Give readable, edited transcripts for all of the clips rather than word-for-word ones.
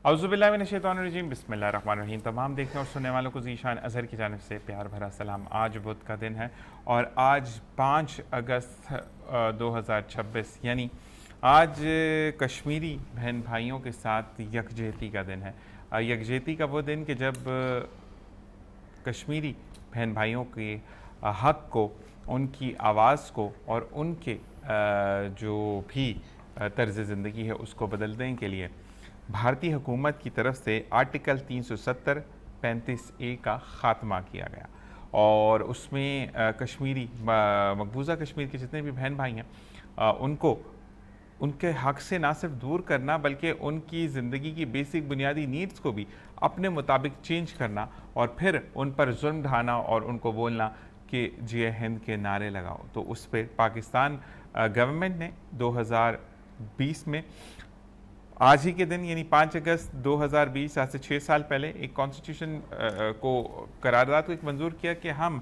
اعوذ باللہ من الشیطان الرجیم، بسم اللہ الرحمن الرحیم۔ تمام دیکھنے اور سننے والوں کو ذیشان اظہر کی جانب سے پیار بھرا سلام۔ آج بدھ کا دن ہے اور آج 5 اگست 2026 یعنی آج کشمیری بہن بھائیوں کے ساتھ یکجہتی کا دن ہے۔ یکجہتی کا وہ دن کہ جب کشمیری بہن بھائیوں کے حق کو، ان کی آواز کو اور ان کے جو بھی طرز زندگی ہے اس کو بدلنے کے لیے بھارتی حکومت کی طرف سے آرٹیکل 370 35A کا خاتمہ کیا گیا، اور اس میں کشمیری مقبوضہ کشمیر کے جتنے بھی بہن بھائی ہیں ان کو ان کے حق سے نہ صرف دور کرنا بلکہ ان کی زندگی کی بیسک بنیادی نیڈز کو بھی اپنے مطابق چینج کرنا، اور پھر ان پر ظلم ڈھانا اور ان کو بولنا کہ جے ہند کے نعرے لگاؤ۔ تو اس پہ پاکستان گورنمنٹ نے 2020 میں آج ہی کے دن یعنی 5 اگست 2020 آج سے 6 سال پہلے ایک کانسٹیٹیوشن کو قرارداد کو ایک منظور کیا کہ ہم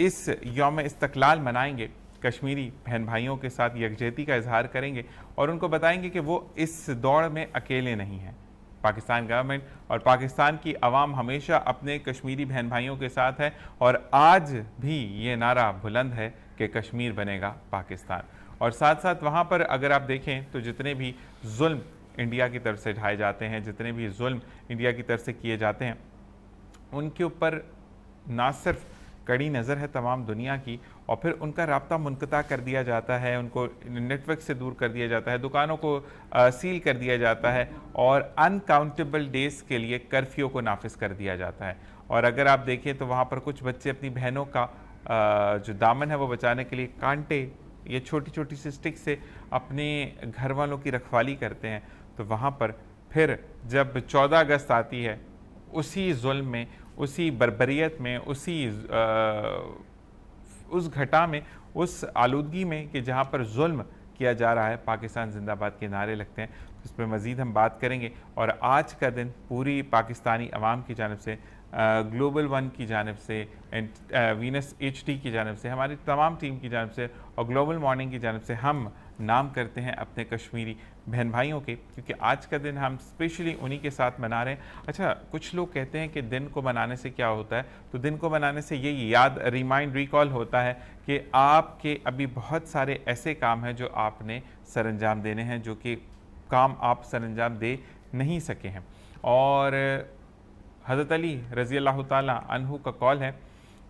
اس یوم استقلال منائیں گے، کشمیری بہن بھائیوں کے ساتھ یکجہتی کا اظہار کریں گے اور ان کو بتائیں گے کہ وہ اس دوڑ میں اکیلے نہیں ہیں۔ پاکستان گورنمنٹ اور پاکستان کی عوام ہمیشہ اپنے کشمیری بہن بھائیوں کے ساتھ ہے، اور آج بھی یہ نعرہ بلند ہے کہ کشمیر بنے گا پاکستان۔ اور ساتھ ساتھ وہاں پر اگر آپ دیکھیں تو جتنے بھی ظلم انڈیا کی طرف سے ڈھائے جاتے ہیں، جتنے بھی ظلم انڈیا کی طرف سے کیے جاتے ہیں، ان کے اوپر نہ صرف کڑی نظر ہے تمام دنیا کی، اور پھر ان کا رابطہ منقطع کر دیا جاتا ہے، ان کو نیٹ ورک سے دور کر دیا جاتا ہے، دکانوں کو سیل کر دیا جاتا ہے، اور ان کاؤنٹیبل ڈیز کے لیے کرفیو کو نافذ کر دیا جاتا ہے۔ اور اگر آپ دیکھیں تو وہاں پر کچھ بچے اپنی بہنوں کا جو دامن ہے وہ بچانے کے لیے کانٹے یہ چھوٹی چھوٹی سی سٹک سے اپنے گھر والوں کی رکھوالی کرتے ہیں، تو وہاں پر پھر جب 14 اگست آتی ہے، اسی ظلم میں، اسی بربریت میں، اس گھٹا میں، اس آلودگی میں کہ جہاں پر ظلم کیا جا رہا ہے، پاکستان زندہ باد کے نعرے لگتے ہیں۔ اس پہ مزید ہم بات کریں گے، اور آج کا دن پوری پاکستانی عوام کی جانب سے، گلوبل ون کی جانب سے، وینس HD کی جانب سے، ہماری تمام ٹیم کی جانب سے اور گلوبل مارننگ کی جانب سے ہم نام کرتے ہیں اپنے کشمیری بہن بھائیوں کے، کیونکہ آج کا دن ہم اسپیشلی انہی کے ساتھ منا رہے ہیں۔ اچھا، کچھ لوگ کہتے ہیں کہ دن کو منانے سے کیا ہوتا ہے، تو دن کو منانے سے یہ یاد ریکال ہوتا ہے کہ آپ کے ابھی بہت سارے ایسے کام ہیں جو آپ نے سر انجام دینے ہیں، جو کہ کام آپ سر انجام دے نہیں سکے ہیں۔ اور حضرت علی رضی اللہ تعالیٰ عنہ کا قول ہے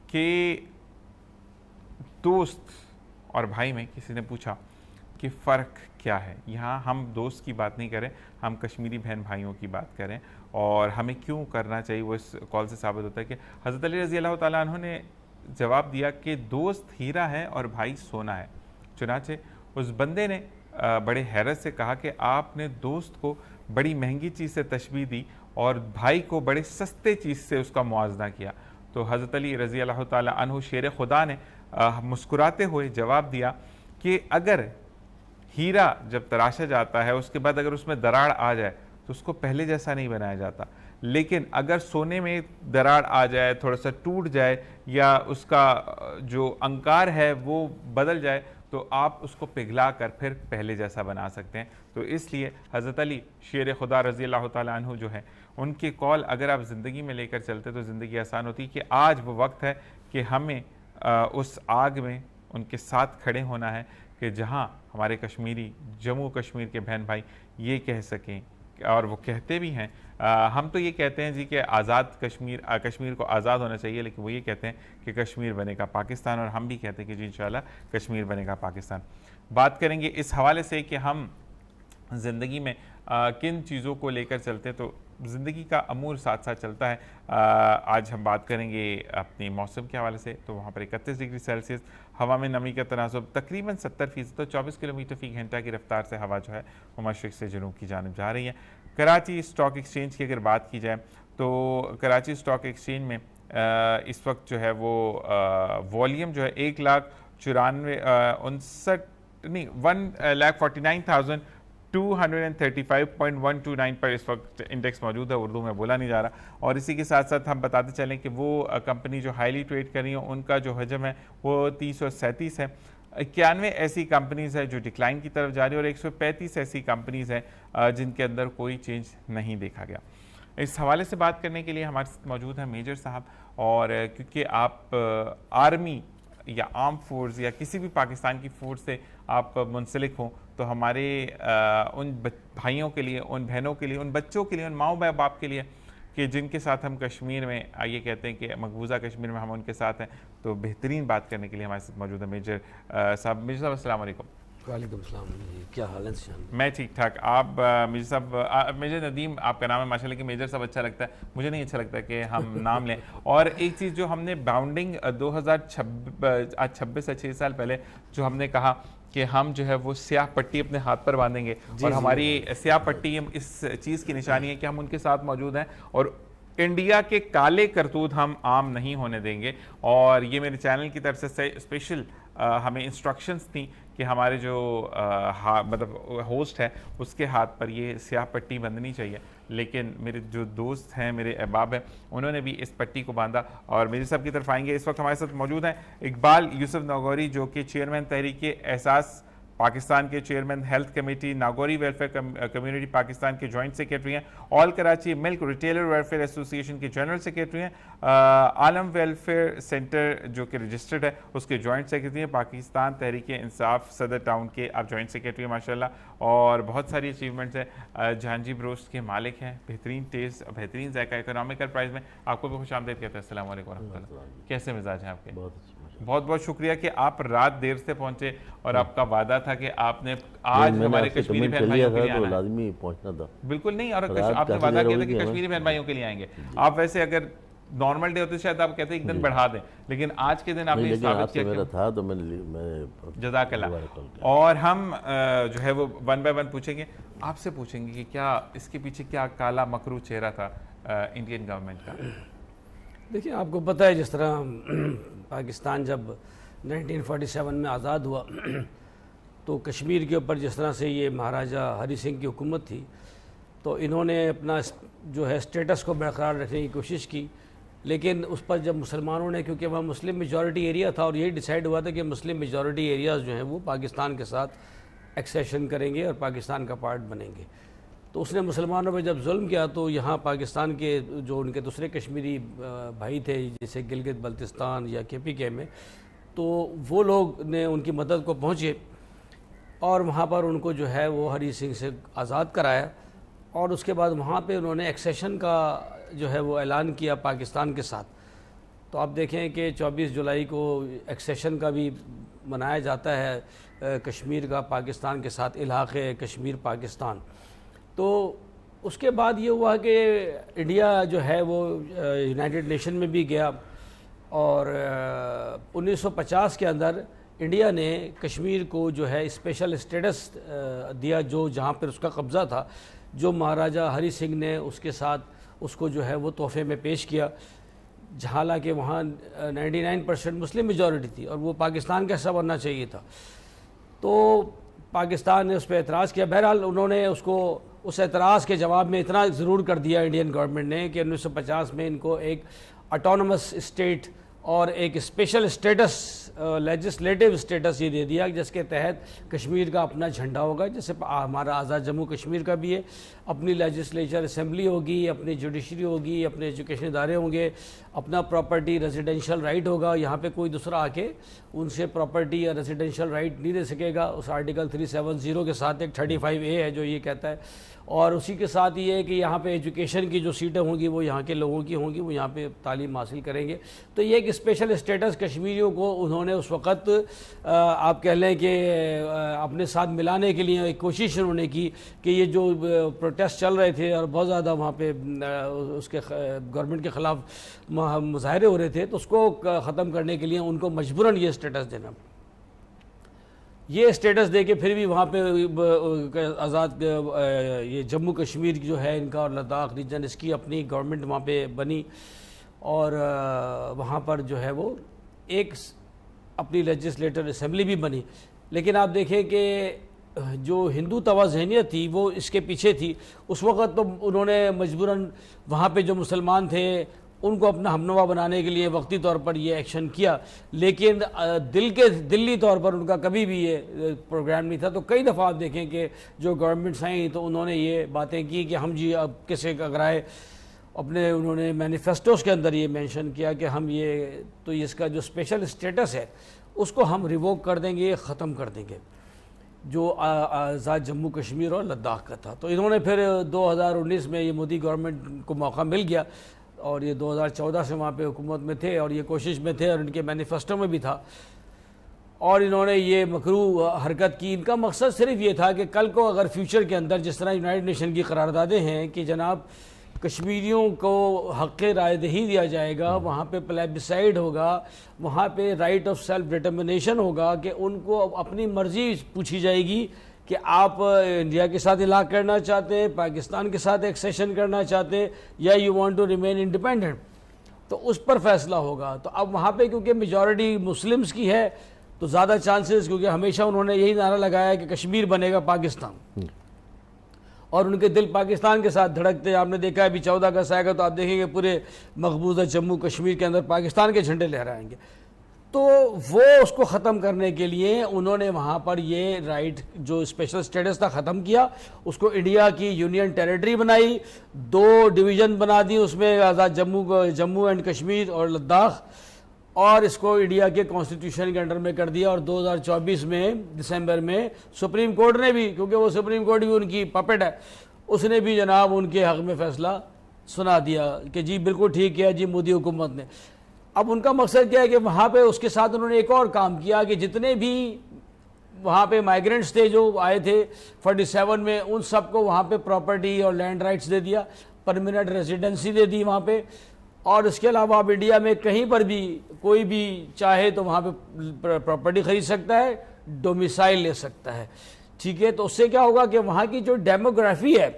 کہ دوست اور بھائی میں کسی نے پوچھا کہ فرق کیا ہے، یہاں ہم دوست کی بات نہیں کریں، ہم کشمیری بہن بھائیوں کی بات کریں، اور ہمیں کیوں کرنا چاہیے وہ اس قول سے ثابت ہوتا ہے کہ حضرت علی رضی اللہ تعالیٰ عنہ نے جواب دیا کہ دوست ہیرا ہے اور بھائی سونا ہے۔ چنانچہ اس بندے نے بڑے حیرت سے کہا کہ آپ نے دوست کو بڑی مہنگی چیز سے تشبیہ دی اور بھائی کو بڑے سستے چیز سے اس کا موازنہ کیا۔ تو حضرت علی رضی اللہ تعالیٰ عنہ شیر خدا نے مسکراتے ہوئے جواب دیا کہ اگر ہیرا جب تراشا جاتا ہے اس کے بعد اگر اس میں دراڑ آ جائے تو اس کو پہلے جیسا نہیں بنایا جاتا، لیکن اگر سونے میں دراڑ آ جائے، تھوڑا سا ٹوٹ جائے، یا اس کا جو انکار ہے وہ بدل جائے، تو آپ اس کو پگھلا کر پھر پہلے جیسا بنا سکتے ہیں۔ تو اس لیے حضرت علی شیر خدا رضی اللہ تعالیٰ عنہ جو ہے، ان کے قول اگر آپ زندگی میں لے کر چلتے تو زندگی آسان ہوتی کہ آج وہ وقت ہے کہ ہمیں اس آگ میں ان کے ساتھ کھڑے ہونا ہے کہ جہاں ہمارے کشمیری، جموں کشمیر کے بہن بھائی یہ کہہ سکیں، اور وہ کہتے بھی ہیں۔ ہم تو یہ کہتے ہیں جی کہ آزاد کشمیر کو آزاد ہونا چاہیے، لیکن وہ یہ کہتے ہیں کہ کشمیر بنے گا پاکستان، اور ہم بھی کہتے ہیں کہ جی انشاءاللہ کشمیر بنے گا پاکستان۔ بات کریں گے اس حوالے سے کہ ہم زندگی میں کن چیزوں کو لے کر چلتے ہیں، تو زندگی کا امور ساتھ ساتھ چلتا ہے۔ آج ہم بات کریں گے اپنی موسم کے حوالے سے، تو وہاں پر 31 ڈگری سیلسیس، ہوا میں نمی کا تناسب تقریباً 70%، تو 24 کلومیٹر فی گھنٹہ کی رفتار سے ہوا جو ہے وہ مشرق سے جنوب کی جانب جا رہی ہے۔ کراچی اسٹاک ایکسچینج کی اگر بات کی جائے تو کراچی اسٹاک ایکسچینج میں اس وقت جو ہے وہ والیوم جو ہے 1,49,235.129 پر اس وقت انڈیکس موجود ہے، اردو میں بولا نہیں جا رہا۔ اور اسی کے ساتھ ساتھ ہم بتاتے چلیں کہ وہ کمپنی جو ہائیلی ٹریڈ کر رہی ہیں ان کا جو حجم ہے وہ 30 اور 37 ہے۔ 91 ایسی کمپنیز ہیں جو ڈکلائن کی طرف جا رہی ہیں اور 135 ایسی کمپنیز ہیں جن کے اندر کوئی چینج نہیں دیکھا گیا. اس حوالے سے بات کرنے کے لیے ہمارے ساتھ موجود ہیں میجر صاحب, اور کیونکہ آپ آرمی یا آرم فورس یا کسی بھی پاکستان کی فورس سے آپ منسلک ہوں, تو ہمارے ان بھائیوں کے لیے, ان بہنوں کے لیے, ان بچوں کے لیے, ان ماؤں باپ کے لیے کہ جن کے ساتھ ہم کشمیر میں یہ کہتے ہیں کہ مقبوضہ کشمیر میں ہم ان کے ساتھ ہیں, تو بہترین بات کرنے کے لیے ہمارے ساتھ موجود ہے میجر صاحب. میجر صاحب السلام علیکم. وعلیکم السلام. کیا حال ہے؟ میں ٹھیک ٹھاک. آپ میجر صاحب, میجر ندیم آپ کا نام ہے ماشاءاللہ, کہ میجر صاحب اچھا لگتا ہے, مجھے نہیں اچھا لگتا کہ ہم نام لیں. اور ایک چیز جو ہم نے باؤنڈنگ 2026 سے 6 سال پہلے جو ہم نے کہا کہ ہم جو ہے وہ سیاہ پٹی اپنے ہاتھ پر باندھیں گے, اور ہماری سیاہ پٹی اس چیز کی نشانی ہے کہ ہم ان کے ساتھ موجود ہیں اور انڈیا کے کالے کرتوت ہم عام نہیں ہونے دیں گے. اور یہ میرے چینل کی طرف سے اسپیشل ہمیں انسٹرکشنز تھیں کہ ہمارے جو مطلب ہوسٹ ہے اس کے ہاتھ پر یہ سیاہ پٹی بندھنی چاہیے, لیکن میرے جو دوست ہیں, میرے احباب ہیں, انہوں نے بھی اس پٹی کو باندھا. اور میری صاحب کی طرف آئیں گے. اس وقت ہمارے ساتھ موجود ہیں اقبال یوسف ناگوری, جو کہ چیئرمین تحریک احساس پاکستان کے, chairman health committee Nagori welfare community Pakistan کے جوائنٹ سیکریٹری ہیں, آل کراچی ملک ریٹیلر ویلفیئر ایسوسی ایشن کے جنرل سیکریٹری ہیں, عالم ویلفیئر سینٹر جو کہ رجسٹرڈ ہے اس کے جوائنٹ سیکریٹری ہیں, پاکستان تحریک انصاف صدر ٹاؤن کے آپ جوائنٹ سیکریٹری ہیں ماشاءاللہ, اور بہت ساری اچیومنٹس ہیں, جہانجی بروسٹ کے مالک ہیں, بہترین ٹیسٹ, بہترین ذائقہ, اکنامیکل پرائز میں. آپ کو بھی خوش آمدید کہتے ہیں. السلام علیکم ورحمۃ اللہ. کیسے مزاج ہیں آپ کے؟ بہت بہت شکریہ کہ آپ رات دیر سے پہنچے, اور آپ کا وعدہ تھا کہ آپ نے آج ہمارے کشمیری بہن بھائیوں کے لیے آنا ہے. لازمی پہنچنا تھا. بالکل نہیں, اور آپ نے وعدہ کیا تھا کہ کشمیری بہن بھائیوں کے لیے آئیں گے. آپ ویسے اگر نارمل ڈے ہوتے شاید آپ کہتے ہیں ایک دن بڑھا دیں, لیکن آج کے دن آپ نے ثابت کیا کہ جزاک اللہ. اور ہم جو ہے وہ ون بائی ون پوچھیں گے, آپ سے پوچھیں گے کہ کیا اس کے پیچھے کیا کالا مکروہ چہرہ تھا انڈین گورنمنٹ کا. دیکھیں, آپ کو پتہ ہے جس طرح پاکستان جب 1947 میں آزاد ہوا تو کشمیر کے اوپر جس طرح سے یہ مہاراجہ ہری سنگھ کی حکومت تھی, تو انہوں نے اپنا جو ہے اسٹیٹس کو برقرار رکھنے کی کوشش کی. لیکن اس پر جب مسلمانوں نے, کیونکہ وہاں مسلم میجورٹی ایریا تھا اور یہی ڈیسائیڈ ہوا تھا کہ مسلم میجورٹی ایریاز جو ہیں وہ پاکستان کے ساتھ ایکسیشن کریں گے اور پاکستان کا پارٹ بنیں گے, تو اس نے مسلمانوں پہ جب ظلم کیا تو یہاں پاکستان کے جو ان کے دوسرے کشمیری بھائی تھے جیسے گلگت بلتستان یا KPK میں, تو وہ لوگ نے ان کی مدد کو پہنچے اور وہاں پر ان کو جو ہے وہ ہری سنگھ سے آزاد کرایا, اور اس کے بعد وہاں پہ انہوں نے ایکسیشن کا جو ہے وہ اعلان کیا پاکستان کے ساتھ. تو آپ دیکھیں کہ 24 جولائی کو ایکسیشن کا بھی منایا جاتا ہے کشمیر کا پاکستان کے ساتھ, الحاق کشمیر پاکستان. تو اس کے بعد یہ ہوا کہ انڈیا جو ہے وہ یونائٹڈ نیشن میں بھی گیا, اور 1950 کے اندر انڈیا نے کشمیر کو جو ہے اسپیشل اسٹیٹس دیا, جو جہاں پر اس کا قبضہ تھا, جو مہاراجہ ہری سنگھ نے اس کے ساتھ اس کو جو ہے وہ تحفے میں پیش کیا, حالانکہ وہاں 99% مسلم میجورٹی تھی اور وہ پاکستان کا حصہ بننا چاہیے تھا. تو پاکستان نے اس پہ اعتراض کیا. بہرحال انہوں نے اس اعتراض کے جواب میں اتنا ضرور کر دیا انڈین گورنمنٹ نے کہ 1950 میں ان کو ایک آٹونومس اسٹیٹ اور ایک اسپیشل اسٹیٹس, لیجسلیٹو اسٹیٹس یہ دے دیا جس کے تحت کشمیر کا اپنا جھنڈا ہوگا, جیسے ہمارا آزاد جموں کشمیر کا بھی ہے, اپنی لیجسلیچر اسمبلی ہوگی, اپنی جوڈیشری ہوگی, اپنے ایجوکیشن ادارے ہوں گے, اپنا پراپرٹی ریزیڈینشیل رائٹ ہوگا. یہاں پہ کوئی دوسرا آ کے ان سے پراپرٹی یا ریزیڈینشیل رائٹ نہیں دے سکے گا. اس آرٹیکل 370 کے ساتھ ایک 35A ہے جو یہ کہتا ہے, اور اسی کے ساتھ یہ ہے کہ یہاں پہ ایجوکیشن کی جو سیٹیں ہوں گی وہ یہاں کے لوگوں کی ہوں گی, وہ یہاں پہ تعلیم حاصل کریں گے. تو یہ ایک اسپیشل اسٹیٹس کشمیریوں کو انہوں نے اس وقت آپ کہہ لیں کہ اپنے ساتھ ملانے کے لیے ایک کوشش انہوں نے کی کہ یہ جو پروٹیسٹ چل رہے تھے اور بہت زیادہ وہاں پہ اس کے گورنمنٹ کے خلاف مظاہرے ہو رہے تھے, تو اس کو ختم کرنے کے لیے ان کو مجبوراً یہ اسٹیٹس دینا. یہ اسٹیٹس دے کے پھر بھی وہاں پہ آزاد یہ جموں کشمیر جو ہے ان کا اور لداخ ریجن, اس کی اپنی گورنمنٹ وہاں پہ بنی, اور وہاں پر جو ہے وہ ایک اپنی لیجسلیٹر اسمبلی بھی بنی. لیکن آپ دیکھیں کہ جو ہندو توا ذہنیت تھی وہ اس کے پیچھے تھی. اس وقت تو انہوں نے مجبوراً وہاں پہ جو مسلمان تھے ان کو اپنا ہمنوا بنانے کے لیے وقتی طور پر یہ ایکشن کیا، لیکن دلی طور پر ان کا کبھی بھی یہ پروگرام نہیں تھا۔ تو کئی دفعہ آپ دیکھیں کہ جو گورنمنٹس آئیں تو انہوں نے یہ باتیں کی کہ ہم جی اب کیسے اگرائے، اپنے انہوں نے مینیفیسٹوز کے اندر یہ مینشن کیا کہ ہم یہ تو اس کا جو اسپیشل اسٹیٹس ہے اس کو ہم ریووک کر دیں گے، ختم کر دیں گے، جو آزاد جموں کشمیر اور لداخ کا تھا۔ تو انہوں نے پھر 2019 میں یہ مودی گورنمنٹ کو موقع مل گیا اور یہ 2014 سے وہاں پہ حکومت میں تھے اور یہ کوشش میں تھے اور ان کے مینیفیسٹو میں بھی تھا، اور انہوں نے یہ مکروہ حرکت کی۔ ان کا مقصد صرف یہ تھا کہ کل کو اگر فیوچر کے اندر جس طرح یونائٹڈ نیشن کی قراردادیں ہیں کہ جناب کشمیریوں کو حق رائے دہی دیا جائے گا، وہاں پہ پلیبسائڈ ہوگا، وہاں پہ رائٹ آف سیلف ڈٹرمنیشن ہوگا کہ ان کو اپنی مرضی پوچھی جائے گی کہ آپ انڈیا کے ساتھ علاقہ کرنا چاہتے ہیں، پاکستان کے ساتھ ایکسیشن کرنا چاہتے ہیں، یا you want to remain independent, تو اس پر فیصلہ ہوگا۔ تو اب وہاں پہ کیونکہ میجورٹی مسلمز کی ہے تو زیادہ چانسز، کیونکہ ہمیشہ انہوں نے یہی نعرہ لگایا کہ کشمیر بنے گا پاکستان، اور ان کے دل پاکستان کے ساتھ دھڑکتے ہیں۔ آپ نے دیکھا ابھی 14 اگست آئے گا تو آپ دیکھیں گے پورے مقبوضہ جموں کشمیر کے اندر پاکستان کے جھنڈے لہرائیں گے۔ تو وہ اس کو ختم کرنے کے لیے انہوں نے وہاں پر یہ رائٹ جو اسپیشل سٹیٹس تھا ختم کیا، اس کو انڈیا کی یونین ٹیریٹری بنائی، 2 ڈویژن بنا دی اس میں، آزاد جموں اینڈ کشمیر اور لداخ، اور اس کو انڈیا کے کانسٹیٹیوشن کے انڈر میں کر دیا۔ اور 2024 میں دسمبر میں سپریم کورٹ نے بھی، کیونکہ وہ سپریم کورٹ بھی ان کی پپٹ ہے، اس نے بھی جناب ان کے حق میں فیصلہ سنا دیا کہ جی بالکل ٹھیک ہے جی مودی حکومت نے۔ اب ان کا مقصد کیا ہے کہ وہاں پہ اس کے ساتھ انہوں نے ایک اور کام کیا کہ جتنے بھی وہاں پہ مائیگرنٹس تھے جو آئے تھے 47 میں، ان سب کو وہاں پہ پراپرٹی اور لینڈ رائٹس دے دیا، پرماننٹ ریزیڈنسی دے دی وہاں پہ، اور اس کے علاوہ اب انڈیا میں کہیں پر بھی کوئی بھی چاہے تو وہاں پہ پراپرٹی خرید سکتا ہے، ڈومیسائل لے سکتا ہے، ٹھیک ہے۔ تو اس سے کیا ہوگا کہ وہاں کی جو ڈیموگرافی ہے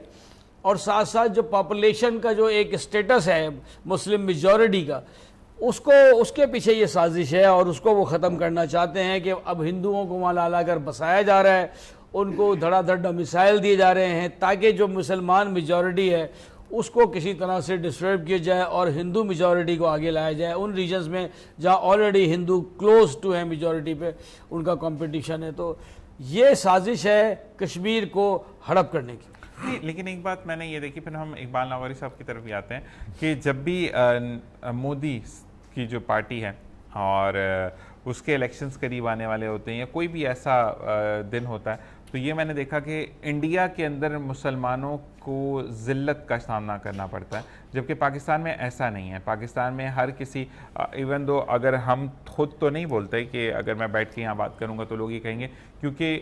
اور ساتھ ساتھ جو پاپولیشن کا جو ایک اسٹیٹس ہے مسلم میجورٹی کا، اس کے پیچھے یہ سازش ہے، اور اس کو وہ ختم کرنا چاہتے ہیں کہ اب ہندوؤں کو وہاں لا کر بسایا جا رہا ہے، ان کو دھڑا دھڑ ڈومیسائل دیے جا رہے ہیں تاکہ جو مسلمان میجورٹی ہے اس کو کسی طرح سے ڈسٹرب کیا جائے اور ہندو میجورٹی کو آگے لایا جائے ان ریجنز میں جہاں آلریڈی ہندو کلوز ٹو ہے میجورٹی پہ ان کا کمپٹیشن ہے۔ تو یہ سازش ہے کشمیر کو ہڑپ کرنے کی۔ لیکن ایک بات میں نے یہ دیکھی، پھر ہم اقبال لاہوری صاحب کی طرف بھی آتے ہیں کہ جب بھی مودی کی جو پارٹی ہے اور اس کے الیکشنز قریب آنے والے ہوتے ہیں یا کوئی بھی ایسا دن ہوتا ہے، تو یہ میں نے دیکھا کہ انڈیا کے اندر مسلمانوں کو ذلت کا سامنا کرنا پڑتا ہے، جبکہ پاکستان میں ایسا نہیں ہے۔ پاکستان میں ہر کسی ایون دو اگر ہم خود تو نہیں بولتے کہ اگر میں بیٹھ کے یہاں بات کروں گا تو لوگ یہ کہیں گے، کیونکہ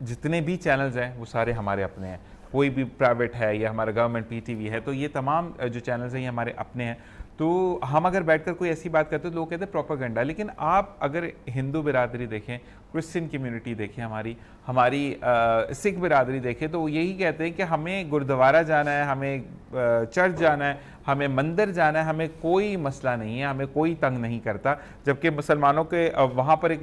جتنے بھی چینلز ہیں وہ سارے ہمارے اپنے ہیں، کوئی بھی پرائیویٹ ہے یا ہمارا گورنمنٹ پی ٹی وی ہے، تو یہ تمام جو چینلز ہیں یہ ہمارے اپنے ہیں۔ تو ہم اگر بیٹھ کر کوئی ایسی بات کرتے تو لوگ کہتے ہیں پروپیگنڈا، لیکن آپ اگر ہندو برادری دیکھیں، کرسچن کمیونٹی دیکھیں، ہماری سکھ برادری دیکھیں، تو وہ یہی کہتے ہیں کہ ہمیں گردوارہ جانا ہے، ہمیں چرچ جانا ہے، ہمیں مندر جانا ہے، ہمیں کوئی مسئلہ نہیں ہے، ہمیں کوئی تنگ نہیں کرتا۔ جبکہ مسلمانوں کے وہاں پر ایک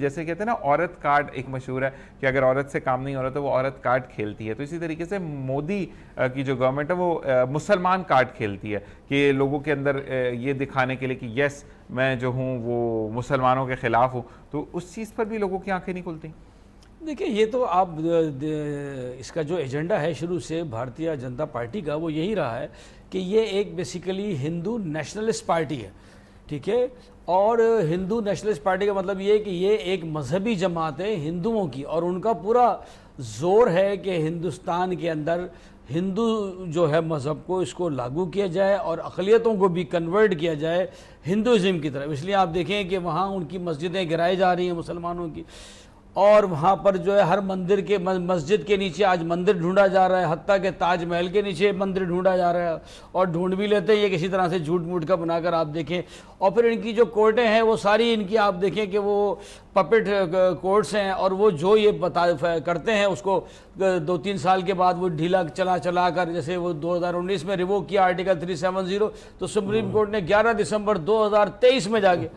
جیسے کہتے ہیں نا عورت کارڈ ایک مشہور ہے کہ اگر عورت سے کام نہیں ہو رہا تو وہ عورت کارڈ کھیلتی ہے، تو اسی طریقے سے مودی کی جو گورنمنٹ ہے وہ مسلمان کارڈ کھیلتی ہے کہ لوگوں کے اندر یہ دکھانے کے لیے کہ یس میں جو ہوں وہ مسلمانوں کے خلاف ہوں، تو اس چیز پر بھی لوگوں کی آنکھیں نہیں کھلتی۔ دیکھیں یہ تو آپ اس کا جو ایجنڈا ہے شروع سے بھارتیہ جنتا پارٹی کا وہ یہی رہا ہے کہ یہ ایک بیسیکلی ہندو نیشنلسٹ پارٹی ہے، ٹھیک ہے، اور ہندو نیشنلسٹ پارٹی کا مطلب یہ ہے کہ یہ ایک مذہبی جماعت ہے ہندوؤں کی، اور ان کا پورا زور ہے کہ ہندوستان کے اندر ہندو جو ہے مذہب کو اس کو لاگو کیا جائے اور اقلیتوں کو بھی کنورٹ کیا جائے ہندوازم کی طرف۔ اس لیے آپ دیکھیں کہ وہاں ان کی مسجدیں گرائی جا رہی ہیں مسلمانوں کی، اور وہاں پر جو ہے ہر مندر کے مسجد کے نیچے آج مندر ڈھونڈا جا رہا ہے، حتیٰ کہ تاج محل کے نیچے مندر ڈھونڈا جا رہا ہے، اور ڈھونڈ بھی لیتے ہیں یہ کسی طرح سے جھوٹ موٹ کا بنا کر آپ دیکھیں۔ اور پھر ان کی جو کورٹیں ہیں وہ ساری ان کی آپ دیکھیں کہ وہ پپٹ کورٹس ہیں، اور وہ جو یہ کرتے ہیں اس کو 2-3 سال کے بعد وہ ڈھیلا چلا کر، جیسے وہ 2019 میں ریووک کیا آرٹیکل 370، تو سپریم کورٹ نے 11 دسمبر 2023 میں جا کے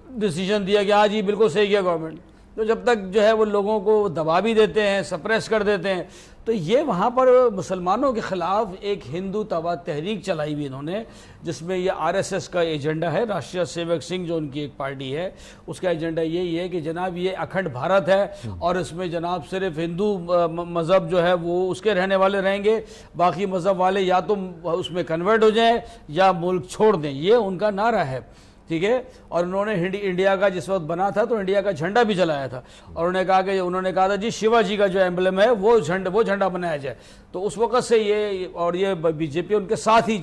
ڈیسیجن دیا کہ ہاں جی بالکل صحیح کیا گورنمنٹ، تو جب تک جو ہے وہ لوگوں کو دبا بھی دیتے ہیں، سپریس کر دیتے ہیں. تو یہ وہاں پر مسلمانوں کے خلاف ایک ہندو توا تحریک چلائی ہوئی انہوں نے، جس میں یہ RSS کا ایجنڈا ہے، راشٹریہ سیوک سنگھ جو ان کی ایک پارٹی ہے، اس کا ایجنڈا یہی ہے کہ جناب یہ اکھنڈ بھارت ہے اور اس میں جناب صرف ہندو مذہب جو ہے وہ اس کے رہنے والے رہیں گے، باقی مذہب والے یا تو اس میں کنورٹ ہو جائیں یا ملک چھوڑ دیں. یہ ان کا نعرہ ہے، ٹھیک ہے. اور انہوں نے انڈیا کا جس وقت بنا تھا تو انڈیا کا جھنڈا بھی جلایا تھا، اور انہوں نے کہا تھا جی شیوا جی کا جو ایمبلم ہے وہ جھنڈا بنایا جائے. تو اس وقت سے یہ بی جے پی ان کے ساتھ ہی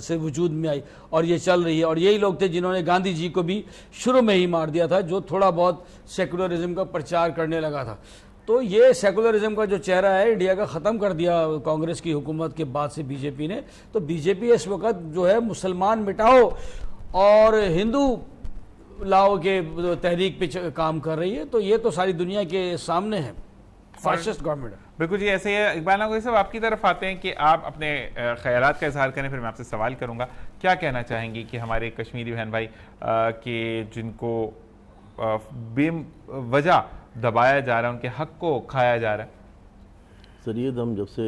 سے وجود میں آئی اور یہ چل رہی ہے. اور یہی لوگ تھے جنہوں نے گاندھی جی کو بھی شروع میں ہی مار دیا تھا، جو تھوڑا بہت سیکولرزم کا پرچار کرنے لگا تھا. تو یہ سیکولرزم کا جو چہرہ ہے انڈیا کا ختم کر دیا کانگریس کی حکومت کے بعد سے بی جے پی نے. تو بی جے پی اس وقت جو ہے مسلمان مٹاؤ اور ہندو لاؤ کے تحریک پہ کام کر رہی ہے. تو یہ تو ساری دنیا کے سامنے ہے، فاسسٹ گورنمنٹ ہے. بالکل جی ایسے ہی ہے. اقبال ناگوہی صاحب آپ کی طرف آتے ہیں کہ آپ اپنے خیالات کا اظہار کریں، پھر میں آپ سے سوال کروں گا. کیا کہنا چاہیں گی کہ ہمارے کشمیری بہن بھائی کہ جن کو بے وجہ دبایا جا رہا ہے، ان کے حق کو کھایا جا رہا ہے؟ سریت ہم جب سے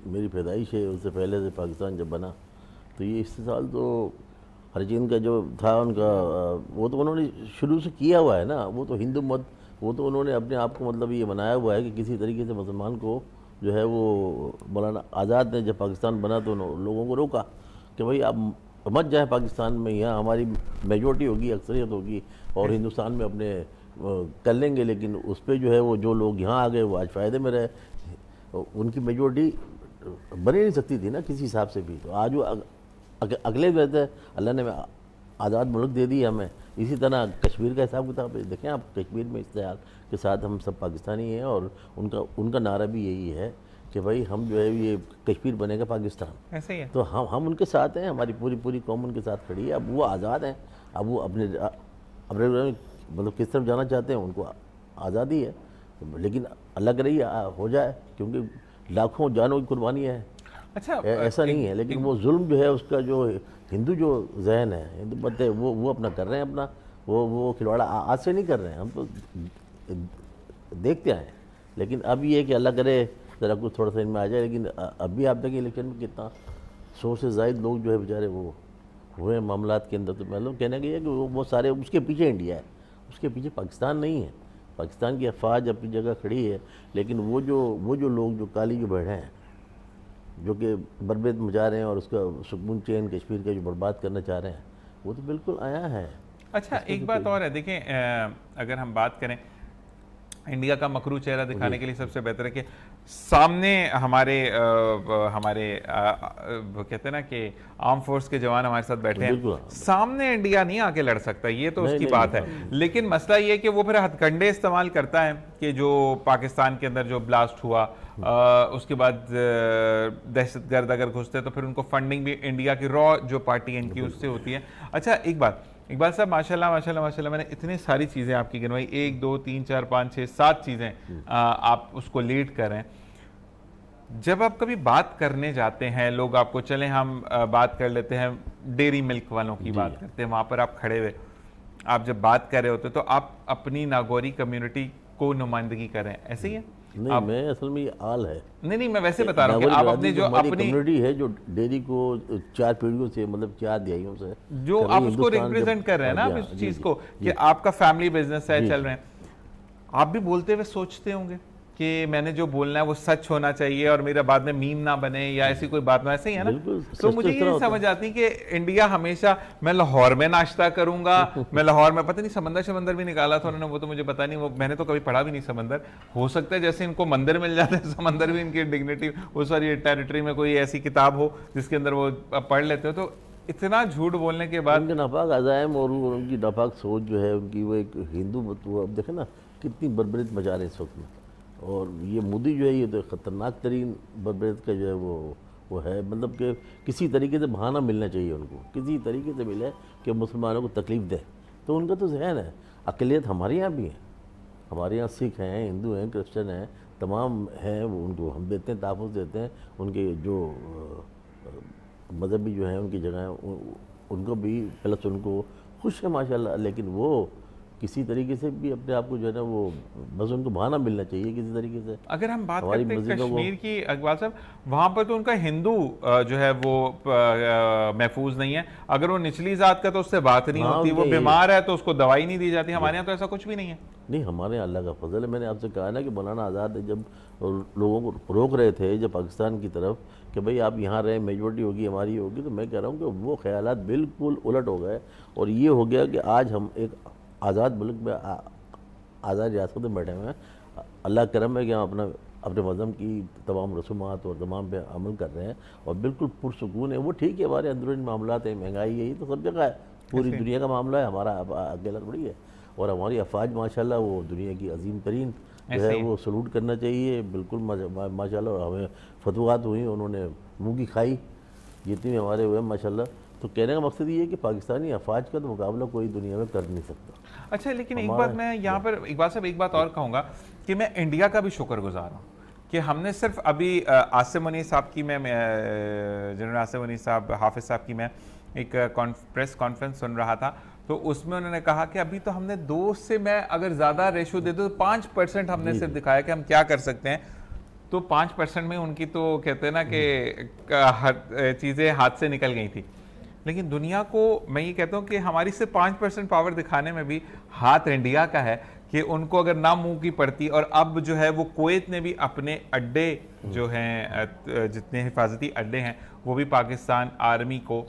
میری پیدائش ہے اس سے پہلے سے پاکستان جب بنا تو یہ استحصال تو ہر چیز کا جو تھا ان کا وہ تو انہوں نے شروع سے کیا ہوا ہے نا. وہ تو ہندو مت وہ تو انہوں نے اپنے آپ کو مطلب یہ بنایا ہوا ہے کہ کسی طریقے سے مسلمان کو جو ہے وہ مولانا آزاد نے جب پاکستان بنا تو لوگوں کو روکا کہ بھائی آپ مت جائیں پاکستان میں، یہاں ہماری میجورٹی ہوگی، اکثریت ہوگی اور ہندوستان میں اپنے کر لیں گے. لیکن اس پہ جو ہے وہ جو لوگ یہاں آ گئے وہ آج فائدے میں رہے. ان کی میجورٹی بن ہی نہیں سکتی تھی نا کسی حساب سے بھی. تو آج وہ اگلے رہتے اللہ نے آزاد ملک دے دی ہمیں. اسی طرح کشمیر کا حساب کتاب دیکھیں آپ، کشمیر میں اشتعال کے ساتھ ہم سب پاکستانی ہیں اور ان کا نعرہ بھی یہی ہے کہ بھائی ہم جو ہے یہ کشمیر بنے گا پاکستان. ایسے ہی ہے. تو ہم ان کے ساتھ ہیں، ہماری پوری قوم ان کے ساتھ کھڑی ہے. اب وہ آزاد ہیں، اب وہ اپنے مطلب کس طرف جانا چاہتے ہیں ان کو آزادی ہے. لیکن اللہ کرے ہو جائے کیونکہ لاکھوں جانوں کی قربانی ہے. اچھا ایسا نہیں ہے، لیکن وہ ظلم جو ہے اس کا جو ہندو جو ذہن ہے ہندو مت ہے وہ اپنا کر رہے ہیں اپنا. وہ کھلواڑا آج سے نہیں کر رہے ہیں، ہم تو دیکھتے آئے ہیں. لیکن اب یہ ہے کہ اللہ کرے ذرا کچھ تھوڑا سا ان میں آ جائے. لیکن اب بھی آپ دیکھیں الیکشن میں کتنا 100 سے زائد لوگ جو ہے بیچارے وہ ہوئے ہیں معاملات کے اندر. تو میں لوگ کہنے گئی ہے کہ وہ سارے اس کے پیچھے انڈیا ہے، اس کے پیچھے پاکستان نہیں ہے. پاکستان کی افواج اپنی جگہ کھڑی ہے، لیکن وہ جو لوگ جو کالی جو بھیڑیں ہیں جو کہ برباد مچا رہے ہیں اور اس کا سکون چین کشمیر کا جو برباد کرنا چاہ رہے ہیں وہ تو بالکل آیا ہے. اچھا ایک بات اور ہے، دیکھیں اگر ہم بات کریں انڈیا کا مکرو چہرہ دکھانے کے لیے سب سے بہتر ہے کہ سامنے ہمارے کہتے ہیں نا کہ آرم فورس کے جوان ہمارے ساتھ بیٹھے ہیں، سامنے انڈیا نہیں آ کے لڑ سکتا، یہ تو اس کی بات ہے. لیکن مسئلہ یہ کہ وہ پھر ہتھ کنڈے استعمال کرتا ہے کہ جو پاکستان کے اندر جو بلاسٹ ہوا اس کے بعد دہشت گرد اگر گھستے تو پھر ان کو فنڈنگ بھی انڈیا کی را جو پارٹی ان کی اس سے ہوتی ہے. اچھا ایک بات اقبال صاحب، ماشاءاللہ میں نے اتنی ساری چیزیں آپ کی گنوائی، 1 2 3 4 5 6 7 چیزیں آپ اس کو لیڈ کر رہے ہیں. جب آپ کبھی بات کرنے جاتے ہیں لوگ آپ کو، چلیں ہم بات کر لیتے ہیں ڈیری ملک والوں کی بات کرتے ہیں، وہاں پر آپ کھڑے ہوئے آپ جب بات کر رہے ہوتے تو آپ اپنی ناگوری کمیونٹی کو نمائندگی کر رہے ہیں، ایسے ہی ہے؟ نہیں میں اصل میں یہ آل ہے. نہیں میں ویسے بتا رہا ہوں کہ آپ اپنی جو اپنی کمیونٹی ہے جو ڈیری کو 4 پیڑھیوں سے مطلب 4 دہائیوں سے جو آپ اس کو ریپریزنٹ کر رہے ہیں نا آپ اس چیز کو کہ آپ کا فیملی بزنس ہے چل رہے ہیں، آپ بھی بولتے ہوئے سوچتے ہوں گے کہ میں نے جو بولنا ہے وہ سچ ہونا چاہیے اور میرا بعد میں میم نہ بنے یا ایسی کوئی بات نہ، ایسے ہی ہے نا؟ تو مجھے یہ نہیں سمجھ آتی کہ انڈیا ہمیشہ میں لاہور میں ناشتہ کروں گا، میں لاہور میں پتہ نہیں سمندر بھی نکالا تھا انہوں نے، وہ تو مجھے پتا نہیں، وہ میں نے تو کبھی پڑھا بھی نہیں سمندر. ہو سکتا ہے جیسے ان کو مندر مل جاتا ہے سمندر بھی ان کی ڈگنیٹی وہ ساری ٹیریٹری میں کوئی ایسی کتاب ہو جس کے اندر وہ پڑھ لیتے ہو. تو اتنا جھوٹ بولنے کے بعد ان کے ناپاک عزائم اور ان کی ناپاک سوچ جو ہے ان کی، وہ ایک ہندو اب دیکھیں نا کتنی بربریت مچا رہے ہیں اس وقت میں. اور یہ مودی جو ہے یہ تو خطرناک ترین بربریت کا جو ہے وہ ہے. مطلب کہ کسی طریقے سے بہانہ ملنا چاہیے ان کو، کسی طریقے سے ملے کہ مسلمانوں کو تکلیف دے. تو ان کا تو ذہن ہے. اقلیت ہمارے یہاں بھی ہیں، ہمارے یہاں سکھ ہیں، ہندو ہیں، کرسچن ہیں، تمام ہیں. وہ ان کو ہم دیتے ہیں، تحفظ دیتے ہیں. ان کے جو مذہبی جو ہیں ان کی جگہیں ان کو بھی پلس ان کو خوش ہے ماشاءاللہ. لیکن وہ کسی طریقے سے بھی اپنے آپ کو جو ہے نا وہ بس ان کو بہانہ ملنا چاہیے کسی طریقے سے. اگر ہم بات ہماری کرتے ہیں مسجدوں کو کشمیر کی اقبال صاحب، وہاں پر تو ان کا ہندو جو ہے وہ محفوظ نہیں ہے. اگر وہ نچلی ذات کا تو اس سے بات نہیں ہاں، ہوتی، ان وہ کے بیمار ہے تو اس کو دوائی نہیں دی جاتی. ہمارے یہاں تو ایسا کچھ بھی نہیں ہے. نہیں، ہمارے یہاں اللہ کا فضل ہے. میں نے آپ سے کہا نا کہ مولانا آزاد جب لوگوں کو روک رہے تھے جب پاکستان کی طرف کہ بھئی آپ یہاں رہیں، میجورٹی ہوگی ہماری ہوگی، تو میں کہہ رہا ہوں کہ وہ خیالات بالکل الٹ ہو گئے اور یہ ہو گیا کہ آج ہم ایک آزاد ملک میں آزاد ریاست میں بیٹھے ہوئے ہیں. اللہ کرم ہے کہ ہم اپنے مذہب کی تمام رسومات اور تمام پہ عمل کر رہے ہیں اور بالکل پرسکون ہے. وہ ٹھیک ہے، ہمارے اندرونی معاملات ہیں، مہنگائی ہے، یہ تو سب جگہ ہے، پوری دنیا کا معاملہ ہے، ہمارا اکیلا تھوڑی ہے. اور ہماری افواج ماشاءاللہ وہ دنیا کی عظیم ترین جو ہے وہ سلوٹ کرنا چاہیے بالکل ماشاءاللہ. ہمیں فتوحات ہوئی، انہوں نے منہ کی کھائی جتنی بھی ہمارے ہوئے ماشاءاللہ. تو کہنے کا مقصد یہ ہے کہ پاکستانی افواج کا تو مقابلہ کوئی دنیا میں کر نہیں سکتا. اچھا، لیکن ایک بات میں یہاں پر اقبال صاحب ایک بات اور کہوں گا کہ میں انڈیا کا بھی شکر گزار ہوں کہ ہم نے صرف ابھی عاصم منیع صاحب کی، میں جنرل عاصم منیع صاحب حافظ صاحب کی میں ایک پریس کانفرنس سن رہا تھا، تو اس میں انہوں نے کہا کہ ابھی تو ہم نے 2 سے میں اگر زیادہ ریشو دے دوں تو 5% ہم نے صرف دکھایا کہ ہم کیا کر سکتے ہیں. تو 5% میں ان کی تو کہتے ہیں نا کہ چیزیں ہاتھ سے نکل گئی تھی. لیکن دنیا کو میں یہ کہتا ہوں کہ ہماری صرف 5% پاور دکھانے میں بھی ہاتھ انڈیا کا ہے کہ ان کو اگر نہ منہ کی پڑتی. اور اب جو ہے وہ کویت نے بھی اپنے اڈے جو ہیں جتنے حفاظتی اڈے ہیں وہ بھی پاکستان آرمی کو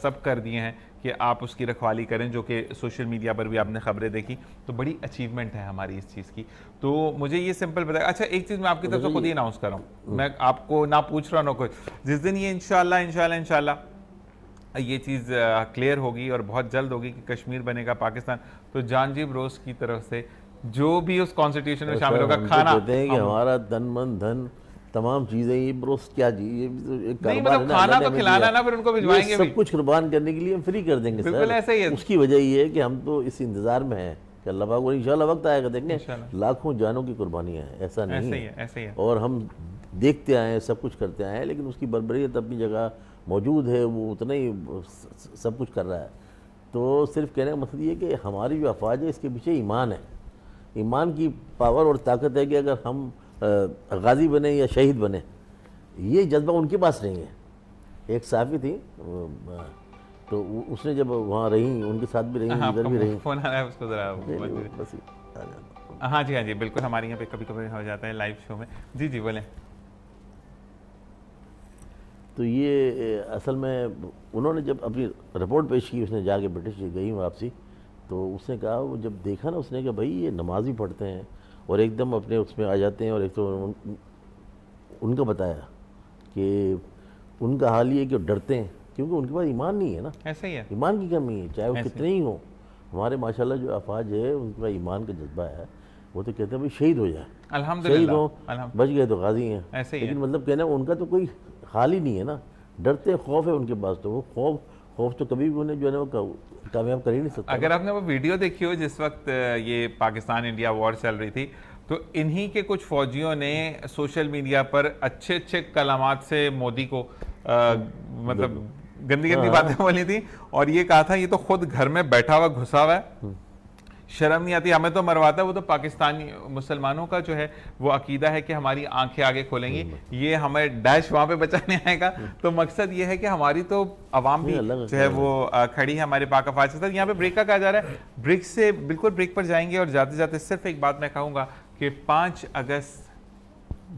سب کر دیے ہیں کہ آپ اس کی رکھوالی کریں، جو کہ سوشل میڈیا پر بھی آپ نے خبریں دیکھی. تو بڑی اچیومنٹ ہے ہماری اس چیز کی. تو مجھے یہ سمپل بتائیں. اچھا، ایک چیز میں آپ کی طرف سے خود ہی اناؤنس کر رہا ہوں، میں آپ کو نہ پوچھ رہا نہ کوئی. جس دن یہ انشاءاللہ یہ چیز کلیئر ہوگی اور بہت جلد ہوگی کہ کشمیر بنے گا پاکستان، تو جان جی بروس کی طرف سے جو بھی اس کانسٹیٹیوشن میں شامل ہوگا، کھانا کہتے ہیں کہ ہمارا تن من دھن تمام چیزیں یہ بروس کیا جی یہ ایک نہیں، کاروبار ہے مطلب نا، کھانا اللہ تو نے کھلانا ہمیں نا، پھر ان کو دیا. بھجوائیں گے یہ بھی. سب کچھ قربان کرنے کے لیے ہم فری کر دیں گے بالکل ایسا ہی ہے. اس کی وجہ یہ ہے کہ ہم تو اس انتظار میں ہیں کہ اللہ پاک کو انشاءاللہ وقت آئے گا، دیکھیں لاکھوں جانوں کی قربانیاں ہیں، ایسا نہیں ہے. ایسا ہی ہے. اور ہم دیکھتے آئے ہیں، سب کچھ کرتے آئے ہیں، لیکن اس کی بربریت اپنی جگہ موجود ہے، وہ اتنا ہی سب کچھ کر رہا ہے. تو صرف کہنے کا مقصد یہ ہے کہ ہماری جو افواج ہے اس کے پیچھے ایمان ہے. ایمان کی پاور اور طاقت ہے کہ اگر ہم غازی بنے یا شہید بنے، یہ جذبہ ان کے پاس نہیں ہے. ایک صحافی تھی تو اس نے جب وہاں رہیں، ان کے ساتھ بھی رہیں، ادھر بھی رہیں. فون آ رہا ہے اس کو ذرا. بس ہاں جی بالکل، ہمارے یہاں پہ کبھی کبھی ہو جاتا ہے لائیو شو میں. جی بولیں. تو یہ اصل میں انہوں نے جب اپنی رپورٹ پیش کی، اس نے جا کے برٹش گئی واپسی، تو اس نے کہا، وہ جب دیکھا نا اس نے کہ بھائی یہ نماز بھی پڑھتے ہیں اور ایک دم اپنے اس میں آ جاتے ہیں. اور ایک تو ان کا بتایا کہ ان کا حال یہ ہے کہ وہ ڈرتے ہیں کیونکہ ان کے پاس ایمان نہیں ہے نا. ایسا ہی ہے، ایمان کی کمی ہے، چاہے وہ کتنے ہی ہوں. ہمارے ماشاءاللہ جو افواج ہے ان کا ایمان کا جذبہ ہے، وہ تو کہتے ہیں بھائی شہید ہو جائے، شہید ہوں، بچ گئے تو غازی ہیں. لیکن مطلب کہنا ان کا تو کوئی حال ہی نہیں ہے نا. ڈرتے، خوف ہے ان کے پاس. تو وہ خوف تو کبھی بھی انہیں جو ہے نا وہ کامیاب کر ہی نہیں سکتا. اگر آپ نے وہ ویڈیو دیکھی ہو جس وقت یہ پاکستان انڈیا وار چل رہی تھی، تو انہی کے کچھ فوجیوں نے سوشل میڈیا پر اچھے کلمات سے مودی کو مطلب گندی باتیں بولی تھی اور یہ کہا تھا یہ تو خود گھر میں بیٹھا ہوا گھسا ہوا ہے، شرم نہیں آتی، ہمیں تو مرواتا ہے. وہ تو پاکستانی مسلمانوں کا جو ہے وہ عقیدہ ہے کہ ہماری آنکھیں آگے کھولیں گی، یہ ہمیں ڈیش وہاں پہ بچانے آئے گا. تو مقصد یہ ہے کہ ہماری تو عوام بھی جو ہے وہ کھڑی ہے ہمارے پاک افواج کے ساتھ. یہاں پہ بریک کا کہا جا رہا ہے، بریک سے بالکل بریک پر جائیں گے. اور جاتے جاتے صرف ایک بات میں کہوں گا کہ 5 اگست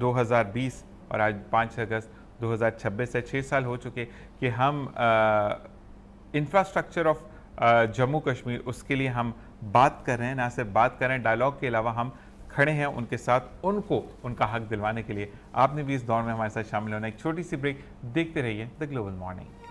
2020 اور آج 5 اگست 2026 سے 6 سال ہو چکے کہ ہم انفراسٹرکچر آف جموں کشمیر اس کے لیے ہم بات کر رہے ہیں. نہ صرف بات کر رہے ہیں، ڈائلاگ کے علاوہ ہم کھڑے ہیں ان کے ساتھ، ان کو ان کا حق دلوانے کے لیے. آپ نے بھی اس دور میں ہمارے ساتھ شامل ہونا. ایک چھوٹی سی بریک، دیکھتے رہیے دی گلوبل مارننگ.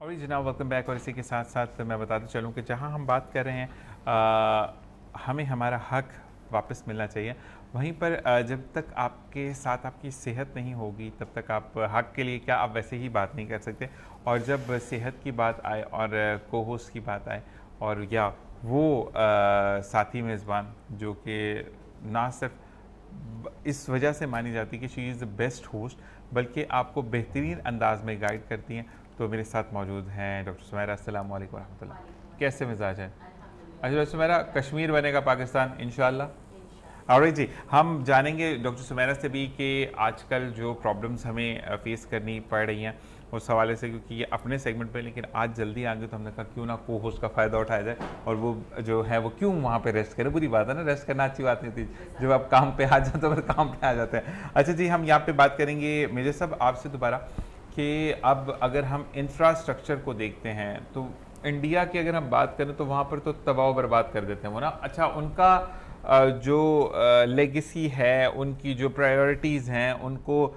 اور جناب ویلکم بیک. اور اسی کے ساتھ ساتھ میں بتاتے چلوں کہ جہاں ہم بات کر رہے ہیں ہمیں ہمارا حق واپس ملنا چاہیے، وہیں پر جب تک آپ کے ساتھ آپ کی صحت نہیں ہوگی تب تک آپ حق کے لیے کیا آپ ویسے ہی بات نہیں کر سکتے. اور جب صحت کی بات آئے اور کو ہوسٹ کی بات آئے اور یا وہ ساتھی میزبان جو کہ نہ صرف اس وجہ سے مانی جاتی ہے کہ شی از دا بیسٹ ہوسٹ، بلکہ آپ کو بہترین انداز میں گائیڈ کرتی ہیں. تو میرے ساتھ موجود ہیں ڈاکٹر سمیرہ. السلام علیکم ورحمۃ اللہ. کیسے مزاج ہیں؟ اچھا ڈاکٹر سمیرہ، کشمیر بنے گا پاکستان انشاءاللہ. اور جی ہم جانیں گے ڈاکٹر سمیرہ سے بھی کہ آج کل جو پرابلمس ہمیں فیس کرنی پڑ رہی ہیں اس حوالے سے، کیونکہ یہ اپنے سیگمنٹ پہ لیکن آج جلدی آ گئی تو ہم نے کہا کیوں نہ کو ہوسٹ کا فائدہ اٹھایا جائے، اور وہ جو ہے وہ کیوں وہاں پہ ریسٹ کرے. بری بات ہے نا، ریسٹ کرنا اچھی بات نہیں تھی، جب آپ کام پہ آ جاتے تو پھر کام پہ آ جاتے ہیں. اچھا جی، ہم یہاں پہ بات کریں گے میجر صاحب آپ سے دوبارہ کہ اب اگر ہم انفراسٹرکچر کو دیکھتے ہیں تو انڈیا کی اگر ہم بات کریں تو وہاں پر تو تباہ و برباد کر دیتے ہیں وہ نا. اچھا، ان کا جو لیگیسی ہے، ان کی جو پرائیورٹیز ہیں، ان کو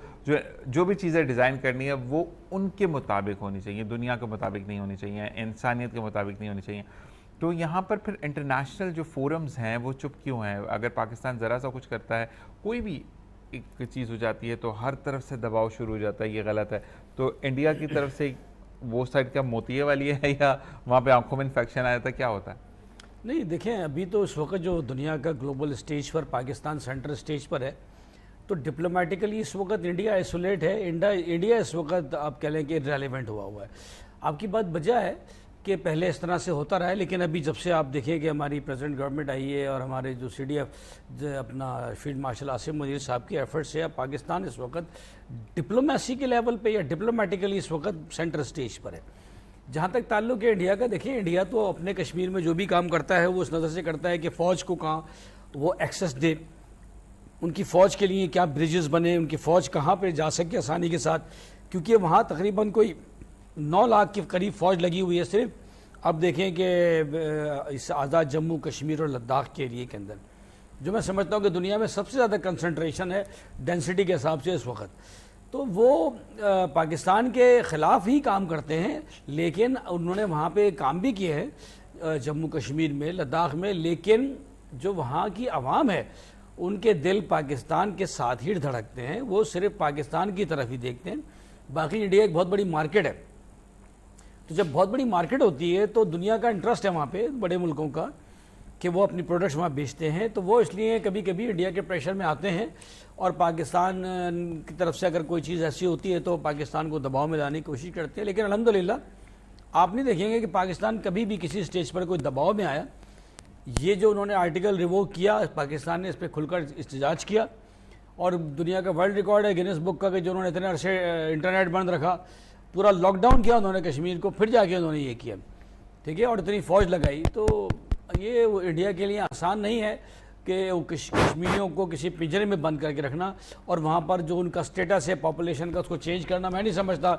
جو بھی چیزیں ڈیزائن کرنی ہے وہ ان کے مطابق ہونی چاہیے، دنیا کے مطابق نہیں ہونی چاہیے، انسانیت کے مطابق نہیں ہونی چاہیے. تو یہاں پر پھر انٹرنیشنل جو فورمز ہیں وہ چپ کیوں ہیں؟ اگر پاکستان ذرا سا کچھ کرتا ہے، کوئی بھی ایک چیز ہو جاتی ہے تو ہر طرف سے دباؤ شروع ہو جاتا ہے، یہ غلط ہے. تو انڈیا کی طرف سے وہ سائڈ کیا موتیے والی ہے یا وہاں پہ آنکھوں میں انفیکشن آیا تھا، کیا ہوتا ہے؟ نہیں دیکھیں، ابھی تو اس وقت جو دنیا کا گلوبل اسٹیج پر پاکستان سینٹر اسٹیج پر ہے، تو ڈپلومیٹیکلی اس وقت انڈیا آئسولیٹ ہے. انڈیا اس وقت آپ کہہ لیں کہ ریلیونٹ ہوا ہے. آپ کی بات بجا ہے کہ پہلے اس طرح سے ہوتا رہا ہے، لیکن ابھی جب سے آپ دیکھیں کہ ہماری پریزیڈنٹ گورنمنٹ آئی ہے اور ہمارے جو سی ڈی ایف اپنا فیلڈ مارشل عاصم منیر صاحب کی ایفرٹ سے پاکستان اس وقت ڈپلومیسی کے لیول پہ یا ڈپلومیٹیکلی اس وقت سینٹر اسٹیج پر ہے. جہاں تک تعلق ہے انڈیا کا، دیکھیں انڈیا تو اپنے کشمیر میں جو بھی کام کرتا ہے وہ اس نظر سے کرتا ہے کہ فوج کو کہاں وہ ایکسیس دے، ان کی فوج کے لیے کیا بریجز بنے، ان کی فوج کہاں پہ جا سکے آسانی کے ساتھ، کیونکہ وہاں تقریباً کوئی 9 لاکھ کے قریب فوج لگی ہوئی ہے صرف. اب دیکھیں کہ اس آزاد جموں کشمیر اور لداخ کے ایریے کے اندر، جو میں سمجھتا ہوں کہ دنیا میں سب سے زیادہ کنسنٹریشن ہے ڈینسٹی کے حساب سے اس وقت، تو وہ پاکستان کے خلاف ہی کام کرتے ہیں. لیکن انہوں نے وہاں پہ کام بھی کیے ہیں جموں کشمیر میں، لداخ میں، لیکن جو وہاں کی عوام ہے ان کے دل پاکستان کے ساتھ ہی دھڑکتے ہیں، وہ صرف پاکستان کی طرف ہی دیکھتے ہیں. باقی انڈیا ایک بہت بڑی مارکیٹ ہے، تو جب بہت بڑی مارکیٹ ہوتی ہے تو دنیا کا انٹرسٹ ہے وہاں پہ بڑے ملکوں کا کہ وہ اپنی پروڈکٹس وہاں بیچتے ہیں، تو وہ اس لیے کبھی کبھی انڈیا کے پریشر میں آتے ہیں اور پاکستان کی طرف سے اگر کوئی چیز ایسی ہوتی ہے تو پاکستان کو دباؤ میں لانے کی کوشش کرتے ہیں. لیکن الحمدللہ آپ نہیں دیکھیں گے کہ پاکستان کبھی بھی کسی اسٹیج پر کوئی دباؤ میں آیا. یہ جو انہوں نے آرٹیکل ریووک کیا، پاکستان نے اس پہ کھل کر احتجاج کیا، اور دنیا کا ورلڈ ریکارڈ ہے گینس بک کا کہ جو انہوں نے اتنے عرصے انٹرنیٹ بند رکھا، پورا لاک ڈاؤن کیا انہوں نے کشمیر کو، پھر جا کے انہوں نے یہ کیا، ٹھیک ہے، اور اتنی فوج لگائی. تو یہ انڈیا کے لیے آسان نہیں ہے کہ وہ کشمیریوں کو کسی پنجرے میں بند کر کے رکھنا اور وہاں پر جو ان کا سٹیٹس ہے پاپولیشن کا اس کو چینج کرنا. میں نہیں سمجھتا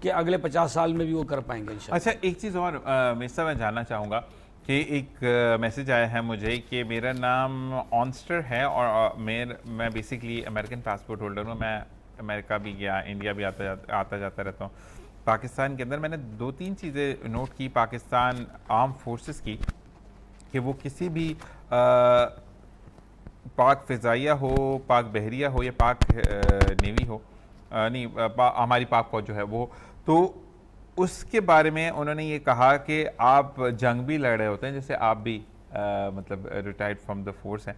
کہ اگلے 50 سال میں بھی وہ کر پائیں گے انشاءاللہ. اچھا، ایک چیز اور میں جاننا چاہوں گا کہ ایک میسج آیا ہے مجھے کہ میرا نام آنسٹر ہے اور میں بیسکلی امریکن پاسپورٹ ہولڈر ہوں. میں امریکہ بھی گیا، انڈیا بھی آتا جاتا رہتا ہوں. پاکستان کے اندر میں نے 2-3 چیزیں نوٹ کی پاکستان آرم فورسز کی، کہ وہ کسی بھی پاک فضائیہ ہو، پاک بحریہ ہو یا پاک نیوی ہو، نہیں ہماری پاک فوج جو ہے وہ، تو اس کے بارے میں انہوں نے یہ کہا کہ آپ جنگ بھی لڑ رہے ہوتے ہیں جیسے آپ بھی مطلب ریٹائرڈ فرام دا فورس ہیں،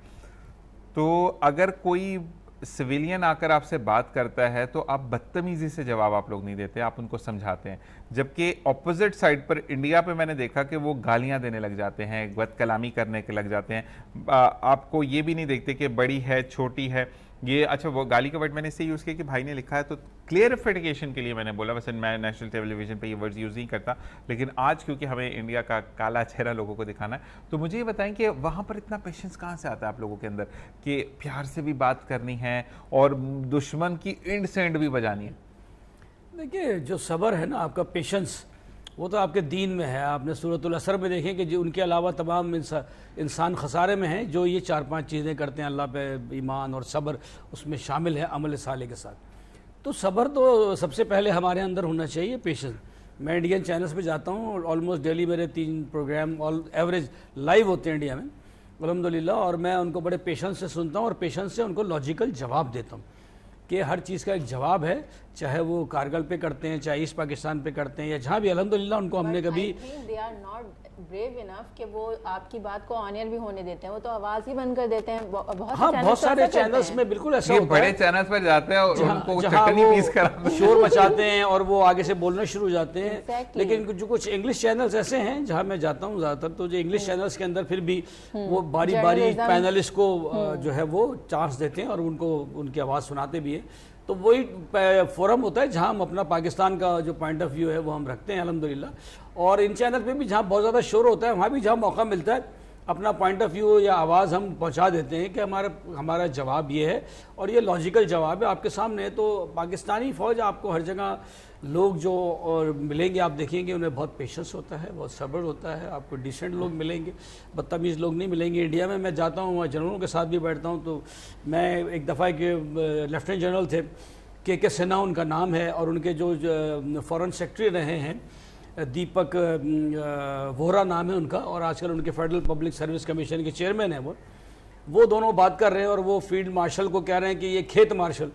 تو اگر کوئی سویلین آ کر آپ سے بات کرتا ہے تو آپ بدتمیزی سے جواب آپ لوگ نہیں دیتے، آپ ان کو سمجھاتے ہیں. جبکہ اپوزٹ سائڈ پر انڈیا پہ میں نے دیکھا کہ وہ گالیاں دینے لگ جاتے ہیں، بد کلامی کرنے کے لگ جاتے ہیں. آپ کو یہ بھی نہیں دیکھتے کہ بڑی ہے چھوٹی ہے یہ. اچھا، وہ گالی کا ورڈ میں نے اس سے یوز کیا کہ بھائی نے لکھا ہے تو کلیئرفیکیشن کے لیے میں نے بولا. ویسے میں نیشنل ٹیلی ویژن پہ یہ ورڈز یوز نہیں کرتا، لیکن آج کیونکہ ہمیں انڈیا کا کالا چہرہ لوگوں کو دکھانا ہے، تو مجھے یہ بتائیں کہ وہاں پر اتنا پیشنس کہاں سے آتا ہے آپ لوگوں کے اندر کہ پیار سے بھی بات کرنی ہے اور دشمن کی انڈ سے انڈ بھی بجانی ہے؟ دیکھیے، جو صبر ہے نا، آپ کا پیشنس، وہ تو آپ کے دین میں ہے. آپ نے سورۃ العصر میں دیکھیں کہ جو ان کے علاوہ تمام انسان خسارے میں ہیں جو یہ 4-5 چیزیں کرتے ہیں، اللہ پہ ایمان اور صبر اس میں شامل ہے عمل صالح کے ساتھ. تو صبر تو سب سے پہلے ہمارے اندر ہونا چاہیے، پیشنس. میں انڈین چینلز پہ جاتا ہوں اور آلموسٹ ڈیلی میرے 3 پروگرام ایوریج لائیو ہوتے ہیں انڈیا میں الحمدللہ، اور میں ان کو بڑے پیشنس سے سنتا ہوں اور پیشنس سے ان کو لاجیکل جواب دیتا ہوں. کہ ہر چیز کا ایک جواب ہے، چاہے وہ کارگل پہ کرتے ہیں، چاہے ایسٹ پاکستان پہ کرتے ہیں، یا جہاں بھی الحمدللہ ان کو ہم نے کبھی they are not brave enough کہ وہ آپ کی بات کو آن ایئر بھی ہونے دیتے ہیں، وہ تو آواز ہی بند کر دیتے ہیں. بہت سارے چینلز میں بالکل ایسا ہوتا ہے، بڑے چینلز پر جاتے ہیں اور ان کو چٹنی پیس کر شور مچاتے ہیں اور وہ آگے سے بولنا شروع ہو جاتے ہیں. لیکن جو کچھ انگلش چینلز ایسے ہیں جہاں میں جاتا ہوں زیادہ تر، تو جو انگلش چینلز کے اندر پھر بھی وہ باری باری پینلسٹ کو جو ہے وہ چانس دیتے ہیں اور ان کو ان کی آواز سناتے بھی ہیں. تو وہی فورم ہوتا ہے جہاں ہم اپنا پاکستان کا جو پوائنٹ آف ویو ہے وہ ہم رکھتے ہیں الحمدللہ. اور ان چینل پہ بھی جہاں بہت زیادہ شور ہوتا ہے وہاں بھی جہاں موقع ملتا ہے اپنا پوائنٹ آف ویو یا آواز ہم پہنچا دیتے ہیں کہ ہمارا جواب یہ ہے اور یہ لاجیکل جواب ہے آپ کے سامنے. تو پاکستانی فوج آپ کو ہر جگہ لوگ جو اور ملیں گے آپ دیکھیں گے انہیں بہت پیشنس ہوتا ہے، بہت صبر ہوتا ہے. آپ کو ڈیسنٹ لوگ ملیں گے، بدتمیز لوگ نہیں ملیں گے. انڈیا میں جاتا ہوں وہاں جنرلوں کے ساتھ بھی بیٹھتا ہوں. تو میں ایک دفعہ کے لیفٹیننٹ جنرل تھے کے سنہا ان کا نام ہے، اور ان کے جو فورن سیکرٹری رہے ہیں دیپک وورا نام ہے ان کا، اور آج کل ان کے فیڈرل پبلک سروس کمیشن کے چیئرمین ہیں. وہ دونوں بات کر رہے ہیں اور وہ فیلڈ مارشل کو کہہ رہے ہیں کہ یہ کھیت مارشل،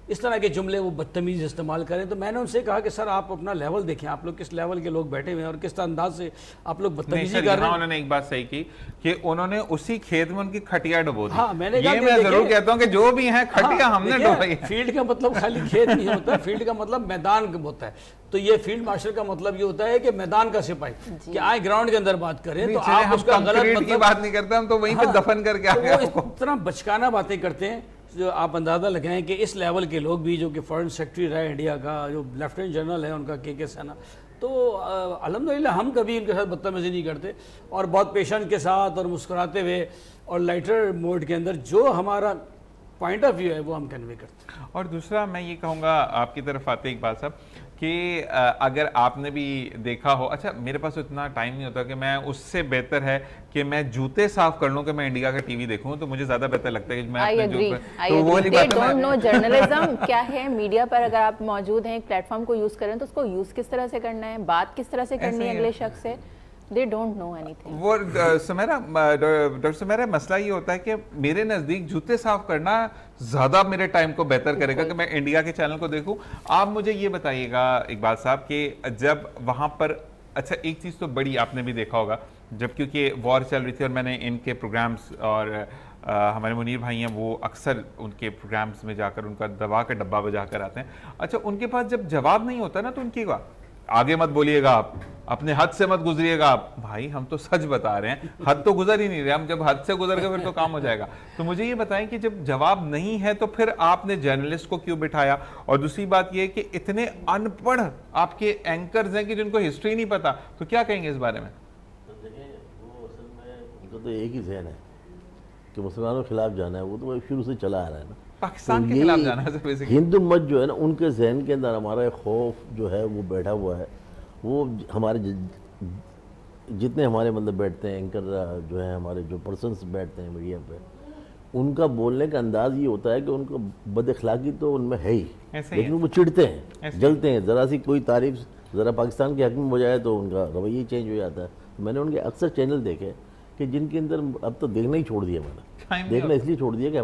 اس طرح کے جملے وہ بدتمیز استعمال کریں. تو میں نے ان سے کہا کہ سر آپ اپنا لیول دیکھیں، آپ لوگ کس لیول کے لوگ بیٹھے ہوئے ہیں اور کس انداز سے آپ لوگ بدتمیزی کر رہے ہیں. انہوں نے ایک بات صحیح کی کہ انہوں نے اسی کھیت میں ان کی کھٹیا ڈبو دی. ہاں میں نے یہ میں ضرور کہتا ہوں کہ جو بھی ہیں کھٹیا ہم نے ڈبوئی ہے. فیلڈ کا مطلب خالی کھیت نہیں ہوتا، فیلڈ کا مطلب میدان ہوتا ہے. تو یہ فیلڈ مارشل کا مطلب یہ ہوتا ہے کہ میدان کا سپاہی کہ آئے گراؤنڈ کے اندر بات کریں. تو آپ اس کا غلط مطلب بات نہیں کرتے، ہم تو وہیں پہ دفن کر کے آگے اتنا بچکانہ باتیں کرتے ہیں. جو آپ اندازہ لگائیں کہ اس لیول کے لوگ بھی جو کہ فورن سیکرٹری رہے انڈیا کا، جو لیفٹیننٹ جنرل ہے ان کا کے سنہا، تو الحمدللہ ہم کبھی ان کے ساتھ بدتمیزی نہیں کرتے اور بہت پیشنٹ کے ساتھ اور مسکراتے ہوئے اور لائٹر موڈ کے اندر جو ہمارا پوائنٹ آف ویو ہے وہ ہم کنوے کرتے ہیں. اور دوسرا میں یہ کہوں گا آپ کی طرف آتے اقبال صاحب کہ اگر آپ نے بھی دیکھا ہو، اچھا میرے پاس اتنا ٹائم نہیں ہوتا کہ میں اس سے بہتر ہے کہ میں جوتے صاف کر لوں کہ میں انڈیا کا ٹی وی دیکھوں، تو مجھے زیادہ بہتر لگتا ہے کہ میں اپنے جرنلزم کیا ہے. میڈیا پر اگر آپ موجود ہیں، ایک پلیٹ فارم کو یوز کریں تو اس کو یوز کس طرح سے کرنا ہے، بات کس طرح سے کرنی ہے اگلے شخص سے. They don't know anything. وہ ڈاکٹر سمیرا مسئلہ یہ ہوتا ہے کہ میرے نزدیک جوتے صاف کرنا زیادہ میرے ٹائم کو بہتر کرے گا کہ میں انڈیا کے چینل کو دیکھوں. آپ مجھے یہ بتائیے گا اقبال صاحب کہ جب وہاں پر، اچھا ایک چیز تو بڑی آپ نے بھی دیکھا ہوگا جب کیونکہ وار چل رہی تھی اور میں نے ان کے پروگرامز اور ہمارے منیر بھائی ہیں وہ اکثر ان کے پروگرامز میں جا کر ان کا دوا کا ڈبہ بجا کر آتے ہیں. اچھا ان کے پاس جب جواب نہیں ہوتا نا تو ان کی آگے مت بولیے گا، آپ اپنے حد سے مت گزریے گا. آپ بھائی ہم تو سچ بتا رہے ہیں، حد تو گزر ہی نہیں رہے، ہم جب حد سے گزر گئے پھر تو کام ہو جائے گا. تو مجھے یہ بتائیں کہ جب جواب نہیں ہے تو پھر آپ نے جرنلسٹ کو کیوں بٹھایا؟ اور دوسری بات یہ کہ اتنے ان پڑھ آپ کے اینکرز ہیں کہ جن کو ہسٹری نہیں پتا، تو کیا کہیں گے اس بارے میں؟ دیکھیں وہ اصل میں ان کا تو ایک ہی ذہن ہے کہ مسلمانوں کے خلاف جانا ہے. وہ تو شروع سے چلا آ رہا ہے نا، پاکستان کے خلاف جانا ہے. ہندو مت جو ہے نا ان کے ذہن کے اندر ہمارا خوف جو ہے وہ بیٹھا ہوا ہے. وہ ہمارے جتنے ہمارے مطلب بیٹھتے ہیں اینکر جو ہیں، ہمارے جو پرسنس بیٹھتے ہیں میڈیا پہ، ان کا بولنے کا انداز یہ ہوتا ہے کہ ان کا بد اخلاقی تو ان میں ہے ہی، لیکن وہ چڑھتے ہیں، جلتے ہیں. ذرا سی کوئی تعریف ذرا پاکستان کے حق میں ہو جائے تو ان کا رویہ چینج ہو جاتا ہے. میں نے ان کے اکثر چینل دیکھے کہ جن کے اندر اب تو دیکھنا ہی چھوڑ دیا. میں نے دیکھنا اس لیے چھوڑ دیا کہ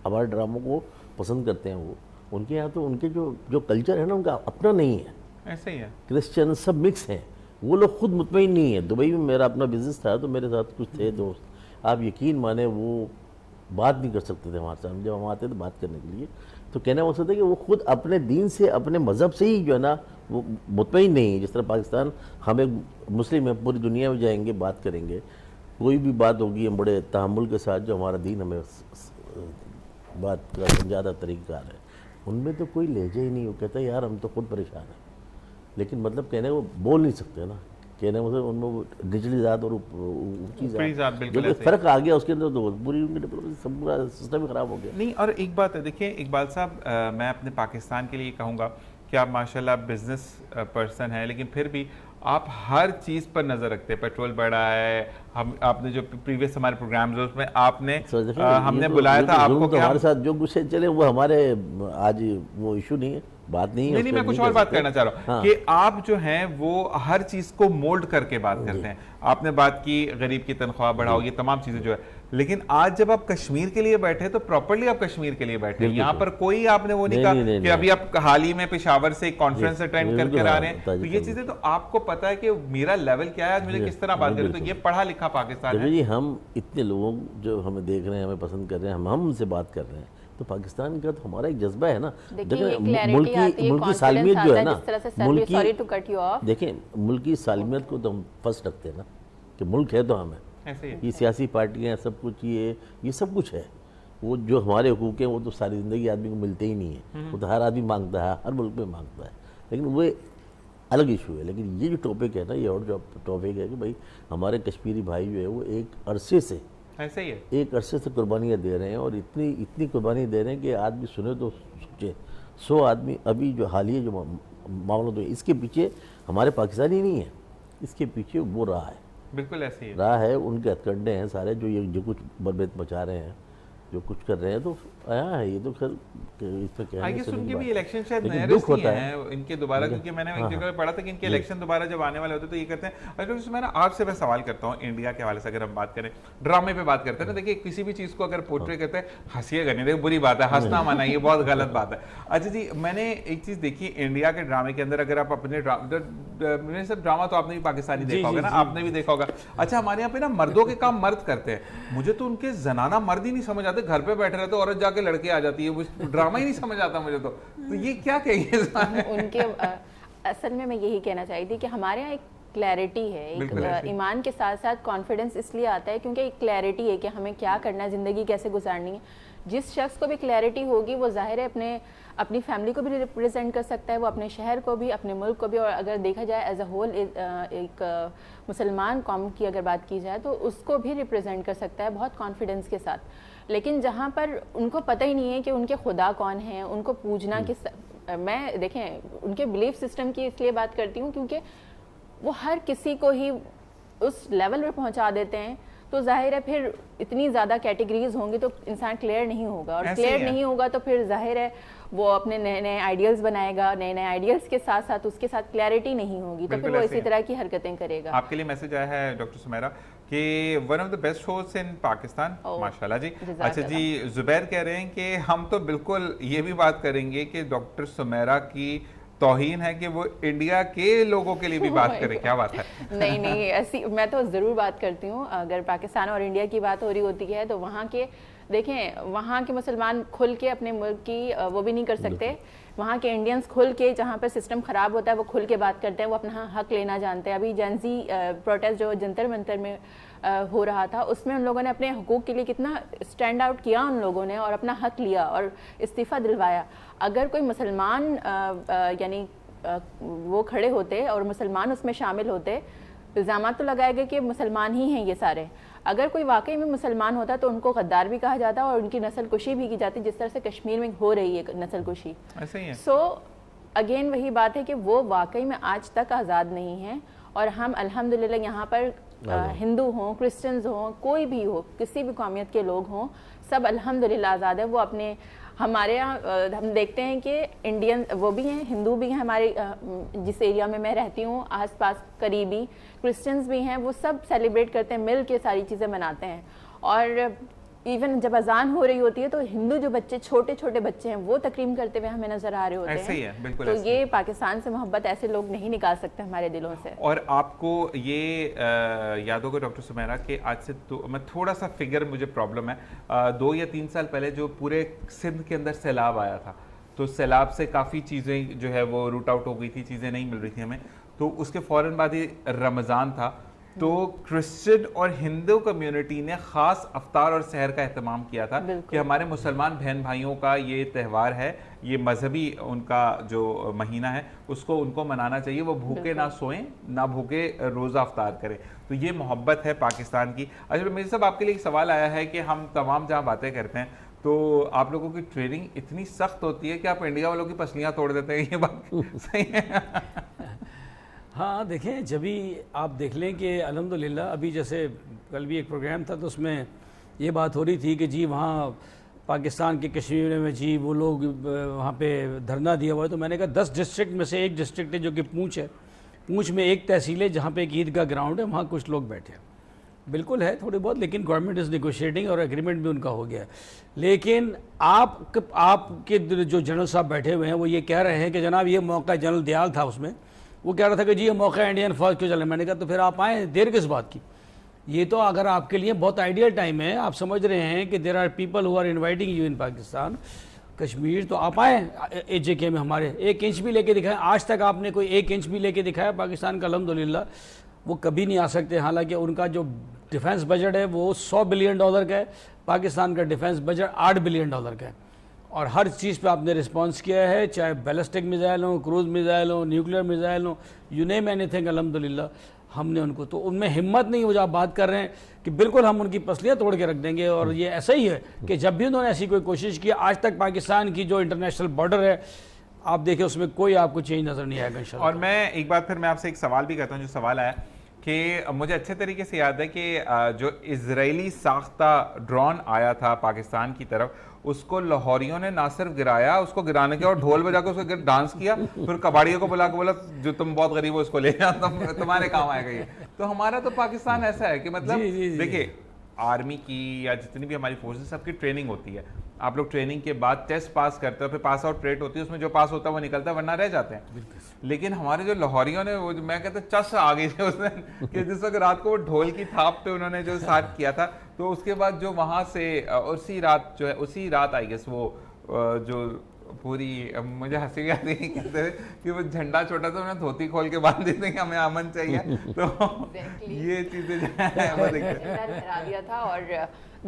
ہمارے ڈراموں کو پسند کرتے ہیں. وہ ان کے یہاں تو ان کے جو کلچر ہے نا ان کا اپنا نہیں ہے، ایسے ہی ہے، کرسچن سب مکس ہیں. وہ لوگ خود مطمئن نہیں ہیں. دبئی میں میرا اپنا بزنس تھا تو میرے ساتھ کچھ تھے دوست، آپ یقین مانیں وہ بات نہیں کر سکتے تھے ہمارے ساتھ. جب ہم آتے تھے بات کرنے کے لیے تو کہنا مقصد ہے کہ وہ خود اپنے دین سے، اپنے مذہب سے ہی جو ہے نا وہ مطمئن نہیں ہے. جس طرح پاکستان، ہم ایک مسلم ہیں، پوری دنیا میں جائیں گے بات کریں گے، کوئی بھی بات ہوگی ہم بڑے تحمل کے ساتھ، جو ہمارا دین ہمیں بات کا سمجھاتا طریقہ کار ہے. ان میں تو کوئی لہجہ ہی نہیں. وہ کہتا ہے یار ہم تو خود پریشان ہیں، لیکن مطلب کہنے وہ بول نہیں سکتے نا. کہنے مطلب ان میں وہ نچلی ذات اور اونچی ذات جو فرق آ گیا اس کے اندر تو پوری ان کی سب پورا سسٹم خراب ہو گیا. نہیں، اور ایک بات ہے دیکھیں اقبال صاحب، میں اپنے پاکستان کے لیے کہوں گا کہ آپ ماشاءاللہ بزنس پرسن ہیں، لیکن پھر بھی آپ ہر چیز پر نظر رکھتے ہیں. پیٹرول بڑھا ہے، آپ نے جو پریویس ہمارے پروگرامز اس میں آپ نے ہم نے بلایا تھا آپ کو، ہمارے ساتھ جو کچھ چلے وہ ہمارے آج وہ ایشو نہیں ہے، بات نہیں ہے. نہیں، میں کچھ اور بات کرنا چاہ رہا ہوں کہ آپ جو ہیں وہ ہر چیز کو مولڈ کر کے بات کرتے ہیں. آپ نے بات کی غریب کی تنخواہ بڑھاؤ، یہ تمام چیزیں جو ہے، لیکن آج جب آپ کشمیر کے لیے بیٹھے تو پراپرلی آپ کشمیر کے لیے بیٹھے, یہاں پر کوئی آپ نے وہ نہیں کہا کہ ابھی آپ حال ہی میں پشاور سے ایک کانفرنس اٹینڈ کر کر آ رہے ہیں, تو یہ چیزیں تو آپ کو پتا ہے کہ میرا لیول کیا ہے, آج مجھے کس طرح بات کریں, تو یہ پڑھا لکھا پاکستان ہے. جی ہم اتنے لوگوں جو ہمیں دیکھ رہے ہیں, ہمیں پسند کر رہے ہیں, ہم ان سے بات کر رہے ہیں, تو پاکستان کا تو ہمارا ایک جذبہ ہے نا. ملکی سالمیت جو ہے نا, دیکھیں ملکی سالمیت کو تو ہم فرسٹ رکھتے ہیں نا, کہ ملک ہے تو ہم ہیں. یہ سیاسی پارٹیاں سب کچھ یہ سب کچھ ہے. وہ جو ہمارے حقوق ہیں وہ تو ساری زندگی آدمی کو ملتے ہی نہیں ہیں, وہ تو ہر آدمی مانگتا ہے, ہر ملک میں مانگتا ہے, لیکن وہ الگ ایشو ہے. لیکن یہ جو ٹاپک ہے نا, یہ اور جو ٹاپک ہے کہ بھائی ہمارے کشمیری بھائی جو ہے وہ ایک عرصے سے قربانیاں دے رہے ہیں, اور اتنی قربانی دے رہے ہیں کہ آدمی سنے تو سوچے. 100 آدمی ابھی جو حالیہ جو معاملات ہوئے, اس کے پیچھے ہمارے پاکستانی نہیں ہیں, اس کے پیچھے وہ راہ ہے. بالکل ایسے ہی راہ ہے, ان کے ہتھکنڈے ہیں سارے, جو کچھ برباد مچا رہے ہیں, جو کچھ کر رہے ہیں. تو آیا ہے یہ تو خیر اس پہ کہنے سے ان کے نہیں بھی الیکشن شاید لیکن نئے دکھ ہوتا ہیں ان کے دوبارہ, کیونکہ میں نے ایک جگہ پہ پڑھا تھا کہ ان کے الیکشن دوبارہ جب آنے والے ہوتے تو یہ کرتے ہیں. اور میں آپ سے میں سوال کرتا ہوں انڈیا کے حوالے سے, اگر ہم بات کریں ڈرامے پہ بات کرتے ہیں نا, دیکھیے کسی بھی چیز کو اگر پورٹری کرتے ہیں, ہنسیے گا نہیں, دیکھیں بری بات ہے, ہنسنا منع, یہ بہت غلط بات ہے. اچھا جی, میں نے ایک چیز دیکھی انڈیا کے ڈرامے کے اندر, اگر آپ اپنے سب ڈرامہ تو آپ نے بھی پاکستانی دیکھا ہوگا نا, آپ نے بھی دیکھا ہوگا. اچھا ہمارے یہاں پہ نا مردوں کے کام مرد کرتے ہیں, مجھے تو ان کے زنانہ مرد ہی نہیں سمجھ آتے, گھر پہ بیٹھے رہتے, عورت جا کے لڑکے آ جاتی ہے, وہ ڈرامہ ہی نہیں سمجھ آتا مجھے تو یہ کیا کہیے ان کے. اصل میں یہی کہنا چاہیے تھی کہ ہمارے یہاں ایک کلیئرٹی ہے, ایک ایمان کے ساتھ ساتھ کانفیڈنس اس لیے آتا ہے کیونکہ ایک کلیئرٹی ہے کہ ہمیں کیا کرنا ہے, زندگی کیسے گزارنی ہے. جس شخص کو بھی کلیئرٹی ہوگی وہ ظاہر ہے اپنی فیملی کو بھی ریپریزنٹ کر سکتا ہے, وہ اپنے شہر کو بھی, اپنے ملک کو بھی. اور اگر دیکھا جائے ایز اے ہول ایک مسلمان قوم کی اگر بات کی جائے تو اس کو بھی ریپریزنٹ کر سکتا ہے بہت کانفیڈنس کے ساتھ. لیکن جہاں پر ان کو پتہ ہی نہیں ہے کہ ان کے خدا کون ہیں, ان کو پوجنا کس, میں دیکھیں ان کے بلیف سسٹم کی اس لیے بات کرتی ہوں کیونکہ وہ ہر کسی کو ہی اس لیول پہ پہنچا دیتے ہیں. تو ظاہر ہے پھر اتنی زیادہ کیٹیگریز ہوں گی تو انسان کلیئر نہیں ہوگا, اور کلیئر نہیں ہوگا تو پھر ظاہر ہے وہ اپنے نئے آئیڈیلز بنائے گا, نئے آئیڈیلز کے ساتھ ساتھ اس کے ساتھ کلیئرٹی نہیں ہوگی تو پھر وہ اسی طرح کی حرکتیں کرے گا. آپ کے لیے میسج آیا ہے ڈاکٹر سمیرہ کہ one of the best host ان پاکستان, ماشاءاللہ جی. اچھا جی, زبیر کہہ رہے ہیں کہ ہم تو بالکل یہ بھی بات کریں گے کہ ڈاکٹر سمیرہ کی توہین ہے کہ وہ انڈیا کے لوگوں کے لیے بھی بات کریں, کیا بات ہے؟ نہیں ایسی میں تو ضرور بات کرتی ہوں. اگر پاکستان اور انڈیا کی بات ہو رہی ہوتی ہے تو وہاں کے دیکھیں, وہاں کے مسلمان کھل کے اپنے ملک کی وہ بھی نہیں کر سکتے. وہاں کے انڈینز کھل کے, جہاں پر سسٹم خراب ہوتا ہے وہ کھل کے بات کرتے ہیں, وہ اپنا حق لینا جانتے ہیں. ابھی جنزی پروٹیسٹ جو جنتر منتر میں ہو رہا تھا, اس میں ان لوگوں نے اپنے حقوق کے لیے کتنا اسٹینڈ آؤٹ کیا ان لوگوں نے, اور اپنا حق لیا اور استعفیٰ دلوایا. اگر کوئی مسلمان یعنی وہ کھڑے ہوتے اور مسلمان اس میں شامل ہوتے, الزامات تو لگائے گئے کہ مسلمان ہی ہیں یہ سارے. اگر کوئی واقعی میں مسلمان ہوتا تو ان کو غدار بھی کہا جاتا اور ان کی نسل کشی بھی کی جاتی, جس طرح سے کشمیر میں ہو رہی ہے نسل کشی. سو اگین وہی بات ہے کہ وہ واقعی میں آج تک آزاد نہیں ہیں, اور ہم الحمدللہ یہاں پر ہندو ہوں, کرسچنز ہوں, کوئی بھی ہو, کسی بھی قومیت کے لوگ ہوں, سب الحمدللہ آزاد ہیں. وہ اپنے ہمارے یہاں ہم دیکھتے ہیں کہ انڈین وہ بھی ہیں, ہندو بھی ہیں, ہمارے جس ایریا میں میں رہتی ہوں آس پاس قریبی کرسچنز بھی ہیں, وہ سب سیلیبریٹ کرتے ہیں, مل کے ساری چیزیں مناتے ہیں. اور ایون جب اذان ہو رہی ہوتی ہے تو ہندو جو بچے چھوٹے چھوٹے بچے ہیں وہ تقریم کرتے ہوئے ہمیں نظر آ رہے ہوتے ہیں. ایسے ہی ہے, بالکل. تو یہ پاکستان سے محبت ایسے لوگ نہیں نکال سکتے ہمارے دلوں سے. اور آپ کو یہ یاد ہوگا ڈاکٹر سمیرہ کہ آج سے میں تھوڑا سا فگر مجھے پرابلم ہے, 2 یا 3 سال پہلے جو پورے سندھ کے اندر سیلاب آیا تھا, تو سیلاب سے کافی چیزیں جو ہے وہ روٹ آؤٹ ہو گئی تھی, چیزیں نہیں مل رہی تھیں ہمیں. تو اس کے فوراً بعد ہی رمضان تھا, تو کرسچن اور ہندو کمیونٹی نے خاص افطار اور سحر کا اہتمام کیا تھا کہ ہمارے مسلمان بہن بھائیوں کا یہ تہوار ہے, یہ مذہبی ان کا جو مہینہ ہے اس کو ان کو منانا چاہیے, وہ بھوکے نہ سوئیں نہ بھوکے روزہ افطار کریں. تو یہ محبت ہے پاکستان کی. اچھا میرے صاحب آپ کے لیے ایک سوال آیا ہے کہ ہم تمام جہاں باتیں کرتے ہیں تو آپ لوگوں کی ٹریننگ اتنی سخت ہوتی ہے کہ آپ انڈیا والوں کی پسلیاں توڑ دیتے ہیں, یہ بات صحیح ہے؟ ہاں دیکھیں, جبھی آپ دیکھ لیں کہ الحمدللہ ابھی جیسے کل بھی ایک پروگرام تھا تو اس میں یہ بات ہو رہی تھی کہ جی وہاں پاکستان کے کشمیر میں جی وہ لوگ وہاں پہ دھرنا دیا ہوا ہے. تو میں نے کہا 10 ڈسٹرکٹ میں سے ایک ڈسٹرکٹ ہے جو کہ پونچھ ہے. پونچھ میں ایک تحصیل ہے جہاں پہ ایک عید کا گراؤنڈ ہے, وہاں کچھ لوگ بیٹھے ہیں. بالکل ہے تھوڑی بہت، لیکن گورنمنٹ از نیگوشیٹنگ اور ایگریمنٹ بھی ان کا ہو گیا ہے. لیکن آپ کے جو جنرل صاحب بیٹھے ہوئے ہیں وہ یہ کہہ رہے ہیں کہ جناب یہ موقع، جنرل دیال تھا اس میں، وہ کہہ رہا تھا کہ جی یہ موقع انڈین فوج کیوں چلے. میں نے کہا تو پھر آپ آئیں، دیر کس بات کی؟ یہ تو اگر آپ کے لیے بہت آئیڈیل ٹائم ہے، آپ سمجھ رہے ہیں کہ there are people who are inviting you in Pakistan Kashmir, تو آپ آئیں اے جے کے میں. ہمارے 1 انچ بھی لے کے دکھائیں. آج تک آپ نے کوئی 1 انچ بھی لے کے دکھایا پاکستان کا؟ الحمدللہ وہ کبھی نہیں آ سکتے. حالانکہ ان کا جو ڈیفنس بجٹ ہے وہ $100 بلین کا ہے، پاکستان کا ڈیفنس بجٹ $8 بلین کا ہے، اور ہر چیز پہ آپ نے رسپانس کیا ہے، چاہے بیلسٹک میزائل ہوں، کروز میزائل ہوں، نیوکلیر میزائل ہوں، یو نیم اینی تھنگ. الحمدللہ ہم نے ان کو، تو ان میں ہمت نہیں ہو، جو آپ بات کر رہے ہیں کہ بالکل ہم ان کی پسلیاں توڑ کے رکھ دیں گے. اور یہ ایسا ہی ہے کہ جب بھی انہوں نے ایسی کوئی کوشش کی، آج تک پاکستان کی جو انٹرنیشنل بارڈر ہے آپ دیکھیں اس میں کوئی آپ کو چینج نظر نہیں آئے گا انشاءاللہ. اور میں ایک بات پھر میں آپ سے ایک سوال بھی کرتا ہوں، جو سوال آیا کہ مجھے اچھے طریقے سے یاد ہے کہ جو اسرائیلی ساختہ ڈرون آیا تھا پاکستان کی طرف، اس کو لاہوریوں نے نہ صرف گرایا، اس کو گرانے کے اور ڈھول بجا کے اس کو ڈانس کیا، پھر کباڑیوں کو بلا کے بولا جو تم بہت غریب ہو اس کو لے جاؤ، تمہارے کام آئے گا یہ. تو ہمارا تو پاکستان ایسا ہے کہ مطلب دیکھیں آرمی کی یا جتنی بھی ہماری فورسز سب کی ٹریننگ ہوتی ہے، آپ لوگ ٹریننگ کے بعد ٹیسٹ پاس کرتے ہو، پھر پاس آؤٹ ریٹ ہوتی ہے، اس میں جو پاس ہوتا ہے وہ نکلتا ہے، ورنہ رہ جاتے ہیں. لیکن ہمارے جو لاہوریوں نے، وہ میں کہتا چس آ گئی تھی اس دن کہ جس وقت رات کو وہ ڈھول کی تھاپ پہ انہوں نے جو ساتھ کیا تھا، تو اس کے بعد جو وہاں سے اسی رات جو ہے، اسی رات آئی گیس وہ جو پوری، مجھے ہنسی بھی آتی ہے کہتے ہیں کہ وہ جھنڈا چھوٹا تھا، انہوں نے دھوتی کھول کے باندھ دی تھی کہ ہمیں امن چاہیے. تو یہ چیزیں جو ہے وہ ہرا دیا تھا، اور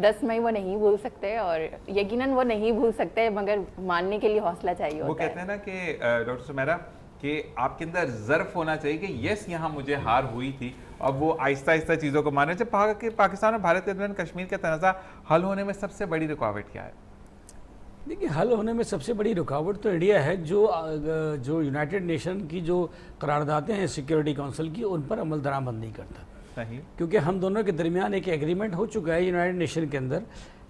10 مئی وہ نہیں بھول سکتے، اور یقیناً وہ نہیں بھول سکتے، مگر ماننے کے لیے حوصلہ چاہیے ہوتا ہے. وہ کہتے ہیں نا کہ ڈاکٹر سمیرا کہ آپ کے اندر ظرف ہونا چاہیے کہ یس یہاں مجھے ہار ہوئی تھی، اور وہ آہستہ آہستہ چیزوں کو مانے. جب پاکستان اور بھارت کے درمیان کشمیر کا تنازع حل ہونے میں سب سے بڑی رکاوٹ کیا ہے؟ دیکھیے حل ہونے میں سب سے بڑی رکاوٹ تو انڈیا ہے، جو یونائٹڈ نیشن کی جو قراردادیں ہیں سیکیورٹی کونسل کی، ان پر عمل درآمد نہیں کرتا. صحیح. کیونکہ ہم دونوں کے درمیان ایک ایگریمنٹ ہو چکا ہے یونائٹڈ نیشن کے اندر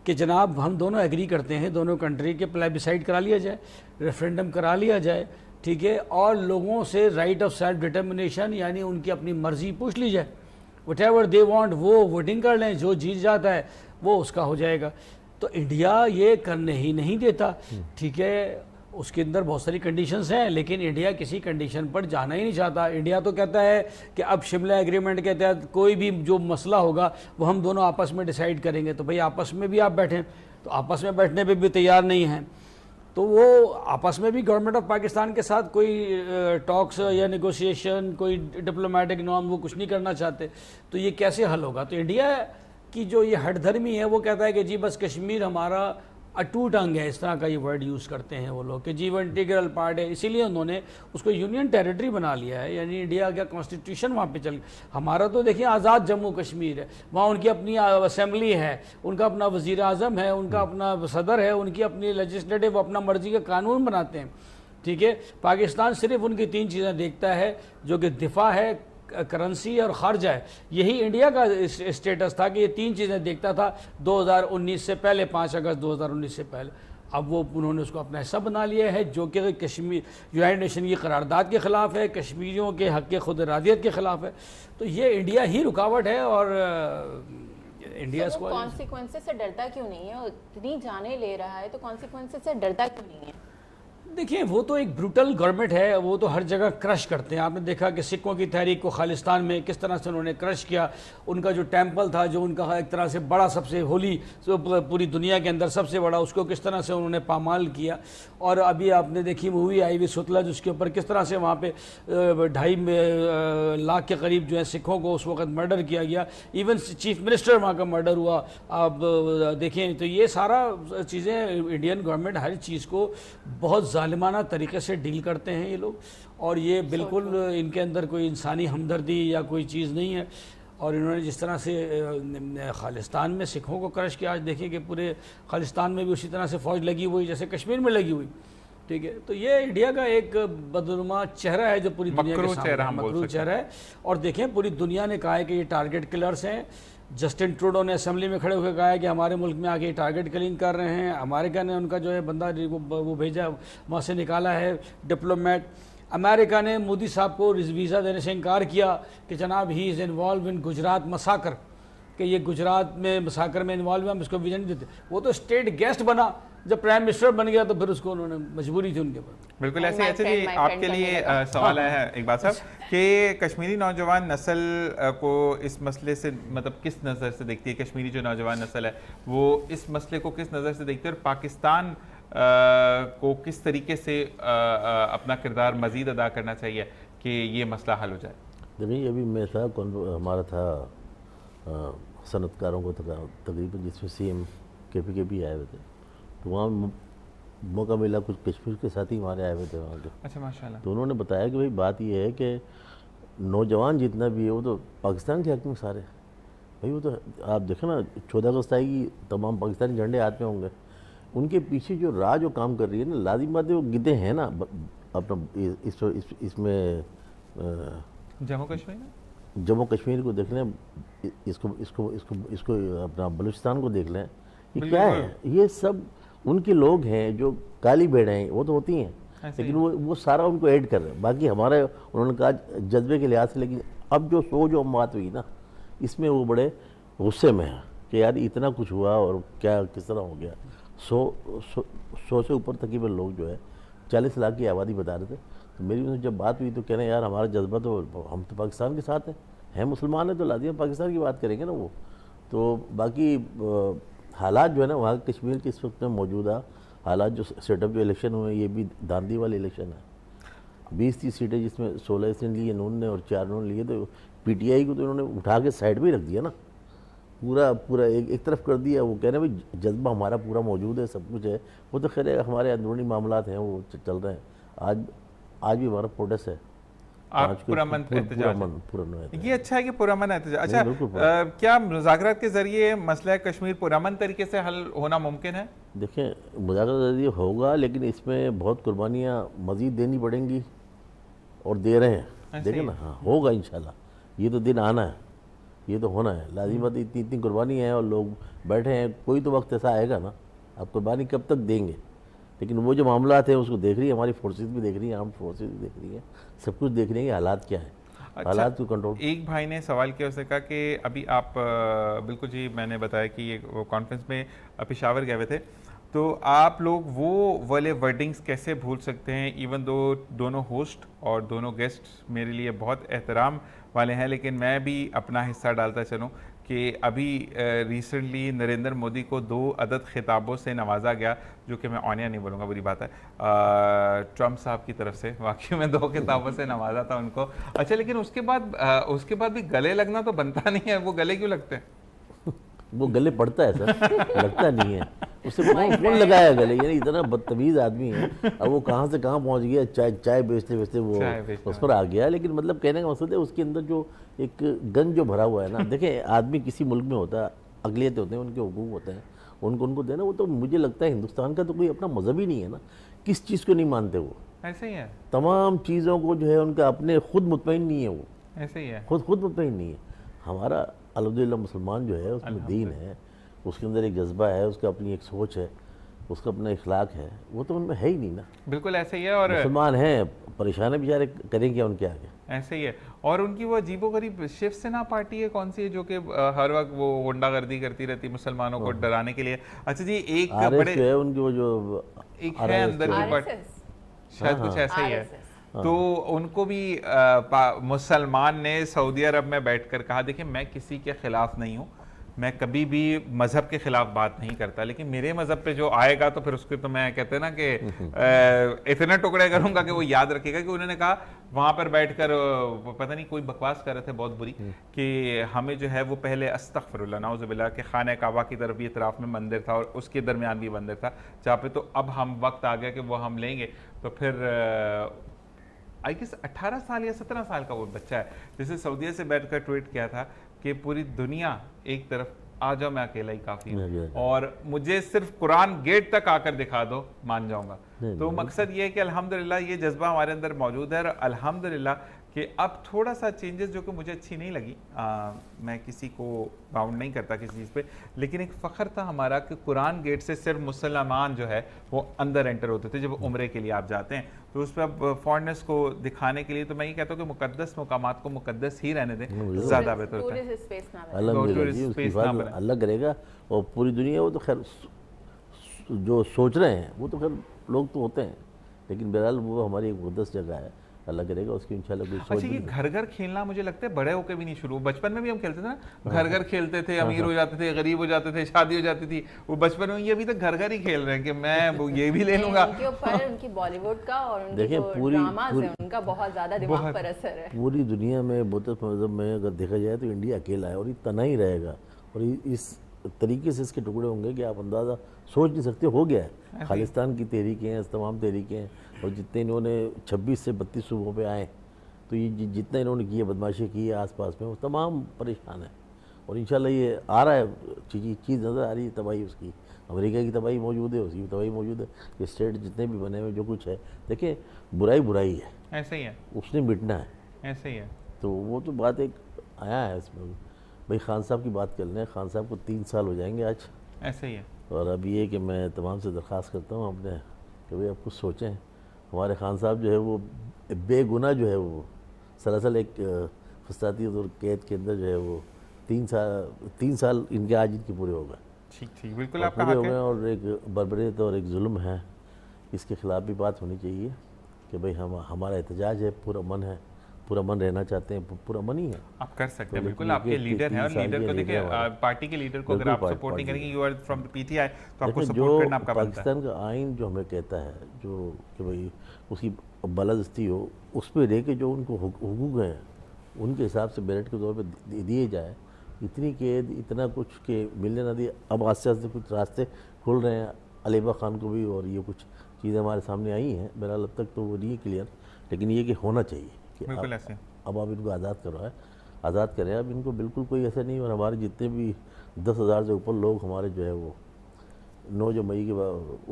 کہ جناب ہم دونوں ایگری کرتے ہیں، دونوں کنٹری کے پلیبیسائڈ کرا لیا جائے، ریفرینڈم کرا لیا جائے، ٹھیک ہے، اور لوگوں سے رائٹ آف سیلف ڈٹرمنیشن یعنی ان کی اپنی مرضی پوچھ لی جائے. وٹ ایور دے وانٹ وہ ووٹنگ کر لیں، جو جیت جاتا ہے وہ اس کا ہو جائے گا. تو انڈیا یہ کرنے ہی نہیں دیتا، ٹھیک ہے. اس کے اندر بہت ساری کنڈیشنز ہیں، لیکن انڈیا کسی کنڈیشن پر جانا ہی نہیں چاہتا. انڈیا تو کہتا ہے کہ اب شملہ ایگریمنٹ کے تحت کوئی بھی جو مسئلہ ہوگا وہ ہم دونوں آپس میں ڈیسائیڈ کریں گے. تو بھئی آپس میں بھی آپ بیٹھیں، تو آپس میں بیٹھنے پہ بھی تیار نہیں ہیں. تو وہ آپس میں بھی گورنمنٹ آف پاکستان کے ساتھ کوئی ٹاکس یا نیگوسیشن، کوئی ڈپلومیٹک نارم وہ کچھ نہیں کرنا چاہتے. تو یہ کیسے حل ہوگا؟ تو انڈیا کی جو یہ ہٹ دھرمی ہے وہ کہتا ہے کہ جی بس کشمیر ہمارا اٹوٹ انگ ہے، اس طرح کا یہ ورڈ یوز کرتے ہیں وہ لوگ کہ جی وہ انٹیگرل پارٹ ہے. اسی لیے انہوں نے اس کو یونین ٹیریٹری بنا لیا ہے، یعنی انڈیا کا کانسٹیٹیوشن وہاں پہ چل. ہمارا تو دیکھیں آزاد جموں کشمیر ہے، وہاں ان کی اپنی اسمبلی ہے، ان کا اپنا وزیر اعظم ہے، ان کا اپنا صدر ہے، ان کی اپنی لیجسلیٹو اپنا مرضی کا قانون بناتے ہیں، ٹھیک ہے. پاکستان صرف ان کی 3 چیزیں دیکھتا ہے، جو کہ دفاع ہے، کرنسی اور خارجہ ہے. یہی انڈیا کا اسٹیٹس تھا کہ یہ 3 چیزیں دیکھتا تھا 2019 سے پہلے، 5 اگست 2019 سے پہلے. اب وہ انہوں نے اس کو اپنا حصہ بنا لیا ہے، جو کہ کشمیر یونائٹڈ نیشن کی قرارداد کے خلاف ہے، کشمیریوں کے حق کے خود ارادیت کے خلاف ہے. تو یہ انڈیا ہی رکاوٹ ہے. اور انڈیا اس کو کانسیکوینسز سے ڈرتا کیوں نہیں ہے؟ اتنی جانیں لے رہا ہے تو کانسیکوینسز سے ڈرتا کیوں نہیں ہے؟ دیکھیں وہ تو ایک بروٹل گورنمنٹ ہے، وہ تو ہر جگہ کرش کرتے ہیں. آپ نے دیکھا کہ سکھوں کی تحریک کو خالصتان میں کس طرح سے انہوں نے کرش کیا. ان کا جو ٹیمپل تھا، جو ان کا ایک طرح سے بڑا، سب سے ہولی پوری دنیا کے اندر سب سے بڑا، اس کو کس طرح سے انہوں نے پامال کیا. اور ابھی آپ نے دیکھی مووی آئی ہوئی ستلج، جس کے اوپر کس طرح سے وہاں پہ 2.5 لاکھ کے قریب جو ہے سکھوں کو اس وقت مرڈر کیا گیا. ایون چیف منسٹر وہاں کا مرڈر ہوا. آپ دیکھیں تو یہ سارا چیزیں انڈین گورنمنٹ ہر چیز کو بہت ظالمانہ طریقے سے ڈیل کرتے ہیں یہ لوگ. اور یہ بالکل ان کے اندر کوئی انسانی ہمدردی یا کوئی چیز نہیں ہے. اور انہوں نے جس طرح سے خالصتان میں سکھوں کو کرش کیا، آج دیکھیں کہ پورے خالصتان میں بھی اسی طرح سے فوج لگی ہوئی جیسے کشمیر میں لگی ہوئی، ٹھیک ہے. تو یہ انڈیا کا ایک بدنما چہرہ ہے جو پوری دنیا کے سامنے مکروہ چہرہ ہے. اور دیکھیں پوری دنیا نے کہا ہے کہ یہ ٹارگٹ کلرز ہیں. جسٹن ٹروڈو نے اسمبلی میں کھڑے ہو کے کہا ہے کہ ہمارے ملک میں آگے ٹارگٹ کلنگ کر رہے ہیں. امریکہ نے ان کا جو ہے بندہ وہ بھیجا، وہاں سے نکالا ہے ڈپلومیٹ. امریکہ نے مودی صاحب کو ویزا دینے سے انکار کیا کہ جناب ہی از انوالو ان گجرات مساکر. کہ یہ گجرات میں مساکر میں انوالو ہم اس کو ویزا نہیں دیتے. وہ تو اسٹیٹ گیسٹ بنا, جب پرائم منسٹر بن گیا تو پھر اس کو انہوں نے مجبوری تھی ان کے اوپر. بالکل ایسے. اچھا جی, آپ کے لیے سوال آیا ہے اقبال صاحب کہ کشمیری نوجوان نسل کو اس مسئلے سے مطلب کس نظر سے دیکھتی ہے, کشمیری جو نوجوان نسل ہے وہ اس مسئلے کو کس نظر سے دیکھتی ہے, اور پاکستان کو کس طریقے سے اپنا کردار مزید ادا کرنا چاہیے کہ یہ مسئلہ حل ہو جائے؟ دیکھیے ابھی میں تھا ہمارا تھا صنعت کاروں کو تقریباً جس میں سی ایم کے پی آئے ہوئے تھے, تو وہاں موقع ملا کچھ کشمیر کے ساتھی ہمارے آئے ہوئے تھے وہاں کے. اچھا ماشاء اللہ. تو انہوں نے بتایا کہ بھائی بات یہ ہے کہ نوجوان جتنا بھی ہے وہ تو پاکستان کے حق میں سارے بھائی. وہ تو آپ دیکھیں نا 14 اگست آئے گی, تمام پاکستانی جھنڈے ہاتھ میں ہوں گے, ان کے پیچھے جو راہ جو کام کر رہی ہے نا, لازم بات ہے وہ گدے ہیں نا اپنا اس میں جموں کشمیر کو دیکھ لیں, اس کو اپنا بلوچستان کو دیکھ لیں, یہ کیا ہے, یہ سب ان کے لوگ ہیں جو کالی بھیڑیں ہیں, وہ تو ہوتی ہیں لیکن وہ سارا ان کو ایڈ کر رہے ہیں. باقی ہمارے انہوں نے کہا جذبے کے لحاظ سے, لیکن اب جو جو بات ہوئی نا اس میں وہ بڑے غصے میں ہیں کہ یار اتنا کچھ ہوا اور کیا کس طرح ہو گیا. 100 سے اوپر تقریباً لوگ جو ہے 40 لاکھ کی آبادی بتا رہے تھے. تو میری ان سے جب بات ہوئی تو کہہ رہے ہیں یار ہمارا جذبہ تو ہم تو پاکستان کے ساتھ ہیں مسلمان ہیں تو لازم پاکستان کی بات کریں گے نا وہ. تو باقی حالات جو ہے نا وہاں کشمیر کے اس وقت میں موجودہ حالات جو سیٹ اپ جو الیکشن ہوئے ہیں یہ بھی داندھی والے الیکشن ہے. 20-30 سیٹیں جس میں 16 اس نے لیے نون نے اور 4 انہوں نے لیے, تو پی ٹی آئی کو تو انہوں نے اٹھا کے سائڈ پہ ہی رکھ دیا نا, پورا ایک طرف کر دیا. وہ کہہ رہے ہیں بھائی جذبہ ہمارا پورا موجود ہے, سب کچھ ہے. وہ تو خیر ہمارے اندرونی معاملات ہیں وہ چل رہے ہیں. آج بھی ہمارا پروٹیسٹ ہے. آپ پرامن احتجاج, یہ اچھا ہے کہ پرامن احتجاج. اچھا کیا مذاکرات کے ذریعے مسئلہ کشمیر پرامن طریقے سے حل ہونا ممکن ہے؟ دیکھیں مذاکرات کے ذریعے ہوگا, لیکن اس میں بہت قربانیاں مزید دینی پڑیں گی اور دے رہے ہیں. دیکھیں نا, ہاں ہوگا انشاءاللہ. یہ تو دن آنا ہے, یہ تو ہونا ہے. لازمی بات اتنی قربانی ہے اور لوگ بیٹھے ہیں. کوئی تو وقت ایسا آئے گا نا, آپ قربانی کب تک دیں گے, لیکن وہ جو معاملات ہیں اس کو دیکھ رہی ہے ہماری فورسز بھی دیکھ رہی ہیں, آرمڈ فورسز بھی دیکھ رہی ہیں, سب کچھ دیکھ رہی ہیں کہ حالات کیا ہیں, حالات کو کنٹرول. ایک بھائی نے سوال کیا, اس نے کہا کہ ابھی آپ بالکل جی میں نے بتایا کہ یہ کانفرنس میں پشاور گئے ہوئے تھے, تو آپ لوگ وہ والے ورڈنگز کیسے بھول سکتے ہیں, ایون دو دونوں ہوسٹ اور دونوں گیسٹ میرے لیے بہت احترام والے ہیں, لیکن میں بھی اپنا حصہ ڈالتا چلوں کہ ابھی ریسنٹلی نریندر مودی کو 2 عدد خطابوں سے نوازا گیا, جو کہ میں اونیا نہیں بولوں گا, بری بات ہے, ٹرمپ صاحب کی طرف سے. واقعی میں 2 خطابوں سے نوازا تھا ان کو. اچھا لیکن اس کے بعد بھی گلے لگنا تو بنتا نہیں ہے, وہ گلے کیوں لگتے ہیں؟ وہ گلے پڑتا ہے سر, لگتا نہیں ہے. اس سے کون لگایا گلے, یعنی اتنا بدتمیز آدمی ہے. اب وہ کہاں سے کہاں پہنچ گیا, چائے بیچتے وہ اس پر آ گیا. لیکن مطلب کہنے کا مقصد ہے اس کے اندر جو ایک گن جو بھرا ہوا ہے نا. دیکھیں آدمی کسی ملک میں ہوتا ہے, اقلیتیں ہوتے ہیں, ان کے حقوق ہوتے ہیں, ان کو دینا. وہ تو مجھے لگتا ہے ہندوستان کا تو کوئی اپنا مذہب ہی نہیں ہے نا, کس چیز کو نہیں مانتے وہ. ایسے ہی ہے, تمام چیزوں کو جو ہے ان کا اپنے خود مطمئن نہیں ہے, وہ ایسے ہی ہے, خود مطمئن نہیں ہے. ہمارا الحمدللہ مسلمان جو ہے اس میں دین ہے, اس کے اندر ایک جذبہ ہے, اس کا اپنی ایک سوچ ہے, اس کا اپنا اخلاق ہے, وہ تو ان میں ہے ہی نہیں نا. بالکل ایسے ہی ہے. اور مسلمان ہیں, پریشان بیچارے, کریں کیا ان کے آگے. ایسے ہی ہے. اور ان کی وہ عجیب و غریب شیو سینا پارٹی ہے کون سی ہے, جو کہ ہر وقت وہ غنڈہ گردی کرتی رہتی مسلمانوں کو ڈرانے کے لیے. اچھا جی ایک بڑے ہے ان کی وہ جو ایک ہے اندر کی پارٹی, شاید کچھ ایسا ہی ہے. تو ان کو بھی مسلمان نے سعودی عرب میں بیٹھ کر کہا دیکھیں میں کسی کے خلاف نہیں ہوں, میں کبھی بھی مذہب کے خلاف بات نہیں کرتا, لیکن میرے مذہب پہ جو آئے گا تو پھر اس کو تو میں کہتے ہیں نا کہ اتنے ٹکڑے کروں گا کہ وہ یاد رکھے گا. کہ انہوں نے کہا وہاں پر بیٹھ کر پتہ نہیں کوئی بکواس کر رہے تھے بہت بری, کہ ہمیں جو ہے وہ پہلے استغفر اللہ نعوذ باللہ کہ خانہ کعبہ کی طرف بھی اطراف میں مندر تھا اور اس کے درمیان بھی مندر تھا جہاں پہ, تو اب ہم وقت آ گیا کہ وہ ہم لیں گے. تو پھر آئی گیس 18 سال یا 17 سال کا وہ بچہ ہے جسے سعودیہ سے بیٹھ کر ٹویٹ کیا تھا کہ پوری دنیا ایک طرف, آ جاؤ میں اکیلا ہی کافی ہوں, اور مجھے صرف قرآن گیٹ تک آ کر دکھا دو مان جاؤں گا. تو مقصد یہ ہے کہ الحمدللہ یہ جذبہ ہمارے اندر موجود ہے, اور الحمدللہ کہ اب تھوڑا سا چینجز جو کہ مجھے اچھی نہیں لگی، میں کسی کو باؤنڈ نہیں کرتا کسی چیز پہ، لیکن ایک فخر تھا ہمارا کہ قرآن گیٹ سے صرف مسلمان جو ہے وہ اندر انٹر ہوتے تھے جب عمرے کے لیے آپ جاتے ہیں، تو اس پہ اب فارنرس کو دکھانے کے لیے تو میں یہ کہتا ہوں کہ مقدس مقامات کو مقدس ہی رہنے دیں، زیادہ بہتر ہوتا ہے۔ اللہ کرے گا، اور پوری دنیا وہ تو خیر جو سوچ رہے ہیں وہ تو خیر لوگ تو ہوتے ہیں، لیکن بہرحال وہ ہماری ایک مقدس جگہ ہے، اللہ کرے گا اس کی انشاءاللہ کوئی سوچ۔ اچھا یہ گھر گھر کھیلنا مجھے لگتا ہے بڑے ہو کے بھی نہیں شروع، بچپن میں بھی ہم کھیلتے تھے نا، گھر گھر کھیلتے تھے، امیر ہو جاتے تھے، غریب ہو جاتے تھے، شادی ہو جاتی تھی، وہ بچپن میں، یہ ابھی تک گھر گھر ہی کھیل رہے ہیں کہ میں یہ بھی لے لوں گا۔ ان کے اوپر ان کی بالی ووڈ کا اور ان کے جو ڈراماز ہیں ان کا بہت زیادہ دماغ پر اثر ہے۔ پوری دنیا میں بودھ مذہب میں اگر دیکھا جائے تو انڈیا اکیلا ہے، اور یہ تنہا ہی رہے گا، اور اس طریقے سے اس کے ٹکڑے ہوں گے کہ آپ اندازہ سوچ نہیں سکتے، ہو گیا ہے۔ خالصتان کی تحریکیں ہیں، تمام تحریکیں ہیں، اور جتنے انہوں نے 26 سے 32 صوبوں پہ آئے، تو یہ جتنا انہوں نے کیا بدماشی کی ہے آس پاس میں، وہ تمام پریشان ہیں، اور انشاءاللہ یہ آ رہا ہے، چیز نظر آ رہی ہے، تباہی اس کی، امریکہ کی تباہی موجود ہے، اس کی تباہی موجود ہے، یہ اسٹیٹ جتنے بھی بنے ہوئے جو کچھ ہے، دیکھیں برائی ہے، ایسے ہی ہے، اس نے مٹنا ہے، ایسے ہی ہے۔ تو وہ تو بات ایک آیا ہے اس میں۔ بھائی خان صاحب کی بات کر لیں، خان صاحب کو 3 سال ہو جائیں گے آج، ایسے ہی ہے۔ اور اب یہ کہ میں تمام سے درخواست کرتا ہوں اپنے کہ بھئی آپ کچھ سوچیں، ہمارے خان صاحب جو ہے وہ بے گناہ جو ہے وہ سراسل ایک فسادی اور قید کے اندر جو ہے وہ 3 سال ان کے آج ان کے پورے ہو گئے، ٹھیک بالکل آپ کا پورے ہو حق گئے، ہے۔ اور ایک بربریت اور ایک ظلم ہے، اس کے خلاف بھی بات ہونی چاہیے کہ بھئی ہمارا احتجاج ہے، پورا من رہنا چاہتے ہیں، پورا من ہی ہے۔ آپ کر سکتے ہیں بالکل، آپ کے لیڈر ہیں، اور لیڈر کو دیکھیں، پارٹی کے لیڈر کو اگر آپ سپورٹ نہیں کریں گے، you are from P T I, تو آپ کو سپورٹ کرنا آپ کا بنتا ہے۔ پاکستان کا آئین جو ہمیں کہتا ہے جو کہ بھئی اس کی بالادستی ہو، اس پہ رہ کے جو ان کو حقوق ہیں ان کے حساب سے میرٹ کے طور پہ دیے جائے، اتنی قید اتنا کچھ کہ ملنے نہ دیے، اب آہستہ آہستہ کچھ راستے کھل رہے ہیں علیبہ خان کو بھی، اور یہ کچھ چیزیں ہمارے سامنے آئی ہیں، بہرحال اب تک تو وہ نہیں کلیئر، لیکن یہ کہ ہونا چاہیے کہ بالکل ایسے اب آپ ان کو آزاد کریں، اب ان کو بالکل کوئی ایسا نہیں، اور ہمارے جتنے بھی 10,000 سے اوپر لوگ ہمارے جو ہے وہ 9 مئی کے بعد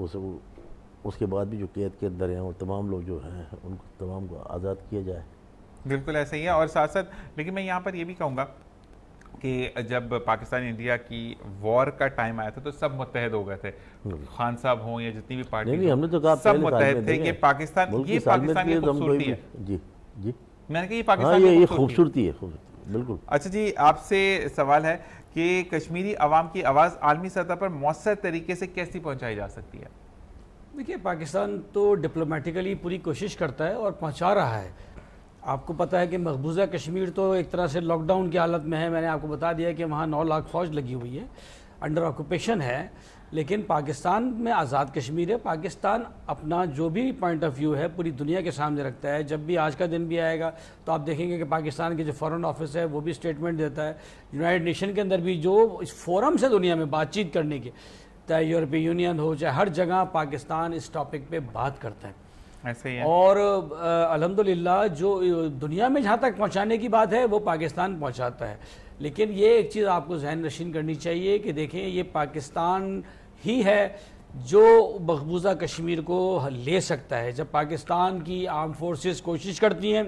اس کے بعد بھی جو قید کے اندر ہیں، اور تمام لوگ جو ہیں ان کو تمام کو آزاد کیا جائے۔ بالکل ایسا ہی ہے، اور ساتھ ساتھ لیکن میں یہاں پر یہ بھی کہوں گا کہ جب پاکستان انڈیا کی وار کا ٹائم آیا تھا تو سب متحد ہو گئے تھے، خان صاحب ہوں یا جتنی بھی پارٹی، نہیں ہم نے تو کہا سب متحد تھے کہ پاکستان، یہ پاکستان کی خوبصورتی ہے۔ جی میں نے کہا یہ پاکستان یہ کی خوبصورتی ہے، بالکل۔ اچھا جی، آپ سے سوال ہے کہ کشمیری عوام کی آواز عالمی سطح پر مؤثر طریقے سے کیسی پہنچائی جا سکتی ہے؟ دیکھیے پاکستان تو ڈپلومیٹیکلی پوری کوشش کرتا ہے اور پہنچا رہا ہے۔ آپ کو پتہ ہے کہ مقبوضہ کشمیر تو ایک طرح سے لاک ڈاؤن کی حالت میں ہے، میں نے آپ کو بتا دیا کہ وہاں 9 لاکھ فوج لگی ہوئی ہے، انڈر آکوپیشن ہے، لیکن پاکستان میں آزاد کشمیر ہے۔ پاکستان اپنا جو بھی پوائنٹ آف ویو ہے پوری دنیا کے سامنے رکھتا ہے۔ جب بھی آج کا دن بھی آئے گا تو آپ دیکھیں گے کہ پاکستان کے جو فورن آفس ہے وہ بھی اسٹیٹمنٹ دیتا ہے، یونائٹڈ نیشن کے اندر بھی جو اس فورم سے دنیا میں بات چیت کرنے کے، چاہے یورپی یونین ہو چاہے ہر جگہ، پاکستان اس ٹاپک پہ بات کرتا ہے۔ ایسے ہی ہے، اور الحمدللہ جو دنیا میں جہاں تک پہنچانے کی بات ہے وہ پاکستان پہنچاتا ہے، لیکن یہ ایک چیز آپ کو ذہن نشین کرنی چاہیے کہ دیکھیں یہ پاکستان ہی ہے جو مقبوضہ کشمیر کو لے سکتا ہے۔ جب پاکستان کی آرم فورسز کوشش کرتی ہیں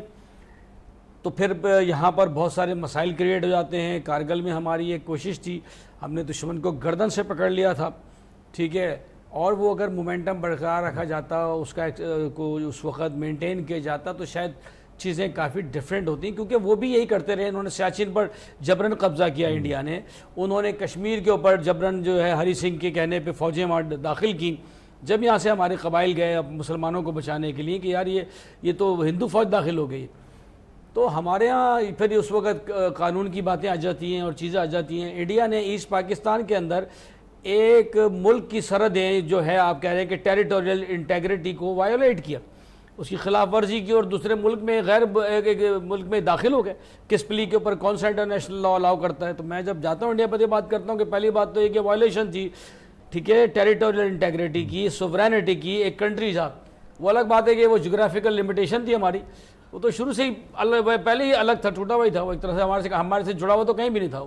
تو پھر یہاں پر بہت سارے مسائل کریٹ ہو جاتے ہیں۔ کارگل میں ہماری ایک کوشش تھی، ہم نے دشمن کو گردن سے پکڑ لیا تھا، ٹھیک ہے، اور وہ اگر مومنٹم برقرار رکھا جاتا، اس کا کو اس وقت مینٹین کیا جاتا تو شاید چیزیں کافی ڈیفرنٹ ہوتی ہیں، کیونکہ وہ بھی یہی کرتے رہے۔ انہوں نے سیاچن پر جبرن قبضہ کیا انڈیا نے، انہوں نے کشمیر کے اوپر جبرن جو ہے ہری سنگھ کے کہنے پہ فوجیں وہاں داخل کی۔ جب یہاں سے ہمارے قبائل گئے مسلمانوں کو بچانے کے لیے کہ یار یہ تو ہندو فوج داخل ہو گئی، تو ہمارے ہاں پھر اس وقت قانون کی باتیں آ جاتی ہیں اور چیزیں آ جاتی ہیں۔ انڈیا نے ایسٹ پاکستان کے اندر ایک ملک کی سرحدیں جو ہے آپ کہہ رہے ہیں کہ ٹیریٹوریل انٹیگریٹی کو وائیولیٹ کیا، اس کی خلاف ورزی کی، اور دوسرے ملک میں ایک ملک میں داخل ہو گئے۔ کس پلی کے اوپر کون سا انٹرنیشنل لا الاؤ کرتا ہے؟ تو میں جب جاتا ہوں انڈیا پر یہ بات کرتا ہوں کہ پہلی بات تو یہ کہ وائلیشن تھی، ٹھیک ہے، ٹیریٹوریل انٹیگریٹی کی، سوورینٹی کی، ایک کنٹری تھا۔ وہ الگ بات ہے کہ وہ جغرافیکل لمیٹیشن تھی ہماری، وہ تو شروع سے ہی پہلے ہی الگ تھا، ٹوٹا ہوا ہی تھا، وہ ایک طرح سے ہمارے سے جڑا ہوا تو کہیں بھی نہیں تھا۔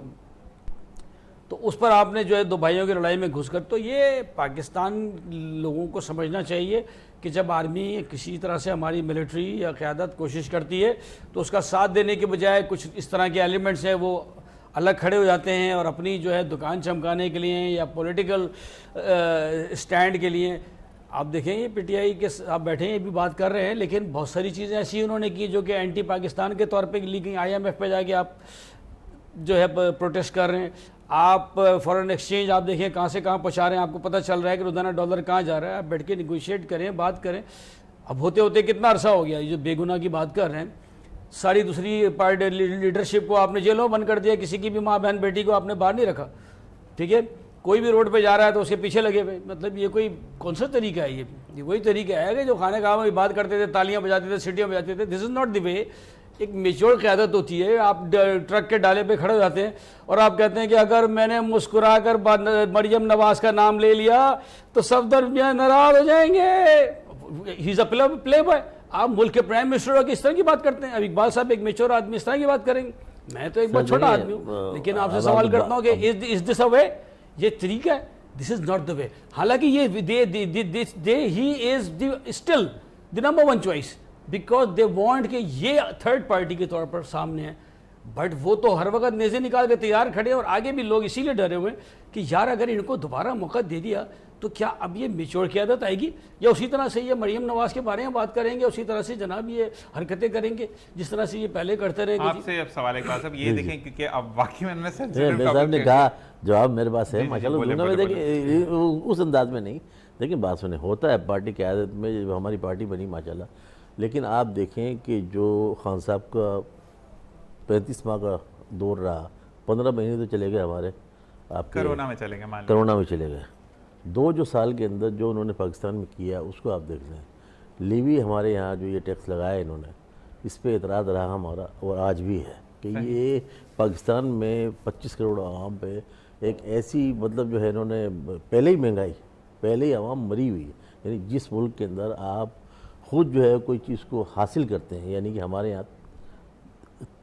تو اس پر آپ نے جو ہے دو بھائیوں کی لڑائی میں گھس کر، تو یہ پاکستان لوگوں کو سمجھنا چاہیے کہ جب آرمی کسی طرح سے ہماری ملٹری یا قیادت کوشش کرتی ہے تو اس کا ساتھ دینے کے بجائے کچھ اس طرح کے ایلیمنٹس ہیں وہ الگ کھڑے ہو جاتے ہیں اور اپنی جو ہے دکان چمکانے کے لیے یا پولیٹیکل سٹینڈ کے لیے. آپ دیکھیں یہ پی ٹی آئی کے آپ بیٹھے ہیں یہ بھی بات کر رہے ہیں، لیکن بہت ساری چیزیں ایسی انہوں نے کی جو کہ اینٹی پاکستان کے طور پہ، لیکن آئی ایم ایف پہ جا کے آپ جو ہے پروٹیسٹ کر رہے ہیں. آپ فارن ایکسچینج آپ دیکھیں کہاں سے کہاں پہنچا رہے ہیں، آپ کو پتہ چل رہا ہے کہ روزانہ ڈالر کہاں جا رہا ہے. آپ بیٹھ کے نیگوشیٹ کریں، بات کریں. اب ہوتے ہوتے کتنا عرصہ ہو گیا، یہ جو بے گناہ کی بات کر رہے ہیں، ساری دوسری پارٹی لیڈرشپ کو آپ نے جیلوں بند کر دیا، کسی کی بھی ماں بہن بیٹی کو آپ نے باہر نہیں رکھا. ٹھیک ہے، کوئی بھی روڈ پہ جا رہا ہے تو اس کے پیچھے لگے ہوئے. مطلب یہ کوئی کون سا طریقہ ہے؟ یہ وہی طریقہ ہے کہ جو خانہ کعبہ میں بات کرتے تھے، تالیاں بجاتے تھے، سیٹیاں بجاتے تھے. دس از ناٹ دی وے. ایک میچور قیادت ہوتی ہے. آپ ٹرک کے ڈالے پہ کھڑے ہو جاتے ہیں اور آپ کہتے ہیں کہ اگر میں نے مسکرا کر مریم نواز کا نام لے لیا تو صفدر میاں ناراض ہو جائیں گے. ہی از اے پلے بوائے. آپ ملک کے پرائم منسٹر کی اس طرح کی بات کرتے ہیں. اب اقبال صاحب ایک میچور آدمی اس طرح کی بات کریں گے؟ میں تو ایک بہت چھوٹا آدمی ہوں، لیکن آپ سے سوال کرتا ہوں کہ از دس اے وے؟ یہ طریقہ ہے؟ This is not the way. حالانکہ یہ ہی is still the number one choice because they want کہ یہ تھرڈ پارٹی کے طور پر سامنے ہے. بٹ وہ تو ہر وقت نیزے نکال کے تیار کھڑے، اور آگے بھی لوگ اسی لیے ڈرے ہوئے کہ یار اگر ان کو دوبارہ موقع دے دیا تو کیا اب یہ میچور قیادت آئے گی، یا اسی طرح سے یہ مریم نواز کے بارے میں بات کریں گے، اسی طرح سے جناب یہ حرکتیں کریں گے جس طرح سے یہ پہلے کرتے رہے. آپ سے اب سوال اقبال صاحب یہ دیکھیں کیونکہ اب واقعی میں صاحب نے کہا جواب میرے پاس ہے ماشاءاللہ دونوں میں. دیکھیں اس انداز میں نہیں، لیکن بات سنیں، ہوتا ہے پارٹی قیادت میں جب ہماری پارٹی بنی ماشاءاللہ. لیکن آپ دیکھیں کہ جو خان صاحب کا 35 ماہ کا دور رہا، 15 مہینے تو چلے گئے ہمارے، آپ کرونا میں چلے گئے، کرونا میں چلے گئے. 2 سال کے اندر جو انہوں نے پاکستان میں کیا اس کو آپ دیکھ لیں. لیوی ہمارے یہاں جو یہ ٹیکس لگایا انہوں نے، اس پہ اعتراض رہا ہمارا اور آج بھی ہے کہ یہ پاکستان میں 25 کروڑ عوام پہ ایک ایسی مطلب جو ہے انہوں نے پہلے ہی مہنگائی، پہلے ہی عوام مری ہوئی. یعنی جس ملک کے اندر آپ خود جو ہے کوئی چیز کو حاصل کرتے ہیں، یعنی کہ ہمارے یہاں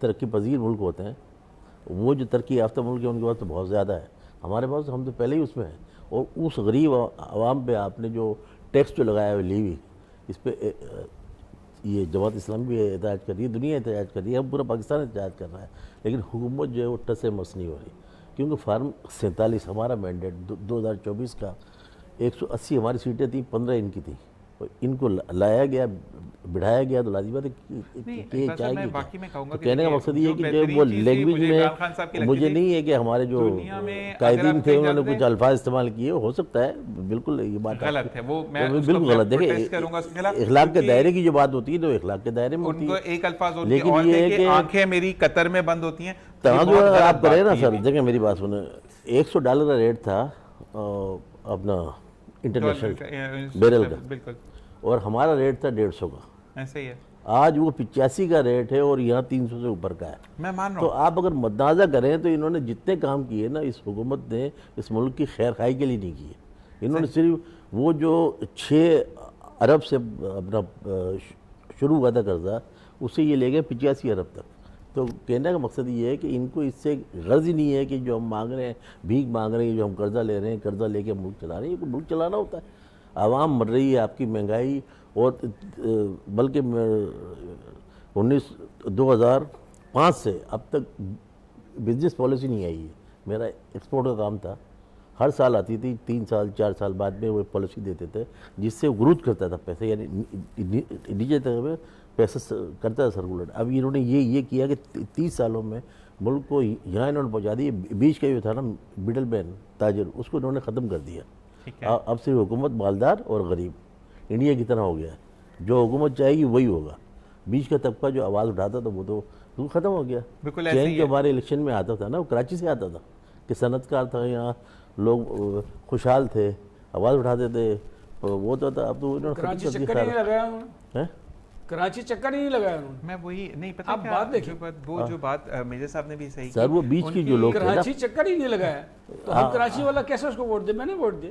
ترقی پذیر ملک ہوتے ہیں، وہ جو ترقی یافتہ ملک ہے ان کے پاس تو بہت زیادہ ہے. ہمارے پاس ہم تو پہلے ہی اس میں ہیں. اور اس غریب عوام پہ آپ نے جو ٹیکس جو لگایا ہے لیوی، اس پہ یہ جماعت اسلامی بھی احتجاج کر رہی ہے، دنیا احتجاج کر رہی ہے، پورا پاکستان احتجاج کر رہا ہے. لیکن حکومت جو ہے وہ ٹس مس نہیں ہو رہی، کیونکہ فارم 47 ہمارا مینڈیٹ 2024 کا 180 ہماری سیٹیں تھیں، 15 ان کی تھیں. ان کو لایا گیا، بڑھایا گیا، تو لازم بات ہے کہ کہنے کا مقصد یہ ہے کہ وہ لینگویج میں مجھے نہیں ہے کہ ہمارے جو قائدین تھے انہوں نے کچھ الفاظ استعمال کیے، ہو سکتا ہے بالکل یہ بات غلط ہے، وہ بالکل غلط. دیکھیں اخلاق کے دائرے کی جو بات ہوتی ہے تو اخلاق کے دائرے میں ہوتی ہے، ایک الفاظ ہوتی ہے، لیکن اور یہ ہے کہ آنکھیں میری قطر میں بند ہوتی ہیں. تنازع آپ کریں نا سر. دیکھیں میری بات سنیں، $100 کا ریٹ تھا اپنا انٹرنیشنل بیرل کا، بالکل، اور ہمارا ریٹ تھا 150 کا. ایسے ہی ہے. آج وہ 85 کا ریٹ ہے اور یہاں 300 سے اوپر کا ہے. میں مان رہا تو آپ اگر متنازع کریں تو انہوں نے جتنے کام کیے نا اس حکومت نے اس ملک کی خیر خواہی کے لیے نہیں کیے. انہوں نے صرف وہ جو 6 ارب سے اپنا شروع ہوا تھا قرضہ، اس سے یہ لے گئے 85 ارب تک. تو کہنے کا مقصد یہ ہے کہ ان کو اس سے غرض ہی نہیں ہے کہ جو ہم مانگ رہے ہیں، بھیک مانگ رہے ہیں، جو ہم قرضہ لے رہے ہیں، قرضہ لے کے ملک چلا رہے ہیں. یہ ملک چلانا ہوتا ہے. عوام مر رہی ہے، آپ کی مہنگائی، اور بلکہ 2005 سے اب تک بزنس پالیسی نہیں آئی ہے. میرا ایکسپورٹ کا کام تھا، ہر سال آتی تھی، 3 سال 4 سال بعد میں وہ پالیسی دیتے تھے جس سے گروتھ کرتا تھا پیسے، یعنی نیچے تک میں پیسہ کرتا تھا سرکولیٹ. اب انہوں نے یہ کیا کہ 30 سالوں میں ملک کو یہاں انہوں نے پہنچا دی. بیچ کا جو تھا نا مڈل مین تاجر، اس کو انہوں نے ختم کر دیا. اب صرف حکومت مالدار اور غریب انڈیا کی طرح ہو گیا ہے. جو حکومت چاہے گی وہی ہوگا. بیچ کا طبقہ جو آواز اٹھاتا تھا وہ تو ختم ہو گیا. چین جو ہمارے الیکشن میں آتا تھا نا وہ کراچی سے آتا تھا کہ صنعت کار تھا، یہاں لوگ خوشحال تھے، آواز اٹھاتے تھے، وہ تو تھا. اب تو انہوں نے کراچی چکر نہیں لگایا، کراچی چکر نہیں لگایا انہوں نے. میں وہی نہیں پتا آپ بات دیکھیں، وہ جو بات میجر صاحب نے بھی صحیح کی سر، وہ بیچ کی جو لوگ کراچی چکر ہی نہیں لگایا تو ہم کراچی والا کیسے اس کو ووٹ دے؟ میں نے ووٹ دے.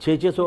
600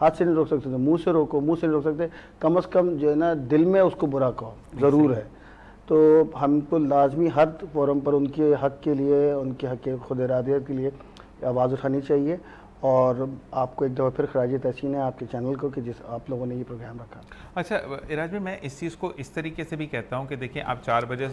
ہاتھ سے نہیں روک سکتے تو منہ سے روکو, منہ سے نہیں روک سکتے کم از کم جو ہے نا دل میں اس کو برا کہو ضرور ہے. تو ہم کو لازمی ہر فورم پر ان کے حق کے لیے, ان کے حق کے خود ارادیت کے لیے آواز اٹھانی چاہیے. اور آپ کو ایک دفعہ پھر خراج تحسین ہے آپ کے چینل کو کہ جس آپ لوگوں نے یہ پروگرام رکھا. اچھا اراج بھائی, میں اس چیز کو اس طریقے سے بھی کہتا ہوں کہ دیکھیں آپ 4 بجے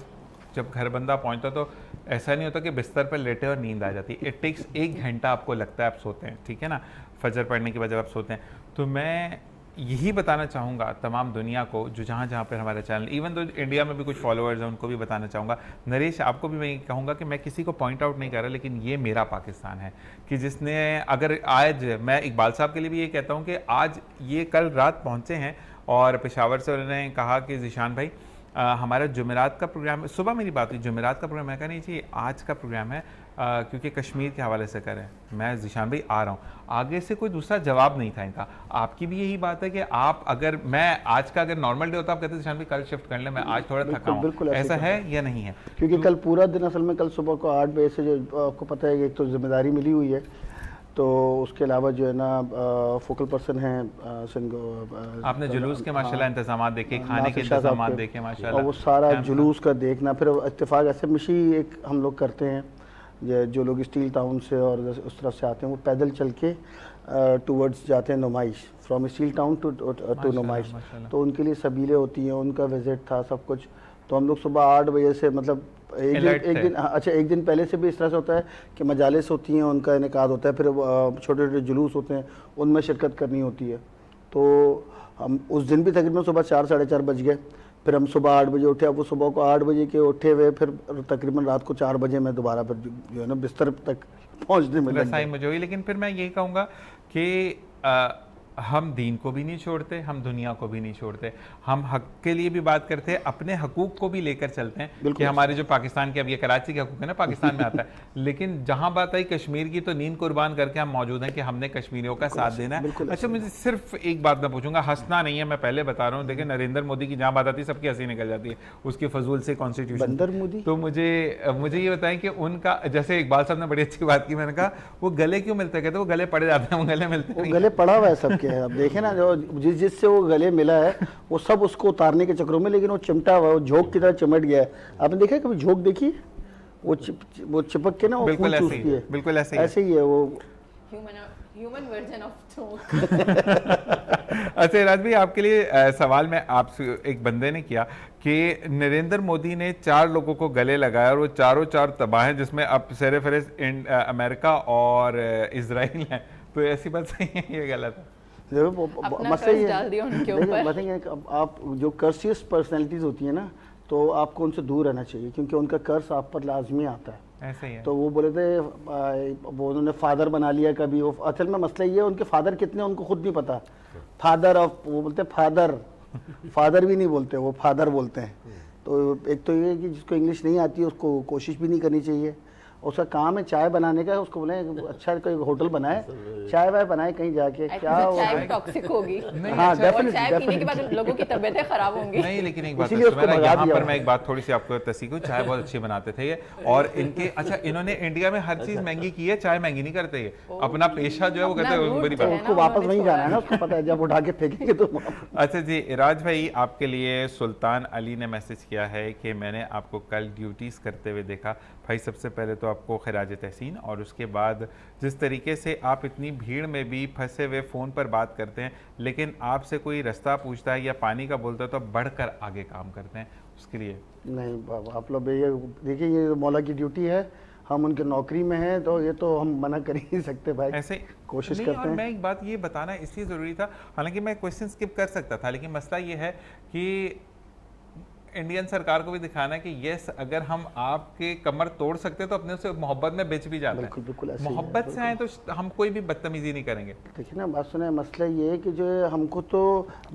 جب گھر بندہ پہنچتا تو ایسا نہیں ہوتا کہ بستر پر لیٹے اور نیند آ جاتی. اٹ ٹیکس 1 گھنٹہ آپ کو لگتا ہے آپ سوتے ہیں, ٹھیک ہے نا, فجر پڑھنے کے بعد جب آپ سوتے ہیں. تو میں یہی بتانا چاہوں گا تمام دنیا کو جو جہاں پر ہمارا چینل, ایون تو انڈیا میں بھی کچھ فالوورز ہیں, ان کو بھی بتانا چاہوں گا. نریش آپ کو بھی میں یہ کہوں گا کہ میں کسی کو پوائنٹ آؤٹ نہیں کر رہا, لیکن یہ میرا پاکستان ہے کہ جس نے اگر آج, میں اقبال صاحب کے لیے بھی یہ کہتا ہوں کہ آج یہ کل رات پہنچے ہیں اور پشاور سے انہوں نے کہا کہ ذیشان بھائی ہمارا جمعرات کا پروگرام, صبح میری بات ہوئی جمعرات کا پروگرام, میں کہا نہیں چاہیے آج کا پروگرام ہے کیونکہ کشمیر کے حوالے سے کریں. میں ذیشان بھائی آ رہا ہوں. آگے سے کوئی دوسرا جواب نہیں تھا ان کا. آپ کی بھی یہی بات ہے کہ آپ اگر میں آج کا اگر نارمل ڈے ہوتا آپ کہتے ذیشان بھائی کل شفٹ کر لیں, میں آج تھوڑا تھکا ہوں, ایسا ہے یا نہیں ہے؟ کیونکہ کل پورا دن اصل میں کل صبح کو 8 بجے سے جو آپ کو پتہ ہے کہ ایک تو ذمہ داری ملی ہوئی ہے, تو اس کے علاوہ جو ہے نا فوکل پرسن ہیں آپ نے جلوس کے ماشاءاللہ انتظامات دیکھے, کھانے کے انتظامات دیکھے ماشاءاللہ, اور وہ سارا جلوس کا دیکھنا. پھر اتفاق ایسے مشی ایک ہم لوگ کرتے ہیں, جو لوگ اسٹیل ٹاؤن سے اور اس طرف سے آتے ہیں وہ پیدل چل کے ٹورڈز جاتے ہیں نمائش, فرام اسٹیل ٹاؤن ٹو نمائش. تو ان کے لیے سبیلیں ہوتی ہیں, ان کا وزٹ تھا سب کچھ. تو ہم لوگ صبح 8 بجے سے مطلب ایک دن پہلے سے بھی اس طرح سے ہوتا ہے کہ مجالس ہوتی ہیں, ان کا انعقاد ہوتا ہے, پھر چھوٹے چھوٹے جلوس ہوتے ہیں, ان میں شرکت کرنی ہوتی ہے. تو ہم اس دن بھی تقریباً صبح 4 ساڑھے 4 بج گئے. پھر ہم صبح 8 بجے اٹھے. اب وہ صبح کو 8 بجے کے اٹھے ہوئے پھر تقریباً رات کو 4 بجے میں دوبارہ پھر جو ہے نا بستر تک پہنچنے میں لگ گئے. مجھے ہوئی. لیکن پھر میں یہی کہوں گا کہ ہم دین کو بھی نہیں چھوڑتے, ہم دنیا کو بھی نہیں چھوڑتے, ہم حق کے لیے بھی بات کرتے ہیں, اپنے حقوق کو بھی لے کر چلتے ہیں کہ ہمارے جو پاکستان کے, اب یہ کراچی کے حقوق ہے نا پاکستان میں آتا ہے, لیکن جہاں بات آئی کشمیر کی تو نیند قربان کر کے ہم موجود ہیں کہ ہم نے کشمیریوں کا ساتھ دینا ہے. اچھا مجھے صرف ایک بات میں پوچھوں گا, ہنسنا نہیں ہے, میں پہلے بتا رہا ہوں, دیکھیں نریندر مودی کی جہاں بات آتی ہے سب کی ہنسی نکل جاتی ہے, اس کے فضول سے کانسٹیٹیوشن. تو مجھے یہ بتائیں کہ ان کا, جیسے اقبال صاحب نے بڑی اچھی بات کی, میں نے کہا وہ گلے کیوں ملتے, کہتے وہ گلے پڑے جاتے ہیں, وہ گلے ملتے ہیں, گلے پڑا ہوا ہے سب کے. اب دیکھیں نا جو جس سے وہ گلے ملا ہے وہ سب اس کو اتارنے کے چکروں میں, لیکن وہ چمٹا ہوا ہے, وہ جھوک کی طرح چمٹ گیا ہے. آپ نے دیکھا کبھی جھوک دیکھی, وہ چپک کے نا وہ خون چوستی ہے, بالکل ایسے ہی ہے وہ ہیومن ورژن آف جھوک. اچھا اراج بھائی آپ کے لیے سوال میں آپ سے ایک بندے نے کیا کہ نریندر مودی نے 4 لوگوں کو گلے لگایا اور وہ چاروں 4 تباہ ہیں, جس میں اب سیر فہرست امریکہ اور اسرائیل ہیں, تو ایسی بات صحیح ہے یہ غلط ہے؟ مسئلہ یہ آپ جو کرسیس پرسنالٹیز ہوتی ہیں نا تو آپ کو ان سے دور رہنا چاہیے, کیونکہ ان کا کرس آپ پر لازمی آتا ہے. ایسے ہی ہے. تو وہ بولے تھے وہ انہوں نے فادر بنا لیا کبھی, وہ اصل میں مسئلہ یہ ہے ان کے فادر کتنے ان کو خود نہیں پتا. فادر آف, وہ بولتے فادر بھی نہیں بولتے, وہ فادر بولتے ہیں. تو ایک تو یہ ہے کہ جس کو انگلش نہیں آتی ہے اس کو کوشش بھی نہیں کرنی چاہیے. اس کا کام ہے چائے بنانے کا, اس کو بولیں اچھا کوئی ہوٹل بنائے, چائے وائے بنائے کہیں جا کے. کیا چائے ٹاکسک ہوگی, ہاں چائے پینے کے بعد لوگوں کی طبیعتیں خراب ہوں گی. نہیں لیکن ایک بات یہاں پر میں ایک بات تھوڑی سی آپ کو تصحیح کروں, چائے بہت اچھی بناتے تھے یہ, اور ان کے اچھا انہوں نے انڈیا میں ہر چیز مہنگی کی ہے, چائے مہنگی نہیں کرتے, یہ اپنا پیشہ جو ہے وہ کہتے ہیں بڑی بات, اس کو واپس نہیں جانا ہے نا, اس کو پتہ ہے جب اٹھا کے پھینکیں گے تو. اچھا جی اراج بھائی آپ کے لیے سلطان علی نے میسج کیا ہے کہ میں نے آپ کو کل ڈیوٹیز کرتے ہوئے دیکھا. بھائی سب سے پہلے تو آپ کو خراج تحسین, اور اس کے بعد جس طریقے سے آپ اتنی بھیڑ میں بھی پھنسے ہوئے فون پر بات کرتے ہیں, لیکن آپ سے کوئی رستہ پوچھتا ہے یا پانی کا بولتا ہے تو بڑھ کر آگے کام کرتے ہیں, اس کے لیے نہیں آپ لوگ دیکھیے یہ مولا کی ڈیوٹی ہے, ہم ان کے نوکری میں ہیں تو یہ تو ہم منع کر ہی نہیں سکتے بھائی, ایسے کوشش کرتے ہیں. میں ایک بات یہ بتانا اس لیے ضروری تھا, حالانکہ میں کویسچن اسکپ کر سکتا تھا, لیکن مسئلہ یہ ہے کہ انڈین سرکار کو بھی دکھانا ہے کہ یس اگر ہم آپ کے کمر توڑ سکتے تو اپنے سے محبت میں بیچ بھی جاتے ہیں, محبت سے آئیں تو ہم کوئی بھی بدتمیزی نہیں کریں گے. دیکھیں نا بات سنیں, مسئلہ یہ ہے کہ جو ہے ہم کو تو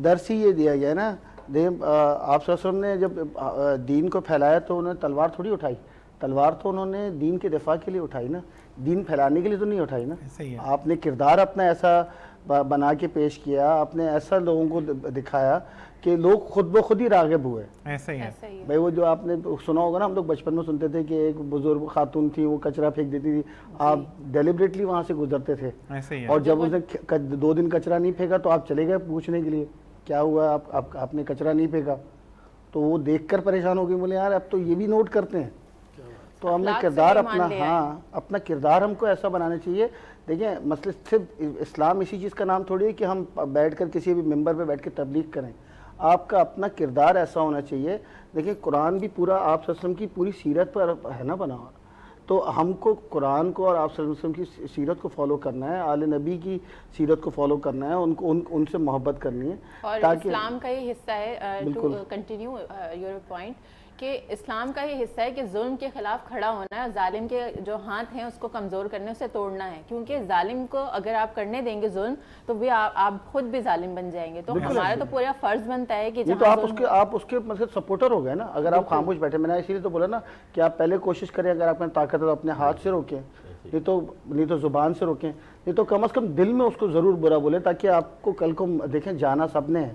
درس ہی یہ دیا گیا ہے نا. آپ صلی اللہ علیہ وسلم نے جب دین کو پھیلایا تو انہوں نے تلوار تھوڑی اٹھائی, تلوار تو انہوں نے دین کے دفاع کے لیے اٹھائی نا, دین پھیلانے کے لیے تو نہیں اٹھائی نا. آپ نے کردار اپنا ایسا بنا کے پیش کیا, آپ نے ایسا لوگوں کو دکھایا کہ لوگ خود بخود ہی راغب ہوئے. ایسا ہی ہے بھائی وہ جو آپ نے سنا ہوگا نا, ہم لوگ بچپن میں سنتے تھے کہ ایک بزرگ خاتون تھی, وہ کچرا پھینک دیتی تھی, آپ ڈیلیبریٹلی وہاں سے گزرتے تھے, ایسا ہی ہے. اور جب اس نے 2 دن کچرا نہیں پھینکا تو آپ چلے گئے پوچھنے کے لیے کیا ہوا, آپ نے کچرا نہیں پھینکا, تو وہ دیکھ کر پریشان ہو گئے, بولے یار اب تو یہ بھی نوٹ کرتے ہیں. تو ہمیں کردار اپنا, اپنا کردار ہم کو ایسا بنانا چاہیے. دیکھیں مسئلہ صرف اسلام اسی چیز کا نام تھوڑی ہے کہ ہم بیٹھ کر کسی بھی ممبر پہ بیٹھ کے تبلیغ کریں. آپ کا اپنا کردار ایسا ہونا چاہیے. دیکھیں قرآن بھی پورا آپ صلی اللہ علیہ وسلم کی پوری سیرت پر ہے نا بنا ہوا, تو ہم کو قرآن کو اور آپ صلی اللہ علیہ وسلم کی سیرت کو فالو کرنا ہے, آل نبی کی سیرت کو فالو کرنا ہے, ان سے محبت کرنی ہے. اور اسلام کا یہ حصہ ہے, ٹو کنٹینیو یور پوائنٹ, کہ اسلام کا یہ حصہ ہے کہ ظلم کے خلاف کھڑا ہونا ہے, ظالم کے جو ہاتھ ہیں اس کو کمزور کرنے, اسے توڑنا ہے, کیونکہ ظالم کو اگر آپ کرنے دیں گے ظلم تو بھی آپ خود بھی ظالم بن جائیں گے. تو ہمارا تو پورا فرض بنتا ہے کہ آپ اس کے مطلب سپورٹر ہو گئے نا. اگر آپ خاموش بیٹھے, میں نے اسی لیے تو بولا نا کہ آپ پہلے کوشش کریں, اگر آپ نے طاقت ہے تو اپنے ہاتھ سے روکیں, نہیں تو زبان سے روکیں, نہیں تو کم از کم دل میں اس کو ضرور برا بولے, تاکہ آپ کو کل کو دیکھیں جانا سب نے ہے,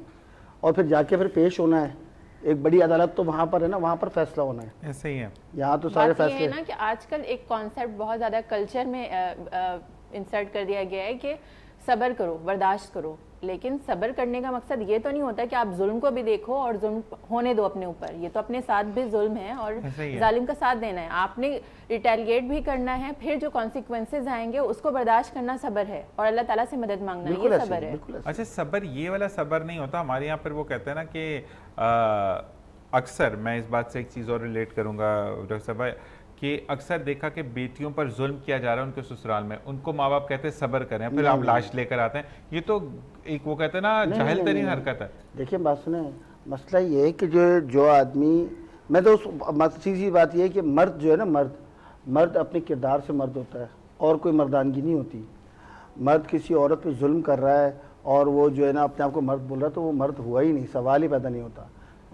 اور پھر جا کے پھر پیش ہونا ہے. ایک بڑی عدالت تو وہاں پر ہے نا, وہاں پر فیصلہ ہونا ہے. ایسا ہی ہے. یہاں تو سارے فیصلے یہ ہے نا کہ آج کل ایک کانسیپٹ بہت زیادہ کلچر میں انسرٹ کر دیا گیا ہے کہ صبر کرو, برداشت کرو, لیکن صبر کرنے کا مقصد یہ تو نہیں ہوتا کہ آپ ظلم کو بھی دیکھو اور ظلم ہونے دو اپنے اوپر. یہ تو اپنے ساتھ بھی ظلم ہے اور ظالم کا ساتھ دینا ہے. آپ نے ریٹیلیٹ بھی کرنا ہے, پھر جو کانسیکوینسز آئیں گے اس کو برداشت کرنا صبر ہے, اور اللہ تعالیٰ سے مدد مانگنا, یہ صبر ہے. اچھا صبر یہ والا صبر نہیں ہوتا ہمارے یہاں پر. وہ کہتے ہیں نا کہ اکثر, میں اس بات سے ایک چیز اور ریلیٹ کروں گا ڈاکٹر صاحب, کہ اکثر دیکھا کہ بیٹیوں پر ظلم کیا جا رہا ہے ان کے سسرال میں, ان کو ماں باپ کہتے ہیں صبر کریں, پھر آپ لاش لے کر آتے ہیں. یہ تو ایک وہ کہتے ہیں نا جاہل ترین حرکت ہے. دیکھیں بات سنیں, مسئلہ یہ ہے کہ جو آدمی, میں تو سیدھی بات یہ ہے کہ مرد جو ہے نا, مرد اپنے کردار سے مرد ہوتا ہے, اور کوئی مردانگی نہیں ہوتی. مرد کسی عورت پہ ظلم کر رہا ہے اور وہ جو ہے نا اپنے آپ کو مرد بول رہا ہے, تو وہ مرد ہوا ہی نہیں, سوال ہی پیدا نہیں ہوتا.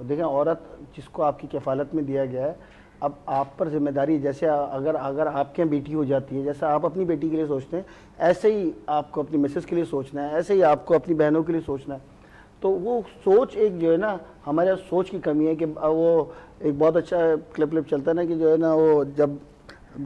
دیکھیں عورت جس کو آپ کی کفالت میں دیا گیا ہے, اب آپ پر ذمہ داری, جیسے اگر آپ کے بیٹی ہو جاتی ہے, جیسا آپ اپنی بیٹی کے لیے سوچتے ہیں, ایسے ہی آپ کو اپنی مسز کے لیے سوچنا ہے, ایسے ہی آپ کو اپنی بہنوں کے لیے سوچنا ہے. تو وہ سوچ ایک جو ہے نا, ہمارے سوچ کی کمی ہے. کہ وہ ایک بہت اچھا کلپ چلتا ہے نا, کہ جو ہے نا وہ جب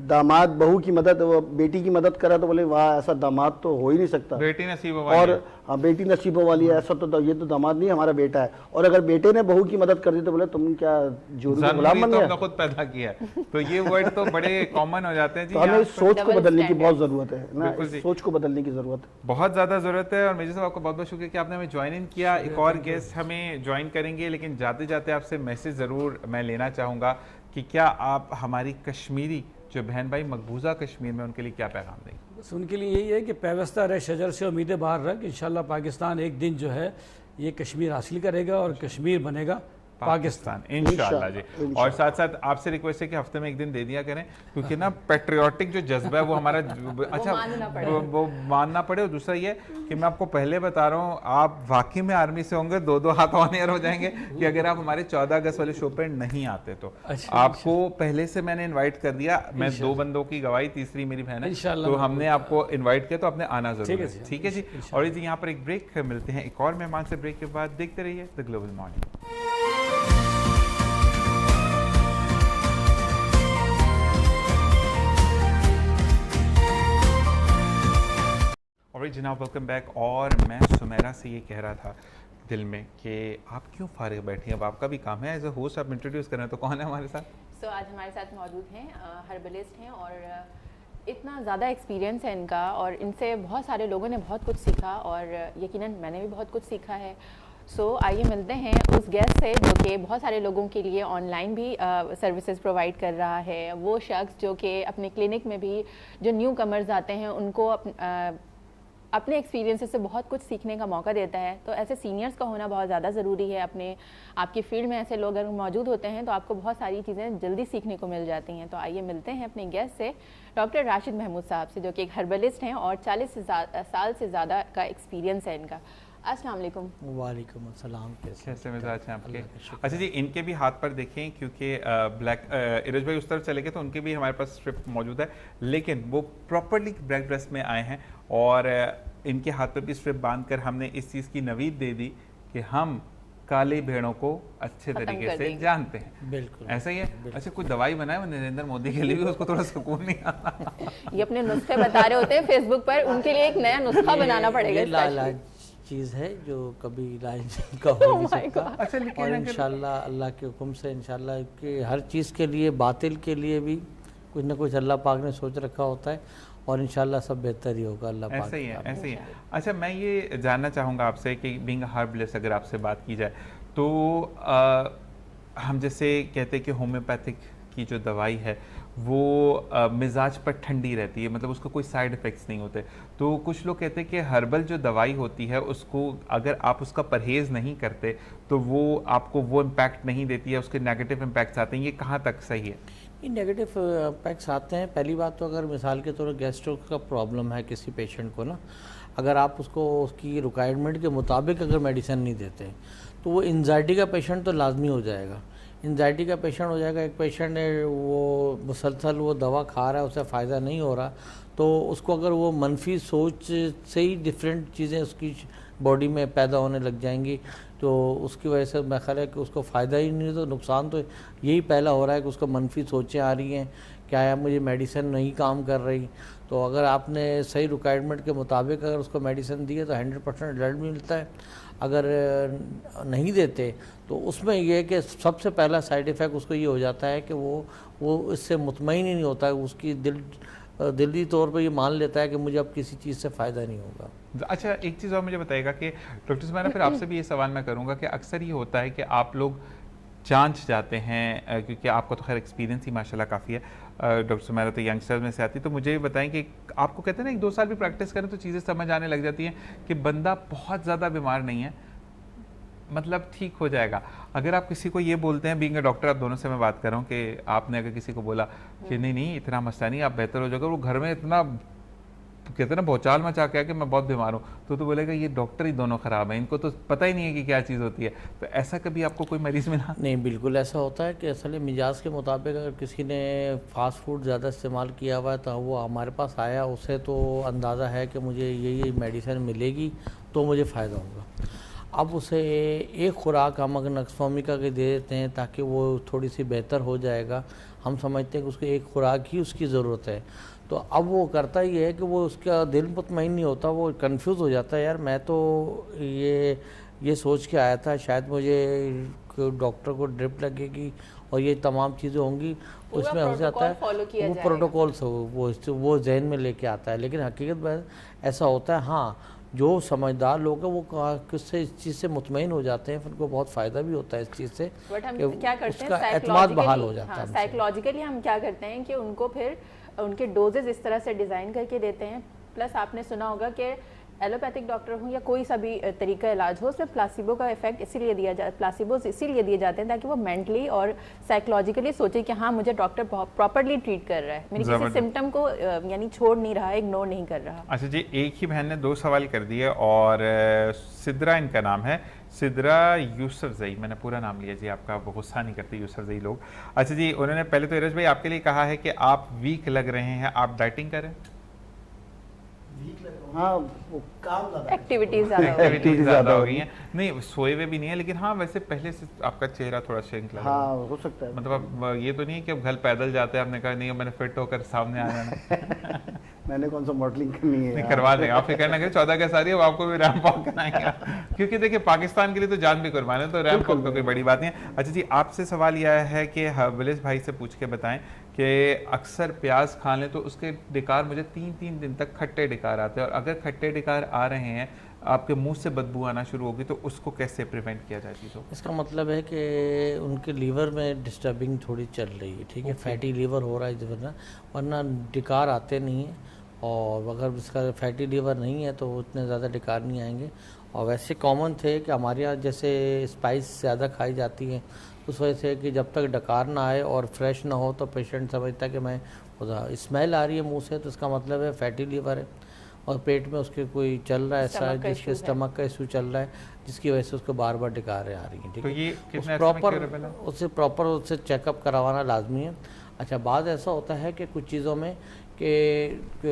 داماد بہو کی مدد, وہ بیٹی کی مدد کرا تو بولے واہ ایسا داماد تو ہو ہی نہیں سکتا, بیٹی نصیبوں والی, اور ہاں بیٹی نصیبوں والی ہے, ایسا تو یہ تو داماد نہیں ہمارا بیٹا ہے. اور اگر بیٹے نے بہو کی مدد کر دی تو بولے تم کیا جوری کا غلام بن گیا, خود پیدا کیا. تو یہ ورڈ تو بڑے کامن ہو جاتے ہیں. تو ہمیں اس سوچ کو بدلنے کی بہت ضرورت ہے نا, سوچ کو بدلنے کی ضرورت ہے, بہت زیادہ ضرورت ہے. اور میجر صاحب آپ کا بہت بہت شکریہ کہ آپ نے ہمیں جوائن ان کیا. ایک اور گیسٹ ہمیں جوائن کریں گے, لیکن جاتے جاتے آپ سے میسج ضرور میں لینا چاہوں گا کہ کیا آپ ہماری کشمیری جو بہن بھائی مقبوضہ کشمیر میں, ان کے لیے کیا پیغام دیں گے؟ بس ان کے لیے یہی ہے کہ پیوستہ رہ شجر سے امیدیں باہر رکھ. انشاءاللہ پاکستان ایک دن جو ہے یہ کشمیر حاصل کرے گا, اور کشمیر بنے گا پاکستان انشاءاللہ جی. اور ساتھ ساتھ آپ سے ریکویسٹ ہے کہ ہفتے میں ایک دن دے دیا کریں, کیونکہ نا پیٹریوٹک جو جذبہ ہے وہ ہمارا اچھا وہ ماننا پڑے. اور دوسرا یہ کہ میں آپ کو پہلے بتا رہا ہوں, آپ واقعی میں آرمی سے ہوں گے, 2 ہاتھ آن ایئر ہو جائیں گے کہ اگر آپ ہمارے 14 اگست والے شو پہ نہیں آتے تو. آپ کو پہلے سے میں نے انوائٹ کر دیا, میں 2 بندوں کی گواہی, تیسری میری بہن ہے, تو ہم نے آپ کو انوائٹ کیا, تو آپ نے آنا ضرور ہے. ٹھیک ہے جی. اور جی یہاں پر ایک بریک, ملتے ہیں ایک اور مہمان سے بریک کے بعد. دیکھتے رہیے دی گلوبل مارننگ. اور جناب ویلکم بیک. اور میں سمیرا سے یہ کہہ رہا تھا دل میں کہ آپ کیوں فارغ بیٹھی ہیں, اب آپ کا بھی کام ہے ایز اے ہوسٹ, آپ انٹروڈیوس کریں. تو کون ہے ہمارے ساتھ؟ سو آج ہمارے ساتھ موجود ہیں ہربلسٹ ہیں, اور اتنا زیادہ ایکسپیرینس ہے ان کا, اور ان سے بہت سارے لوگوں نے بہت کچھ سیکھا, اور یقیناً میں نے بھی بہت کچھ سیکھا ہے. سو آئیے ملتے ہیں اس گیسٹ سے جو کہ بہت سارے لوگوں کے لیے آن لائن بھی سروسز پرووائڈ کر رہا ہے. وہ شخص جو کہ اپنے کلینک میں بھی جو نیو کمرز آتے ہیں ان کو اپنے ایکسپیرینس سے بہت کچھ سیکھنے کا موقع دیتا ہے. تو ایسے سینئرز کا ہونا بہت زیادہ ضروری ہے. آپ کی فیلڈ میں ایسے لوگ اگر موجود ہوتے ہیں تو آپ کو بہت ساری چیزیں جلدی سیکھنے کو مل جاتی ہیں. تو آئیے ملتے ہیں اپنے گیسٹ سے, ڈاکٹر راشد محمود صاحب سے, جو کہ ایک ہربلسٹ ہیں اور 40 سال سے زیادہ کا ایکسپیرینس ہے ان کا. السلام علیکم. وعلیکم السلام. کیسے مزاج ہیں آپ کے؟ اچھا جی, ان کے بھی ہاتھ پر دیکھیں, کیونکہ بلیک ارج بھائی اس طرف چلے گئے تو ان کے بھی ہمارے پاس اسٹرپ موجود ہے, لیکن وہ پراپرلی بلیک ڈریس میں آئے ہیں. اور ان کے ہاتھ پہ بھی اسٹرپ باندھ کر ہم نے اس چیز کی نوید دے دی کہ ہم کالے بھیڑوں کو اچھے طریقے سے جانتے ہیں. بالکل ایسا ہی ہے. اچھا کوئی دوائی بنائے نریندر مودی کے لیے بھی, اس کو تھوڑا سکون نہیں آتا. یہ اپنے نسخے بتا رہے ہوتے ہیں فیس بک پر, ان کے لیے ایک نیا نسخہ بنانا پڑے گا. لاعلاج چیز ہے جو کبھی علاج کا ہو نہیں سکتا, اور انشاءاللہ اللہ کے حکم سے انشاءاللہ کہ ہر چیز کے لیے, باطل کے لیے بھی کچھ نہ کچھ اللہ پاک نے سوچ رکھا ہوتا ہے, اور انشاءاللہ سب بہتر ہی ہوگا اللہ پاک. ایسا ہی ہے, ایسا ہی ہے. اچھا میں یہ جاننا چاہوں گا آپ سے کہ بینگ ہربلسٹ اگر آپ سے بات کی جائے تو ہم جیسے کہتے ہیں کہ ہومیوپیتھک کی جو دوائی ہے وہ مزاج پر ٹھنڈی رہتی ہے, مطلب اس کو کوئی سائیڈ ایفیکٹس نہیں ہوتے. تو کچھ لوگ کہتے ہیں کہ ہربل جو دوائی ہوتی ہے اس کو اگر آپ اس کا پرہیز نہیں کرتے تو وہ آپ کو وہ امپیکٹ نہیں دیتی ہے, اس کے نیگیٹو امپیکٹس آتے ہیں. یہ کہاں تک صحیح ہے؟ یہ نیگیٹو امپیکٹس آتے ہیں. پہلی بات تو اگر مثال کے طور پر گیسٹرو کا پرابلم ہے کسی پیشنٹ کو نا, اگر آپ اس کو اس کی ریکوائرمنٹ کے مطابق اگر میڈیسن نہیں دیتے تو وہ انزائٹی کا پیشنٹ تو لازمی ہو جائے گا. انزائٹی کا پیشنٹ ہو جائے گا. ایک پیشنٹ ہے وہ مسلسل وہ دوا کھا رہا ہے, اسے فائدہ نہیں ہو رہا, تو اس کو اگر وہ منفی سوچ سے ہی ڈفرینٹ چیزیں اس کی باڈی میں پیدا ہونے لگ جائیں گی, تو اس کی وجہ سے میں خیال ہے کہ اس کو فائدہ ہی نہیں, تو نقصان تو یہی پہلا ہو رہا ہے کہ اس کو منفی سوچیں آ رہی ہیں, کیا ہے مجھے میڈیسن نہیں کام کر رہی. تو اگر آپ نے صحیح ریکوائرمنٹ کے مطابق اگر اس کو میڈیسن دی ہے تو 100% رزلٹ ملتا ہے. اگر نہیں دیتے تو اس میں یہ ہے کہ سب سے پہلا سائیڈ ایفیکٹ اس کو یہ ہو جاتا ہے کہ وہ اس سے مطمئن ہی نہیں ہوتا ہے, اس کی دلی طور پہ یہ مان لیتا ہے کہ مجھے اب کسی چیز سے فائدہ نہیں ہوگا. اچھا ایک چیز اور مجھے بتائے گا کہ ڈاکٹر سمیرہ پھر آپ سے بھی یہ سوال میں کروں گا کہ اکثر یہ ہوتا ہے کہ آپ لوگ جانچ جاتے ہیں, کیونکہ آپ کو تو خیر ایکسپیرینس ہی ماشاءاللہ کافی ہے, ڈاکٹر سمیرہ تو ینگسٹر میں سے آتی, تو مجھے یہ بتائیں کہ آپ کو کہتے ہیں نا 1-2 سال بھی پریکٹس کریں تو چیزیں سمجھ آنے لگ جاتی ہیں کہ بندہ بہت زیادہ بیمار نہیں ہے, مطلب ٹھیک ہو جائے گا. اگر آپ کسی کو یہ بولتے ہیں, بینگ اے ڈاکٹر آپ دونوں سے میں بات کر رہا ہوں, کہ آپ نے اگر کسی کو بولا کہ نہیں اتنا مسئلہ نہیں, آپ بہتر ہو جائے گا, وہ گھر میں اتنا کہتے ہیں نا بھوچال مچا کے کہ میں بہت بیمار ہوں, تو بولے گا یہ ڈاکٹر ہی دونوں خراب ہیں, ان کو تو پتہ ہی نہیں ہے کہ کیا چیز ہوتی ہے. تو ایسا کبھی آپ کو کوئی مریض ملا؟ نہیں بالکل ایسا ہوتا ہے کہ اصل مزاج کے مطابق اگر کسی نے فاسٹ فوڈ زیادہ استعمال کیا ہوا ہے تو وہ ہمارے پاس آیا, اسے تو اندازہ ہے کہ مجھے یہ میڈیسن ملے گی تو مجھے فائدہ ہوگا. اب اسے ایک خوراک ہم اگر نقصومیکا کے دے دیتے ہیں تاکہ وہ تھوڑی سی بہتر ہو جائے گا, ہم سمجھتے ہیں کہ اس کو ایک خوراک ہی اس کی ضرورت ہے, تو اب وہ کرتا یہ ہے کہ وہ اس کا دل مطمئن نہیں ہوتا, وہ کنفیوز ہو جاتا ہے, یار میں تو یہ سوچ کے آیا تھا شاید مجھے ڈاکٹر کو ڈرپ لگے گی اور یہ تمام چیزیں ہوں گی, اس میں ہو جاتا ہے وہ پروٹوکولس وہ ذہن میں لے کے آتا ہے. لیکن حقیقت میں ایسا ہوتا ہے, ہاں جو سمجھدار لوگ ہیں وہ کس سے اس چیز سے مطمئن ہو جاتے ہیں, پھر ان کو بہت فائدہ بھی ہوتا ہے اس چیز سے, کہ اس کا اعتماد بحال ہو جاتا ہے. سائیکولوجیکلی ہم کیا کرتے ہیں کہ ان کو پھر ان کے ڈوزز اس طرح سے ڈیزائن کر کے دیتے ہیں. پلس آپ نے سنا ہوگا کہ ایلوپیتھک ڈاکٹر ہوں یا کوئی سا بھی طریقہ علاج ہو, اس میں پلاسیبو کا افیکٹ اسی لیے دیا جاتا ہے, پلاسیبوز اسی لیے دیے جاتے ہیں تاکہ وہ مینٹلی اور سائیکولوجیکلی سوچے کہ ہاں مجھے ڈاکٹر پراپرلی ٹریٹ کر رہا ہے, میری کسی سمٹم کو یعنی چھوڑ نہیں رہا ہے, اگنور نہیں کر رہا. اچھا جی, ایک ہی بہن نے 2 سوال کر دیے, اور سدرا ان کا نام ہے, سدرا یوسف زئی, میں نے پورا نام لیا جی آپ کا, وہ غصہ نہیں کرتے یوسف زئی لوگ. اچھا جی, انہوں نے پہلے تو ارج بھائی آپ کے لیے کہا ہے کہ آپ ویک لگ رہے ہیں, آپ ڈائٹنگ کریں؟ ہاں وہ کام زیادہ ایکٹیویٹیز زیادہ ہو گئی ہیں, نہیں سوئے ہوئے بھی نہیں ہے, لیکن ہاں ویسے پہلے سے آپ کا چہرہ تھوڑا شرنک لگ رہا ہے. ہاں ہو سکتا ہے, مطلب یہ تو نہیں ہے کہ اب گھر پیدل جاتے ہیں, آپ نے کہا نہیں میں نے فٹ ہو کر سامنے آ جانا میں نے کون سا ماڈلنگ کرنی ہے, نہیں کروا دیں آپ فکر نہ کریں, 14 اگست آ رہی ہے, وہ آپ کو بھی ریمپ واک کرائیں گے, کیونکہ دیکھیں پاکستان کے لیے تو جان بھی قربان ہے, تو ریمپ واک تو کوئی بڑی بات نہیں ہے. اچھا جی, آپ سے سوال یہ ہے کہ ہربلس بھائی سے پوچھ کے بتائیں کہ اکثر پیاز کھا لیں تو اس کے ڈکار مجھے 3 دن تک کھٹے ڈکار آتے ہیں, اور اگر کھٹے ڈکار آ رہے ہیں آپ کے منہ سے بدبو آنا شروع ہوگی تو اس کو کیسے پریونٹ کیا جائے چیزوں؟ اس کا مطلب ہے کہ ان کے لیور میں ڈسٹربنگ تھوڑی چل رہی ہے, ٹھیک ہے, فیٹی لیور ہو رہا ہے, ورنہ ڈکار آتے نہیں ہیں, اور اگر اس کا فیٹی لیور نہیں ہے تو اتنے زیادہ ڈکار نہیں آئیں گے. اور ویسے کامن تھے کہ ہمارے یہاں جیسے اسپائس زیادہ کھائی جاتی ہیں, اس وجہ سے کہ جب تک ڈکار نہ آئے اور فریش نہ ہو تو پیشنٹ سمجھتا ہے کہ میں اسمیل آ رہی ہے منہ سے, تو اس کا مطلب ہے فیٹی لیور ہے, اور پیٹ میں اس کے کوئی چل رہا ہے ایسا جس کے اسٹمک کا ایشو چل رہا ہے, جس کی وجہ سے اس کو بار بار ڈکاریں آ رہی ہیں. ٹھیک ہے, پراپر اسے چیک اپ کروانا لازمی ہے. اچھا, بعض ایسا ہوتا ہے کہ کچھ چیزوں میں کہ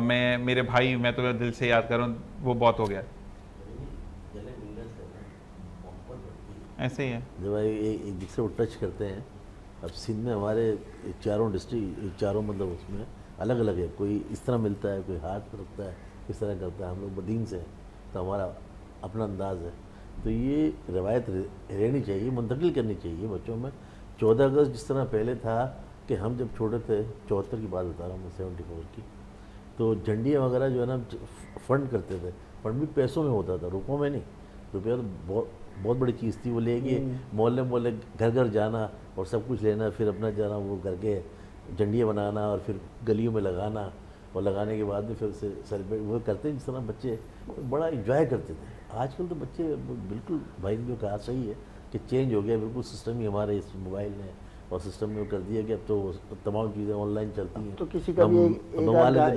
میں میرے بھائی میں تمہیں دل سے یاد کروں وہ بہت ہو گیا, ایسے ہی ہے جب ایک دوسرے کو ٹچ کرتے ہیں. اب سندھ میں ہمارے چاروں ڈسٹرکٹ چاروں مطلب اس میں الگ الگ ہے, کوئی اس طرح ملتا ہے, کوئی ہاتھ پہ رکھتا ہے, اس طرح کرتا ہے. ہم لوگ بدین سے ہیں تو ہمارا اپنا انداز ہے. تو یہ روایت رہنی چاہیے, منتقل کرنی چاہیے بچوں میں. 14 اگست جس طرح پہلے تھا کہ ہم جب چھوٹے تھے 74 کی بات بتا رہا ہوں میں 74 کی, تو جھنڈیاں وغیرہ جو ہے نا فنڈ کرتے تھے. فنڈ بھی پیسوں میں ہوتا تھا, روپوں میں نہیں. روپیہ تو بہت بڑی چیز تھی. وہ لے کے محلے محلے گھر گھر جانا اور سب کچھ لینا, پھر اپنا جانا وہ کر کے جھنڈیاں بنانا اور پھر گلیوں میں لگانا, اور لگانے کے بعد میں پھر اسے سیلیبریٹ وہ کرتے ہیں. جس طرح بچے بڑا انجوائے کرتے تھے. آج کل تو بچے بالکل, بھائی نے جو کہا صحیح ہے کہ چینج ہو گیا بالکل. سسٹم ہی ہمارے اس موبائل نے اور سسٹم میں کر دیا کہ اب تو تمام چیزیں آن لائن چلتی ہیں. تو کسی کا بھی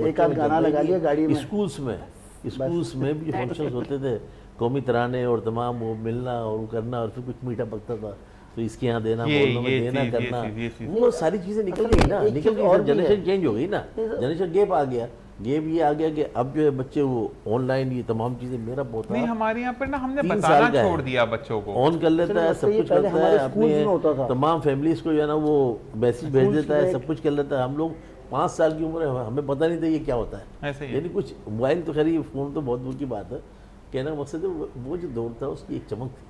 ایک آدھ گانا لگا لیا گاڑی میں. اسکولس میں بھی جو فنکشنز ہوتے تھے, قومی ترانے اور تمام وہ ملنا اور وہ کرنا, اور پھر کچھ میٹھا پکتا تھا تو اس کے یہاں دینا, محلوں میں دینا کرنا, وہ ساری چیزیں نکل گئی نا. نکل گئی, جنریشن چینج ہو گئی نا, جنریشن گیپ آ گیا. گیپ یہ آ گیا کہ اب جو ہے بچے وہ آن لائن یہ تمام چیزیں, میرا پوتا نہیں ہمارے یہاں پر نا ہم نے بتانا چھوڑ دیا بچوں کو, آن کر لیتا ہے, سب کچھ کرتا ہے, اپنے تمام فیملیز کو جو ہے نا وہ میسج بھیج دیتا ہے, سب کچھ کر لیتا ہے. ہم لوگ 5 سال کی عمر ہے, ہمیں پتہ نہیں تھا یہ کیا ہوتا ہے. یعنی کچھ موبائل تو خیر, فون تو بہت دور کی بات ہے. کہنا مقصد ہے وہ جو دور تھا اس کی ایک چمک تھی,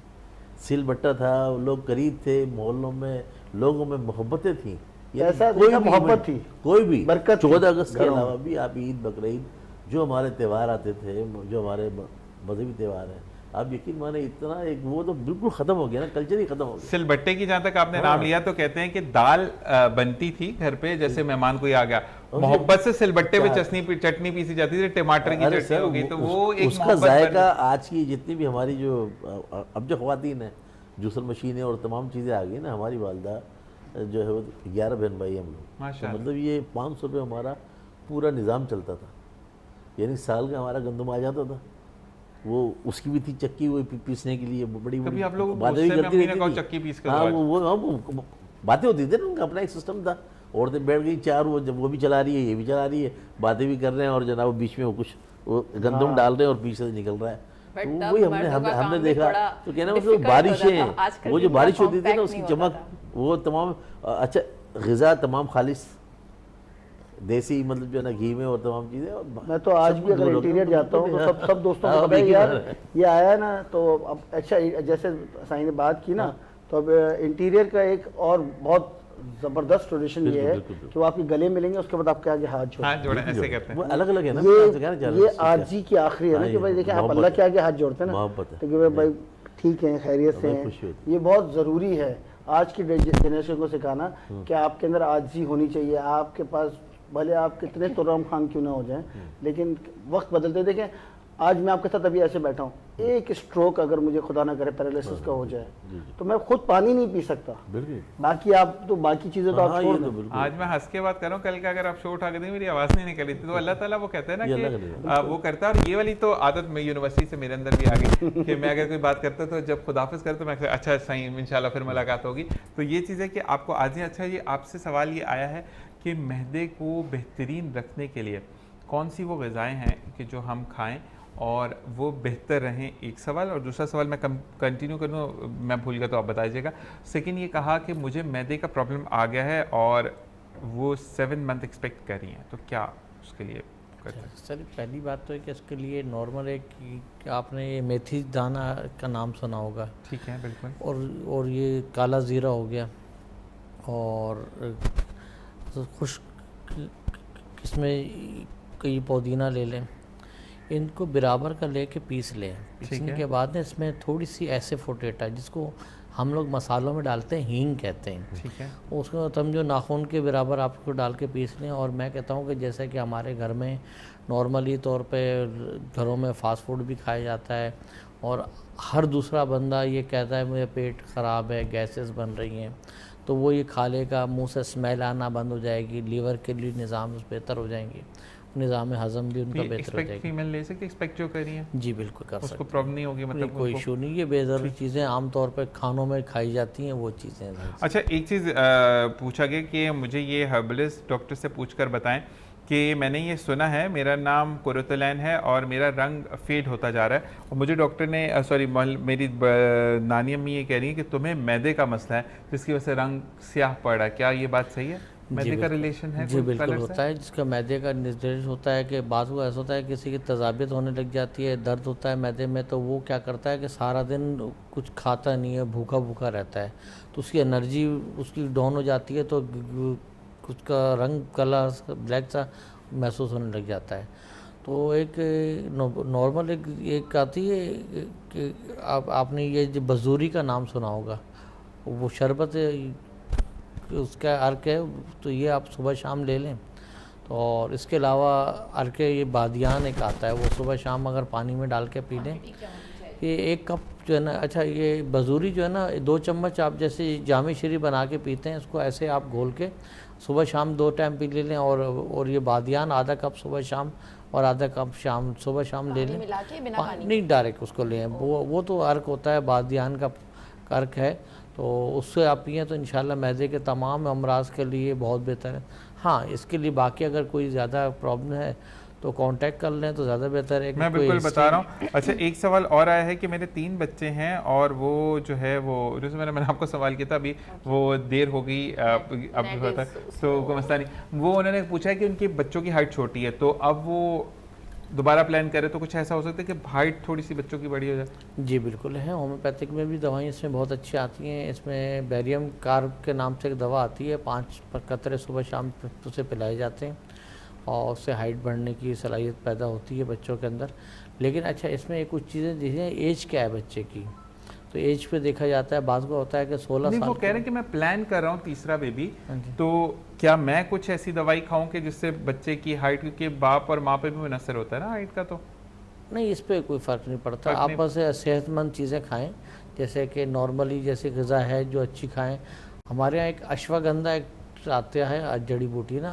سل بٹا تھا, لوگ قریب تھے, محلوں میں لوگوں میں محبتیں تھیں. کوئی محبت تھی, کوئی بھی برکت. 14 اگست کے علاوہ بھی آپ عید بقرعید جو ہمارے تہوار آتے تھے, جو ہمارے مذہبی تہوار ہیں, آپ یقین مانے اتنا ایک وہ تو بالکل ختم ہو گیا نا, کلچر ہی ختم ہو گیا. سل بٹے کی جہاں تک آپ نے نام لیا تو کہتے ہیں کہ دال بنتی تھی گھر پہ, جیسے مہمان کوئی آ گیا محبت سے سل بٹے پہ چٹنی پیسی جاتی تھی, ٹماٹر کی چٹنی ہو گئی, تو وہ ایک اس کا ذائقہ آج کی جتنی بھی ہماری جو اب جو خواتین ہیں, جوسر مشینیں اور تمام چیزیں آ گئی نا. ہماری والدہ جو ہے وہ 11 بہن بھائی ہم لوگ, مطلب یہ 500 روپے ہمارا پورا نظام چلتا تھا. یعنی سال کا ہمارا گندم آ جاتا تھا, وہ اس کی بھی تھی چکی وہ پیسنے کے لیے, بڑی بڑی باتیں بھی کرتی رہتی تھی. ہاں وہ باتیں ہوتی تھی نا, ان کا اپنا ایک سسٹم تھا. عورتیں بیٹھ گئی 4, وہ جب وہ بھی چلا رہی ہے یہ بھی چلا رہی ہے, باتیں بھی کر رہے ہیں, اور جناب بیچ میں وہ کچھ وہ گندم ڈال رہے ہیں اور پیچھے سے نکل رہا ہے. وہی ہم نے دیکھا. تو کہنا مطلب بارشیں, وہ جو بارش ہوتی تھی نا اس کی چمک, وہ تمام اچھا غذا تمام خالص دیسی, مطلب جو ہے نا گھی میں اور تمام چیزیں. میں تو آج بھی اگر انٹیریئر جاتا ہوں تو سب دوستوں کو پتہ ہے یار یہ آیا ہے نا, تو اب اچھا جیسے سائیں نے بات کی نا, تو اب انٹیریئر کا ایک اور بہت زبردست ٹریڈیشن یہ ہے کہ وہ آپ کے گلے ملیں گے, اس کے بعد آپ کے آگے ہاتھ جوڑیں. ایسے کرتے ہیں, وہ الگ الگ ہے نا. یہ آرزی کی آخری ہے نا کہ بھائی دیکھیں آپ اللہ کے آگے ہاتھ جوڑتے ہیں نا, تو کہ بھائی ٹھیک ہے, خیریت سے ہیں. یہ بہت ضروری ہے آج کی جنریشن کو سکھانا کہ آپ کے اندر عاجزی ہونی چاہیے. آپ کے پاس بھلے آپ کتنے ترام خان کیوں نہ ہو جائیں, لیکن وقت بدلتے. دیکھیں آج میں آپ کے ساتھ ابھی ایسے بیٹھا ہوں, ایک اسٹروک اگر مجھے خدا نہ کرے پیرالائسس کا ہو جائے تو میں خود پانی نہیں پی سکتا. باقی آپ تو باقی چیزیں تو آپ چھوڑ دیں. آج میں ہنس کے بات کر رہا ہوں, کل کا اگر آپ شو اٹھا کے دیں میری آواز نہیں نکلی تھی, تو اللہ تعالیٰ وہ کہتا ہے نا کہ وہ کرتا ہے. اور یہ والی تو عادت میں یونیورسٹی سے میرے اندر بھی آ گئی کہ میں اگر کوئی بات کرتا تو جب خداحافظ کرتا میں اچھا صحیح انشاءاللہ پھر ملاقات ہوگی. تو یہ چیز ہے کہ آپ کو آج. اچھا یہ آپ سے سوال یہ آیا ہے کہ معدے کو بہترین رکھنے کے لیے کون سی وہ غذائیں ہیں کہ جو ہم کھائیں اور وہ بہتر رہیں, ایک سوال. اور دوسرا سوال میں کنٹینیو کروں, میں بھول گیا تو آپ بتا دیجیے گا. سیکنڈ یہ کہا کہ مجھے معدے کا پرابلم آ گیا ہے اور وہ 7 منتھ ایکسپیکٹ کر رہی ہیں, تو کیا اس کے لیے کرتے ہیں؟ سر پہلی بات تو ہے کہ اس کے لیے نارمل ہے کہ آپ نے یہ میتھی دانہ کا نام سنا ہوگا. ٹھیک ہے بالکل. اور یہ کالا زیرہ ہو گیا, اور خشک اس میں کئی پودینہ لے لیں, ان کو برابر کا لے کے پیس لیں. پیسنے کے بعد اس میں تھوڑی سی ایسے فوٹیٹا, جس کو ہم لوگ مسالوں میں ڈالتے ہیں ہینگ کہتے ہیں, ٹھیک ہے, اس کو سمجھو ناخن کے برابر آپ کو ڈال کے پیس لیں. اور میں کہتا ہوں کہ جیسے کہ ہمارے گھر میں نارملی طور پہ گھروں میں فاسٹ فوڈ بھی کھایا جاتا ہے, اور ہر دوسرا بندہ یہ کہتا ہے مجھے پیٹ خراب ہے, گیسز بن رہی ہیں, تو وہ یہ کھا لے گا, منہ سے اسمیل آنا بند ہو جائے گی, لیور کے لیے نظام بہتر ہو جائیں گے, نظام ہضم بھی ان کا بہتر ہو جائے گا. فیمیل لے سکتے ایکسپیکٹ جو کر رہی ہیں؟ جی بالکل کر سکتے, اس کو پرابلم نہیں ہوگی, مطلب کوئی ایشو نہیں. یہ بے ضروری چیزیں عام طور پہ کھانوں میں کھائی جاتی ہیں, وہ چیزیں. اچھا ایک چیز پوچھا گیا کہ مجھے یہ ہربلسٹ ڈاکٹر سے پوچھ کر بتائیں کہ میں نے یہ سنا ہے میرا نام قرۃالعین ہے اور میرا رنگ فیڈ ہوتا جا رہا ہے، اور مجھے ڈاکٹر نے میری نانی امی یہ کہہ رہی ہیں کہ تمہیں معدے کا مسئلہ ہے جس کی وجہ سے رنگ سیاہ پڑ رہا ہے، کیا یہ بات صحیح ہے؟ معدے کا ریلیشن ہے؟ جی بالکل ہوتا ہے، جس کا معدے کا نردیش ہوتا ہے کہ بعض کو ایسا ہوتا ہے کسی کی تذابیت ہونے لگ جاتی ہے، درد ہوتا ہے معدے میں، تو وہ کیا کرتا ہے کہ سارا دن کچھ کھاتا نہیں ہے، بھوکا بھوکا رہتا ہے، تو اس کی انرجی اس کی ڈاؤن ہو جاتی ہے، تو کچھ کا رنگ کلا بلیک سا محسوس ہونے لگ جاتا ہے۔ تو ایک نارمل ایک آتی ہے کہ آپ نے یہ جو بزوری کا نام سنا ہوگا، وہ شربت اس کا عرق ہے، تو یہ آپ صبح شام لے لیں۔ تو اور اس کے علاوہ عرق یہ بادیان ایک آتا ہے، وہ صبح شام اگر پانی میں ڈال کے پی لیں، یہ 1 کپ جو ہے نا، اچھا یہ بزوری جو ہے نا 2 چمچ آپ جیسے جامع شری بنا کے پیتے ہیں، اس کو ایسے آپ گھول کے صبح شام 2 ٹائم پی لیں، اور یہ بادیان آدھا کپ صبح شام اور آدھا کپ صبح شام لے لیں، نہیں ڈائریکٹ اس کو لیں، وہ تو عرق ہوتا ہے، بادیان کا عرق ہے، تو اس سے آپ پئیں تو انشاءاللہ معدے کے تمام امراض کے لیے بہت بہتر ہے۔ ہاں اس کے لیے باقی اگر کوئی زیادہ پرابلم ہے تو کانٹیکٹ کر لیں تو زیادہ بہتر ہے۔ میں بالکل بتا رہا ہوں۔ اچھا ایک سوال اور آیا ہے کہ میرے 3 بچے ہیں اور وہ جو ہے وہ جیسے میں نے آپ کو سوال کیا تھا ابھی، وہ دیر ہو گئی اب ہوتا ہے تو کوئی مسئلہ نہیں، وہ انہوں نے پوچھا ہے کہ ان کے بچوں کی ہائٹ چھوٹی ہے، تو اب وہ دوبارہ پلان کرے تو کچھ ایسا ہو سکتا ہے کہ ہائٹ تھوڑی سی بچوں کی بڑی ہو جائے؟ جی بالکل ہے، ہومیوپیتھک میں بھی دوائیں اس میں بہت اچھی آتی ہیں، اس میں بیریم کارب کے نام سے ایک دوا آتی ہے، 5 قطرے صبح شام اسے پلائے جاتے ہیں اور اس سے ہائٹ بڑھنے کی صلاحیت پیدا ہوتی ہے بچوں کے اندر۔ لیکن اچھا اس میں کچھ چیزیں دیکھیں، ایج کیا ہے بچے کی، تو ایج پہ دیکھا جاتا ہے، بعض کو ہوتا ہے کہ 16 سال، وہ کہہ رہے ہیں کہ میں پلان کر رہا ہوں تیسرا بیبی، تو کیا میں کچھ ایسی دوائی کھاؤں کہ جس سے بچے کی ہائٹ، کیونکہ باپ اور ماں پہ بھی منحصر ہوتا ہے نا ہائٹ کا؟ تو نہیں اس پہ کوئی فرق نہیں پڑتا، آپ بس صحت مند چیزیں کھائیں، جیسے کہ نارملی جیسے غذا ہے جو اچھی کھائیں۔ ہمارے یہاں ایک اشواگندھا ایک آتا ہے جڑی بوٹی نا،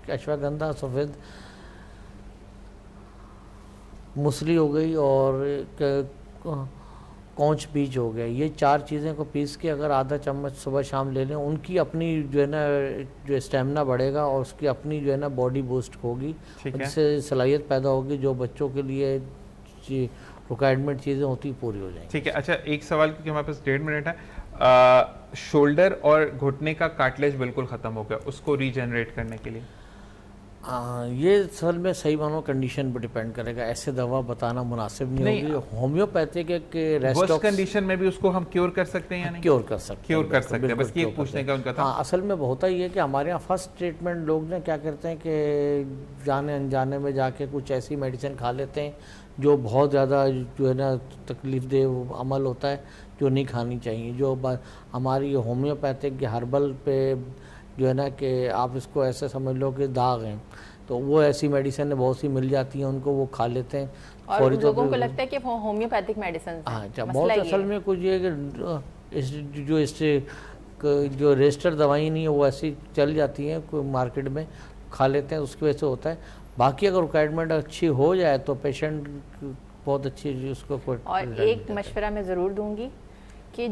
اشواگندھا، سفید مسلی ہو گئی اور کونچ بیج ہو گیا، یہ 4 چیزیں کو پیس کے اگر آدھا چمچ صبح شام لے لیں، ان کی اپنی جو ہے نا جو اسٹیمنا بڑھے گا اور اس کی اپنی جو ہے نا باڈی بوسٹ ہوگی، جس سے صلاحیت پیدا ہوگی جو بچوں کے لیے ریکوائرمنٹ چیزیں ہوتی پوری ہو جائیں۔ ٹھیک ہے۔ اچھا ایک سوال کیونکہ ہمارے پاس 1.5 منٹ ہے، شولڈر اور گھٹنے کا کارٹلیج بالکل ختم ہو گیا، اس کو ری جنریٹ کرنے کے لیے یہ اصل میں صحیح مانو کنڈیشن پہ ڈیپینڈ کرے گا، ایسے دوا بتانا مناسب نہیں ہوگی۔ ہومیوپیتھک ورسٹ کنڈیشن میں بھی اس کو ہم کیور کر سکتے ہیں یا نہیں؟ کیور کر سکتے ہیں، بس یہ پوچھنے کا ان کا تھا۔ ہاں اصل میں ہوتا ہی ہے کہ ہمارے یہاں فرسٹ ٹریٹمنٹ لوگ نے کیا کرتے ہیں کہ جانے انجانے میں جا کے کچھ ایسی میڈیسن کھا لیتے ہیں جو بہت زیادہ جو ہے نا تکلیف دہ عمل ہوتا ہے، جو نہیں کھانی چاہیے۔ جو ہماری ہومیوپیتھک ہربل پہ جو ہے نا کہ آپ اس کو ایسے سمجھ لو کہ داغ ہیں، تو وہ ایسی میڈیسن بہت سی مل جاتی ہیں، ان کو وہ کھا لیتے ہیں، اور لوگوں کو لگتا ہے کہ وہ ہومیوپیتھک میڈیسن ہیں۔ ہاں بہت اصل میں کچھ یہ کہ جو رجسٹر دوائی نہیں ہے وہ ایسی چل جاتی ہیں کوئی مارکیٹ میں، کھا لیتے ہیں، اس کی وجہ سے ہوتا ہے۔ باقی اگر ریکوائرمنٹ اچھی ہو جائے تو پیشنٹ بہت اچھی اس کو۔ اور ایک مشورہ میں ضرور دوں گی کہ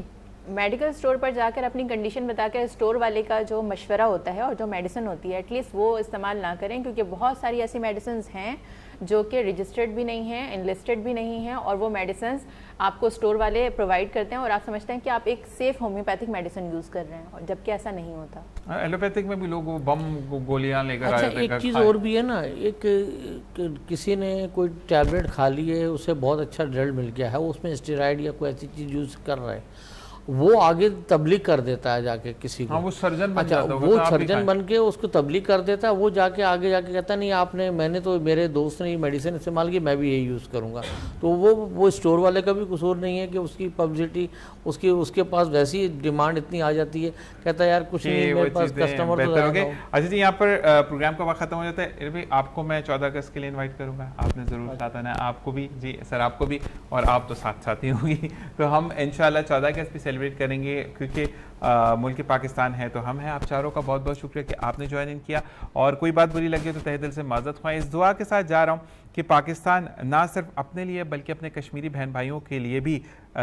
میڈیکل اسٹور پر جا کر اپنی کنڈیشن بتا کر اسٹور والے کا جو مشورہ ہوتا ہے اور جو میڈیسن ہوتی ہے ایٹ لیسٹ وہ استعمال نہ کریں، کیونکہ بہت ساری ایسی میڈیسنز ہیں جو کہ رجسٹرڈ بھی نہیں ہیں، انلسٹڈ بھی نہیں ہیں، اور وہ میڈیسنز آپ کو اسٹور والے پرووائڈ کرتے ہیں اور آپ سمجھتے ہیں کہ آپ ایک سیف ہومیوپیتھک میڈیسن یوز کر رہے ہیں، اور جبکہ ایسا نہیں ہوتا۔ ایلوپیتھک میں بھی لوگ بم گولیاں لے کر آئے۔ ایک چیز اور بھی ہے نا، ایک کسی نے کوئی ٹیبلٹ کھا لی ہے، اسے بہت اچھا رزلٹ مل گیا ہے، اس میں اسٹیرائڈ یا کوئی ایسی چیز یوز کر رہا ہے، وہ آگے تبلیغ کر دیتا ہے جا کے کسی کو، وہ سرجن بن جاتا ہے، وہ سرجن بن کے اس کو تبلیغ کر دیتا ہے، وہ جا کے آگے جا کے کہتا ہے نہیں میں نے تو میرے دوست نے یہ میڈیسن استعمال کی، میں بھی یہی یوز کروں گا، تو وہ اسٹور والے کا بھی قصور نہیں ہے کہ اس کی پبلسٹی اس کے پاس ویسی ڈیمانڈ اتنی آ جاتی ہے، کہتا ہے یار کچھ نہیں میرے پاس کسٹمر تو ہو گئے۔ اچھا جی یہاں پر پروگرام کا وقت ختم ہو جاتا ہے، آپ کو میں 14 اگست کے لیے انوائٹ کروں گا، آپ نے ضرور ساتھ آنا ہے، آپ کو بھی جی سر، آپ کو بھی، اور آپ تو ساتھ ہی ہوگی، تو ہم انشاءاللہ 14 اگست بھی سیلیبریٹ کریں گے، کیونکہ ملک پاکستان ہے تو ہم ہیں۔ آپ چاروں کا بہت بہت شکریہ کہ آپ نے جوائن ان کیا، اور کوئی بات بری لگی تو تہہ دل سے معذرت خواہ۔ اس دعا کے ساتھ جا رہا ہوں کہ پاکستان نہ صرف اپنے لیے بلکہ اپنے کشمیری بہن بھائیوں کے لیے بھی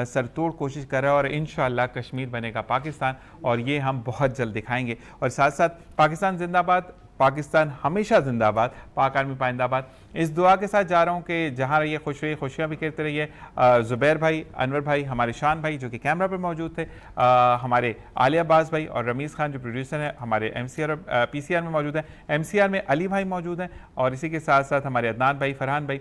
سرتوڑ کوشش کر رہا ہے، اور انشاءاللہ کشمیر بنے گا پاکستان، اور یہ ہم بہت جلد دکھائیں گے۔ اور ساتھ ساتھ پاکستان زندہ باد، پاکستان ہمیشہ زندہ باد، پاک آرمی پائندہ باد۔ اس دعا کے ساتھ جا رہا ہوں کہ جہاں رہیے خوش رہیے، خوشیاں بھی کرتے رہیے۔ زبیر بھائی، انور بھائی، ہمارے شان بھائی جو کہ کیمرہ پر موجود تھے، ہمارے عالیہ باز بھائی اور رمیز خان جو پروڈیوسر ہیں، ہمارے ایم سی آر اور پی سی آر میں موجود ہیں، ایم سی آر میں علی بھائی موجود ہیں، اور اسی کے ساتھ ساتھ ہمارے عدنان بھائی، فرحان بھائی،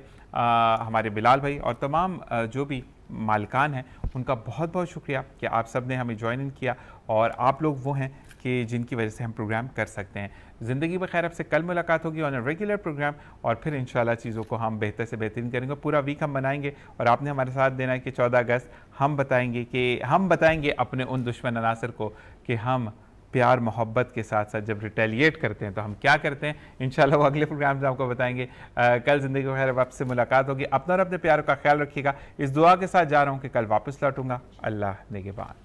ہمارے بلال بھائی اور تمام جو بھی مالکان ہیں ان کا بہت بہت شکریہ کہ آپ سب نے ہمیں جوائن ان کیا، اور آپ لوگ وہ ہیں کہ جن کی وجہ سے ہم پروگرام کر سکتے ہیں۔ زندگی بخیر، اب سے کل ملاقات ہوگی آن اے ریگولر پروگرام، اور پھر انشاءاللہ چیزوں کو ہم بہتر سے بہترین کریں گے۔ پورا ویک ہم بنائیں گے، اور آپ نے ہمارے ساتھ دینا ہے کہ 14 اگست ہم بتائیں گے اپنے ان دشمن عناصر کو کہ ہم پیار محبت کے ساتھ ساتھ جب ریٹیلیٹ کرتے ہیں تو ہم کیا کرتے ہیں۔ انشاءاللہ وہ اگلے پروگرام سے آپ کو بتائیں گے۔ کل زندگی بخیر، اب آپ سے ملاقات ہوگی۔ اپنا اور اپنے پیاروں کا خیال رکھیے گا۔ اس دعا کے ساتھ جا رہا ہوں کہ کل واپس لوٹوں گا۔ اللہ نگہبان۔